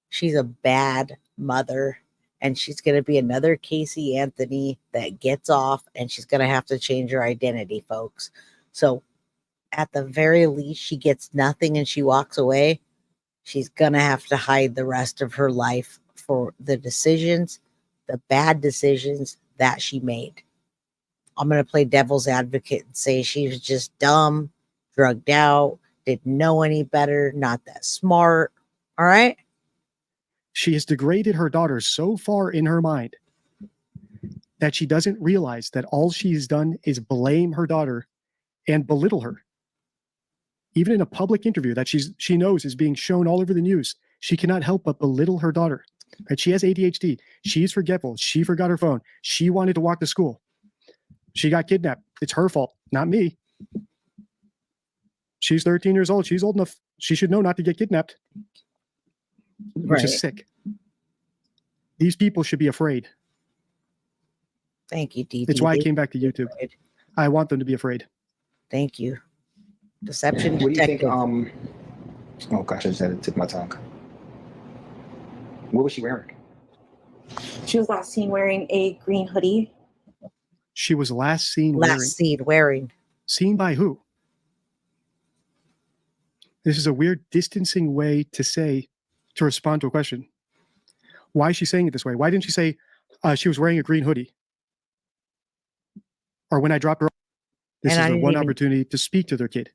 she's a bad mother, and she's going to be another Casey Anthony that gets off, and she's going to have to change her identity, folks. So at the very least, she gets nothing and she walks away. She's going to have to hide the rest of her life for the decisions, the bad decisions that she made. I'm going to play devil's advocate and say she was just dumb, drugged out, didn't know any better, not that smart. All right? She has degraded her daughter so far in her mind that she doesn't realize that all she's done is blame her daughter and belittle her. Even in a public interview that she knows is being shown all over the news, she cannot help but belittle her daughter. Right? She has ADHD. She's forgetful. She forgot her phone. She wanted to walk to school. She got kidnapped. It's her fault, not me. She's 13 years old. She's old enough. She should know not to get kidnapped. Which is sick. These people should be afraid. Thank you, DD. It's why I came back to YouTube. I want them to be afraid. Thank you. Deception What do you think? detective. Oh gosh, I just had to tip my tongue. What was she wearing? She was last seen wearing a green hoodie. She was last seen wearing. Seen by who? This is a weird distancing way to respond to a question. Why is she saying it this way? Why didn't she say she was wearing a green hoodie? Or when I dropped her off, this is the one opportunity to speak to their kid.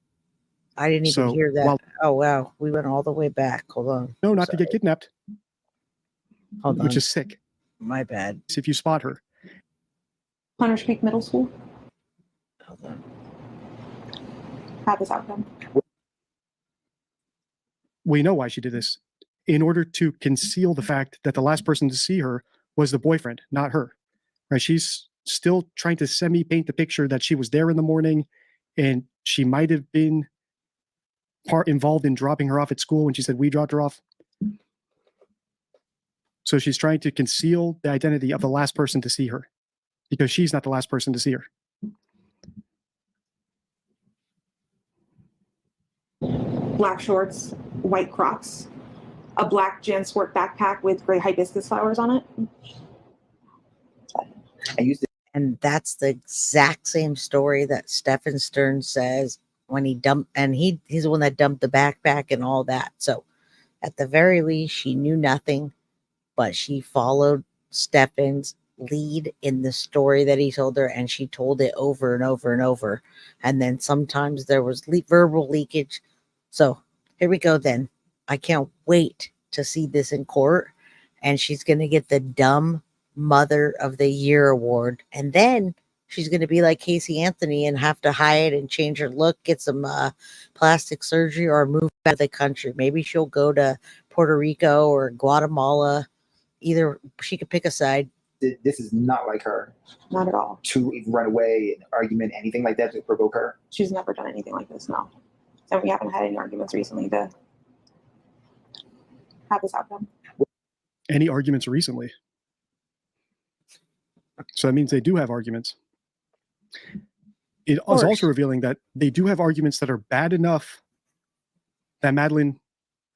I didn't even hear that. Oh, wow. We went all the way back. Hold on. No, not to get kidnapped. Hold on. Which is sick. My bad. If you spot her. Hunters Creek Middle School. Hold on. Had this outcome. We know why she did this. In order to conceal the fact that the last person to see her was the boyfriend, not her. Right? She's still trying to semi-paint the picture that she was there in the morning and she might have been involved in dropping her off at school when she said we dropped her off. So she's trying to conceal the identity of the last person to see her because she's not the last person to see her. Black shorts, white Crocs, a black JanSport backpack with gray hibiscus flowers on it. And that's the exact same story that Stephan Sterns says when he dumped, and he's the one that dumped the backpack and all that. So at the very least, she knew nothing, but she followed Stephan's lead in the story that he told her, and she told it over and over and over. And then sometimes there was verbal leakage. So here we go then. I can't wait to see this in court, and she's going to get the dumb Mother of the Year award, and then she's going to be like Casey Anthony and have to hide and change her look, get some plastic surgery, or move out of the country. Maybe she'll go to Puerto Rico or Guatemala. Either she could pick a side. This is not like her. Not at all. To run away, an argument, anything like that to provoke her. She's never done anything like this, no. And we haven't had any arguments recently to have this outcome. Any arguments recently? So that means they do have arguments. It is also revealing that they do have arguments that are bad enough that Madeline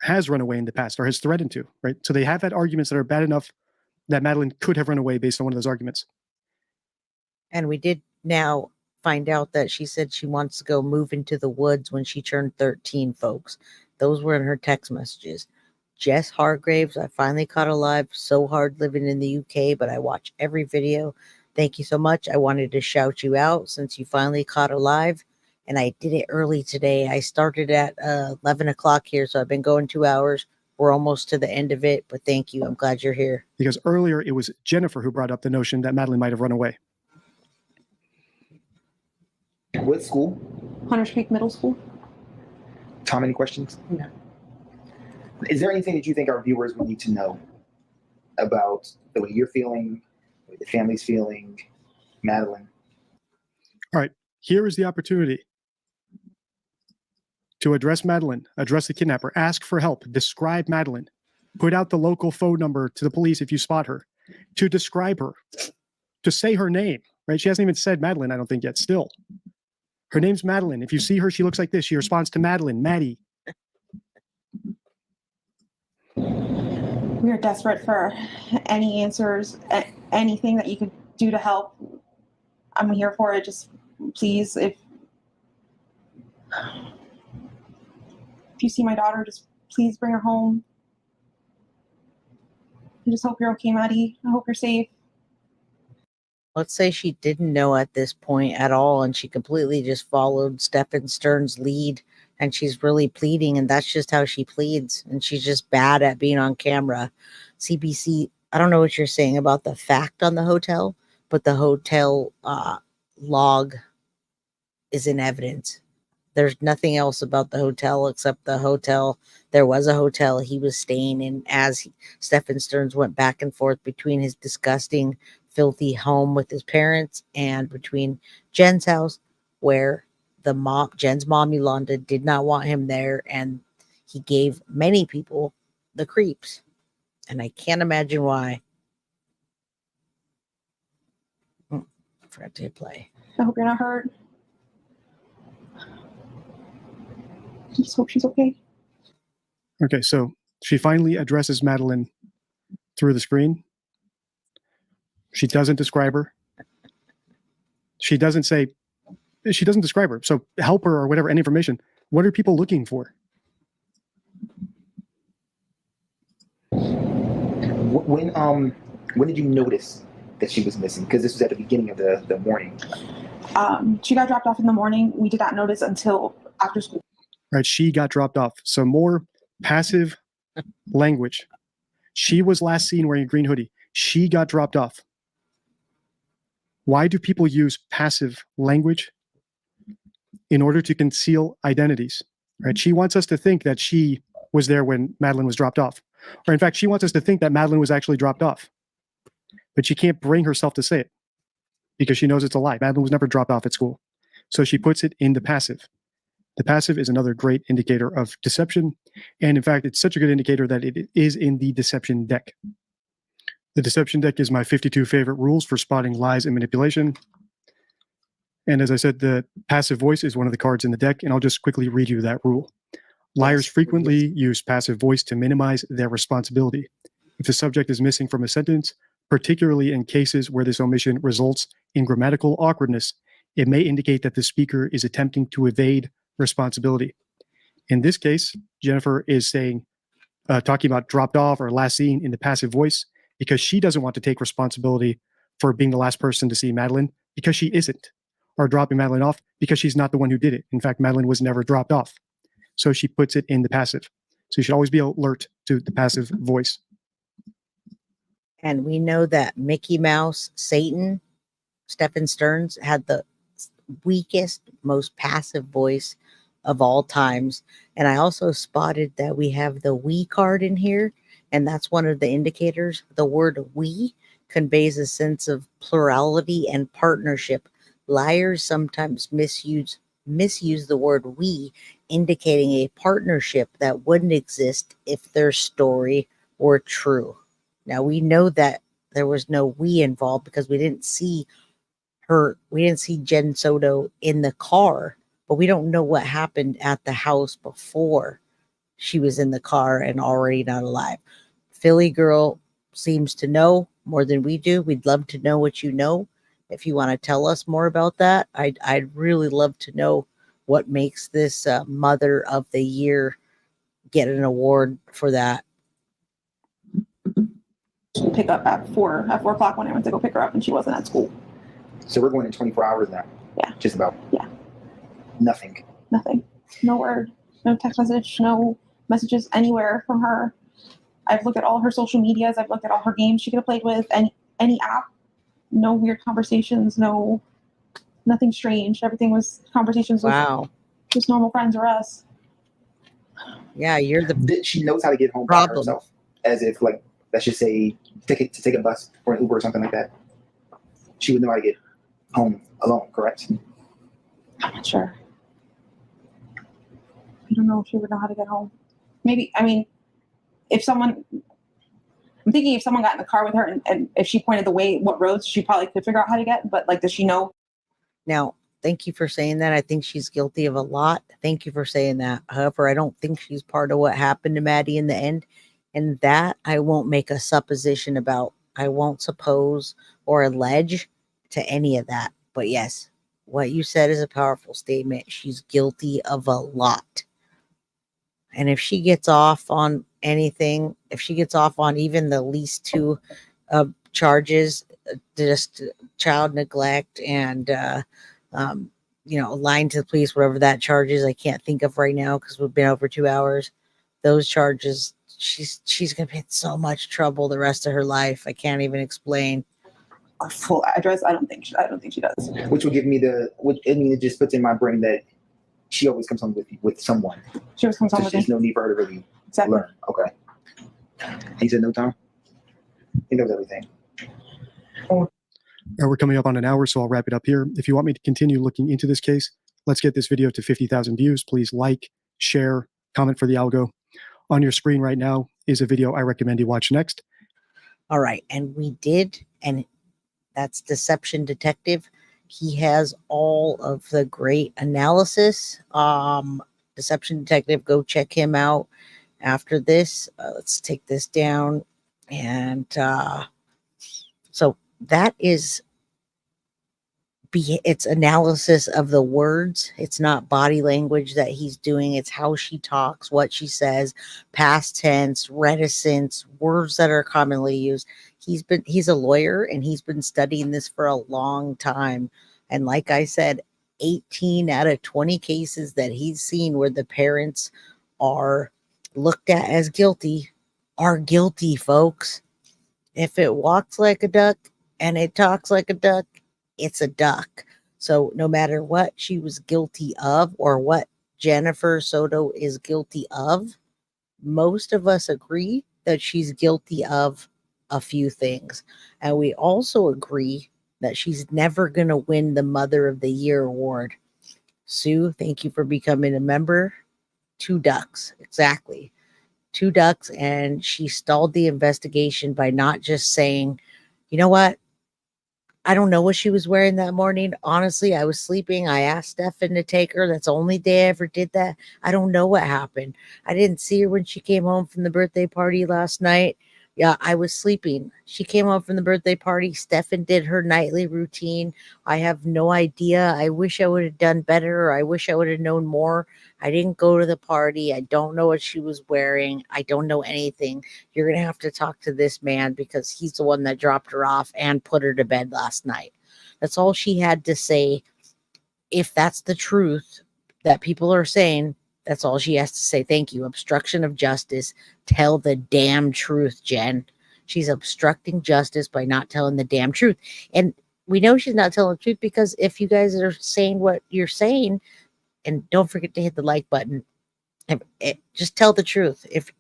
has run away in the past or has threatened to, right? So they have had arguments that are bad enough that Madeline could have run away based on one of those arguments. And we did now find out that she said she wants to go move into the woods when she turned 13, folks. Those were in her text messages. Jess Hargraves, I finally caught alive. So hard living in the UK, but I watch every video. Thank you so much. I wanted to shout you out since you finally caught alive, and I did it early today. I started at 11 o'clock here, so I've been going 2 hours. We're almost to the end of it, but thank you. I'm glad you're here. Because earlier it was Jennifer who brought up the notion that Madeline might have run away. What school? Hunters Creek Middle School. Tom, any questions? No. Is there anything that you think our viewers would need to know about the way you're feeling, the way the family's feeling, Madeline? All right, here is the opportunity to address Madeline, address the kidnapper, ask for help, describe Madeline, put out the local phone number to the police if you spot her. to describe her, to say her name, right? She hasn't even said Madeline, I don't think yet, still. Her name's Madeline. If you see her, she looks like this. She responds to Madeline, Maddie. We are desperate for any answers, anything that you could do to help. I'm here for it. Just please, if you see my daughter, just please bring her home. I just hope you're okay, Maddie. I hope you're safe. Let's say she didn't know at this point at all, and she completely just followed Stephan Sterns' lead, and she's really pleading, and that's just how she pleads, and she's just bad at being on camera. CBC, I don't know what you're saying about the fact on the hotel, but the hotel log is in evidence. There's nothing else about the hotel except the hotel. There was a hotel he was staying in as Stephan Sterns went back and forth between his disgusting, filthy home with his parents and between Jen's house, where Jen's mom, Yolanda, did not want him there, and he gave many people the creeps. And I can't imagine why. Forgot to hit play. I hope you're not hurt. I just hope she's okay. Okay, so she finally addresses Madeline through the screen. She doesn't describe her. She doesn't describe her. So help her or whatever, any information. What are people looking for? When did you notice that she was missing? Because this was at the beginning of the morning. She got dropped off in the morning. We did not notice until after school. Right, she got dropped off. So more passive language. She was last seen wearing a green hoodie. She got dropped off. Why do people use passive language in order to conceal identities? Right? She wants us to think that she was there when Madeline was dropped off. Or in fact, she wants us to think that Madeline was actually dropped off. But she can't bring herself to say it because she knows it's a lie. Madeline was never dropped off at school. So she puts it in the passive. The passive is another great indicator of deception. And in fact, it's such a good indicator that it is in the deception deck. The deception deck is my 52 favorite rules for spotting lies and manipulation. And as I said, the passive voice is one of the cards in the deck, and I'll just quickly read you that rule. Liars frequently use passive voice to minimize their responsibility. If the subject is missing from a sentence, particularly in cases where this omission results in grammatical awkwardness, it may indicate that the speaker is attempting to evade responsibility. In this case, Jennifer is saying, talking about dropped off or last seen in the passive voice because she doesn't want to take responsibility for being the last person to see Madeline because she isn't, or dropping Madeline off because she's not the one who did it. In fact, Madeline was never dropped off. So she puts it in the passive. So you should always be alert to the passive voice. And we know that Mickey Mouse, Satan, Stephan Sterns had the weakest, most passive voice of all times. And I also spotted that we have the we card in here, and that's one of the indicators. The word we conveys a sense of plurality and partnership. Liars sometimes misuse the word we, indicating a partnership that wouldn't exist if their story were true. Now we know that there was no we involved because we didn't see Jen Soto in the car, but we don't know what happened at the house before she was in the car and already not alive. Philly girl seems to know more than we do. We'd love to know what you know. If you want to tell us more about that, I'd really love to know what makes this Mother of the Year get an award for that. Pick up at 4 o'clock when I went to go pick her up, and she wasn't at school. So we're going in 24 hours now. Yeah. Just about. Yeah. Nothing. Nothing. No word. No text message. No messages anywhere from her. I've looked at all her social medias. I've looked at all her games she could have played with. Any app. No weird conversations. No. Nothing strange. Everything was conversations with just normal friends or us. Yeah, you're the. She knows how to get home by herself. As if, like, let's just say, take a bus or an Uber or something like that. She would know how to get home alone, correct? I'm not sure. I don't know if she would know how to get home. Maybe, I mean, if someone, I'm thinking if someone got in the car with her and if she pointed the way, what roads, she probably could figure out how to get, but like, does she know? Now, thank you for saying that. I think she's guilty of a lot. Thank you for saying that. However, I don't think she's part of what happened to Maddie in the end. And that I won't make a supposition about. I won't suppose or allege to any of that. But yes, what you said is a powerful statement. She's guilty of a lot. And if she gets off on anything, if she gets off on even the least two charges, just child neglect and, lying to the police, whatever that charge is, I can't think of right now because we've been over 2 hours. Those charges, she's going to be in so much trouble the rest of her life. I can't even explain. A full address? I don't think she does. Which will give me it just puts in my brain that she always comes home with someone. She always comes home with There's no need for her to really learn. Okay. He said no time? He knows everything. We're coming up on an hour, so I'll wrap it up here. If you want me to continue looking into this case, let's get this video to 50,000 views. Please like, share, comment for the algo. On your screen right now is a video I recommend you watch next. All right. And we did, and that's Deception Detective. He has all of the great analysis. Deception Detective, go check him out after this. Let's take this down. And so that is it's analysis of the words. It's not body language that he's doing. It's how she talks, what she says, past tense, reticence, words that are commonly used. He's a lawyer and he's been studying this for a long time. And like I said, 18 out of 20 cases that he's seen where the parents are looked at as guilty are guilty, folks. If it walks like a duck and it talks like a duck, it's a duck. So no matter what she was guilty of or what Jennifer Soto is guilty of, most of us agree that she's guilty of a few things. And we also agree that she's never going to win the Mother of the Year award. Sue, thank you for becoming a member. 2 ducks, exactly. 2 ducks, and she stalled the investigation by not just saying, you know what? I don't know what she was wearing that morning. Honestly, I was sleeping. I asked Stephan to take her. That's the only day I ever did that. I don't know what happened. I didn't see her when she came home from the birthday party last night. Yeah, I was sleeping. She came home from the birthday party. Stephan did her nightly routine. I have no idea. I wish I would have done better. Or I wish I would have known more. I didn't go to the party. I don't know what she was wearing. I don't know anything. You're going to have to talk to this man because he's the one that dropped her off and put her to bed last night. That's all she had to say. If that's the truth that people are saying, that's all she has to say. Thank you. Obstruction of justice. Tell the damn truth, Jen. She's obstructing justice by not telling the damn truth. And we know she's not telling the truth because if you guys are saying what you're saying, and don't forget to hit the like button, just tell the truth. If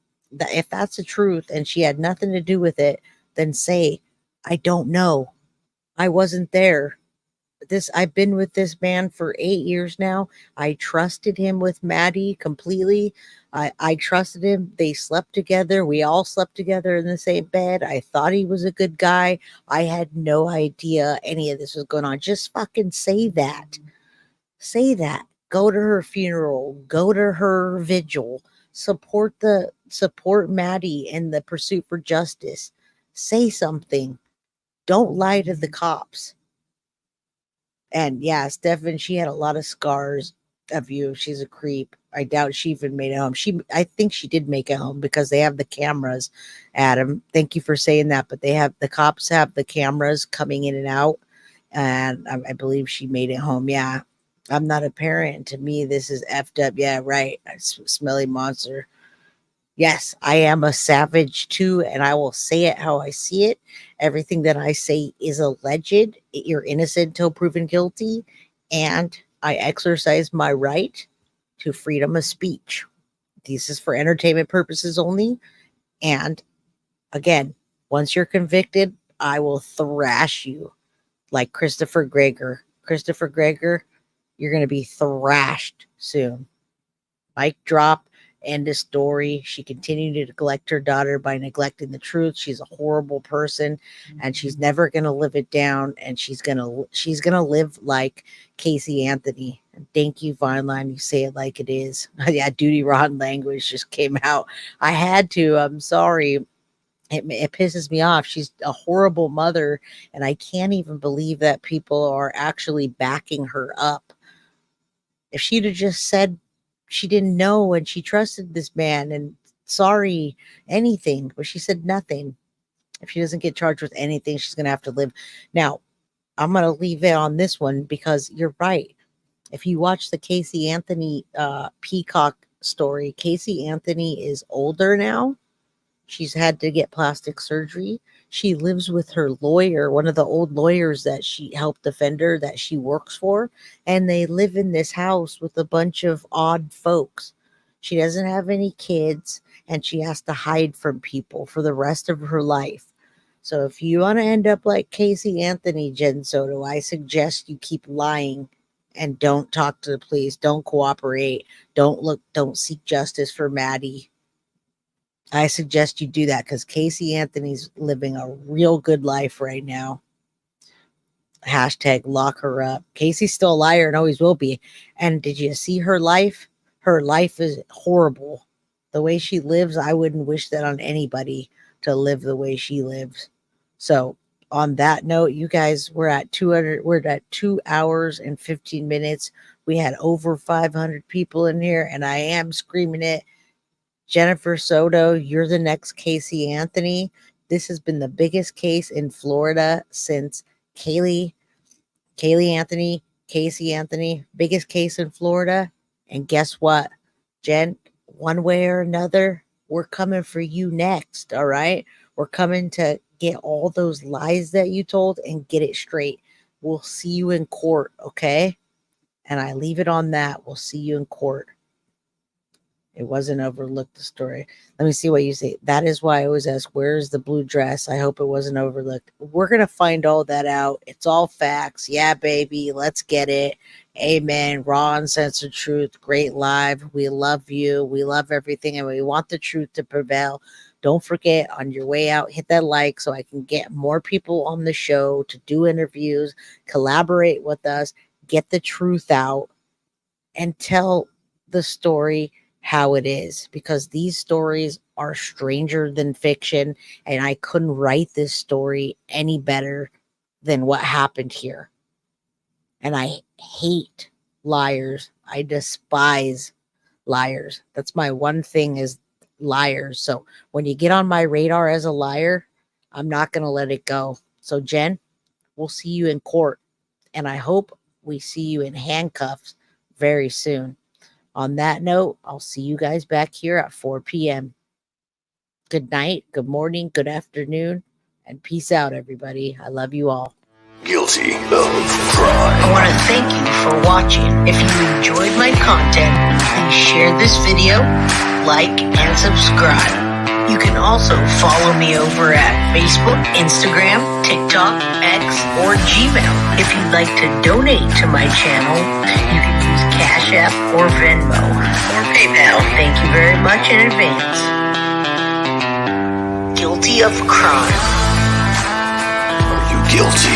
that's the truth and she had nothing to do with it, then say, I don't know. I wasn't there. I've been with this man for 8 years now. I trusted him with Maddie completely. I trusted him. They slept together. We all slept together in the same bed. I thought he was a good guy. I had no idea any of this was going on. Just fucking say that. Say that. Go to her funeral. Go to her vigil. Support Maddie in the pursuit for justice. Say something. Don't lie to the cops. And yeah, Stephan, she had a lot of scars of you. She's a creep. I doubt she even made it home. I think she did make it home because they have the cameras, Adam. Thank you for saying that. But the cops have the cameras coming in and out. And I believe she made it home. Yeah. I'm not a parent. To me, this is effed up. Yeah, right. Smelly monster. Yes, I am a savage too, and I will say it how I see it. Everything that I say is alleged. You're innocent until proven guilty, and I exercise my right to freedom of speech. This is for entertainment purposes only. And again, once you're convicted, I will thrash you like Christopher Greger. Christopher Greger, you're going to be thrashed soon. Mic drop. End of story. She continued to neglect her daughter by neglecting the truth. She's a horrible person, and she's never going to live it down. And she's going to live like Casey Anthony. Thank you, Vineline. You say it like it is. Yeah, duty rotten language just came out. I had to. I'm sorry. It pisses me off. She's a horrible mother, and I can't even believe that people are actually backing her up. If she'd have just said she didn't know and she trusted this man and sorry, anything, but she said nothing. If she doesn't get charged with anything, she's going to have to live. Now, I'm going to leave it on this one because you're right. If you watch the Casey Anthony Peacock story, Casey Anthony is older now. She's had to get plastic surgery. She lives with her lawyer, one of the old lawyers that she helped defend her, that she works for. And they live in this house with a bunch of odd folks. She doesn't have any kids, and she has to hide from people for the rest of her life. So if you want to end up like Casey Anthony, Jen Soto, I suggest you keep lying and don't talk to the police. Don't cooperate. Don't seek justice for Maddie. I suggest you do that because Casey Anthony's living a real good life right now. Hashtag lock her up. Casey's still a liar and always will be. And did you see her life? Her life is horrible. The way she lives, I wouldn't wish that on anybody to live the way she lives. So on that note, you guys, we're at 2 hours and 15 minutes. We had over 500 people in here, and I am screaming it. Jennifer Soto, you're the next Casey Anthony. This has been the biggest case in Florida since Casey Anthony, biggest case in Florida. And guess what, Jen? One way or another, we're coming for you next, all right? We're coming to get all those lies that you told and get it straight. We'll see you in court, okay? And I leave it on that. We'll see you in court. It wasn't overlooked, the story. Let me see what you say. That is why I always ask, where's the blue dress? I hope it wasn't overlooked. We're going to find all that out. It's all facts. Yeah, baby. Let's get it. Amen. Raw, uncensored truth. Great live. We love you. We love everything. And we want the truth to prevail. Don't forget, on your way out, hit that like so I can get more people on the show to do interviews, collaborate with us, get the truth out, and tell the story how it is, because these stories are stranger than fiction, and I couldn't write this story any better than what happened here. And I hate liars. I despise liars. That's my one thing, is liars. So when you get on my radar as a liar, I'm not going to let it go. So Jen, we'll see you in court, and I hope we see you in handcuffs very soon. On that note, I'll see you guys back here at 4 p.m. Good night, good morning, good afternoon, and peace out, everybody. I love you all. Guilty of crime. I want to thank you for watching. If you enjoyed my content, please share this video, like, and subscribe. You can also follow me over at Facebook, Instagram, TikTok, X, or Gmail. If you'd like to donate to my channel, you can use Cash App or Venmo or PayPal. Thank you very much in advance. Guilty of crime. Are you guilty?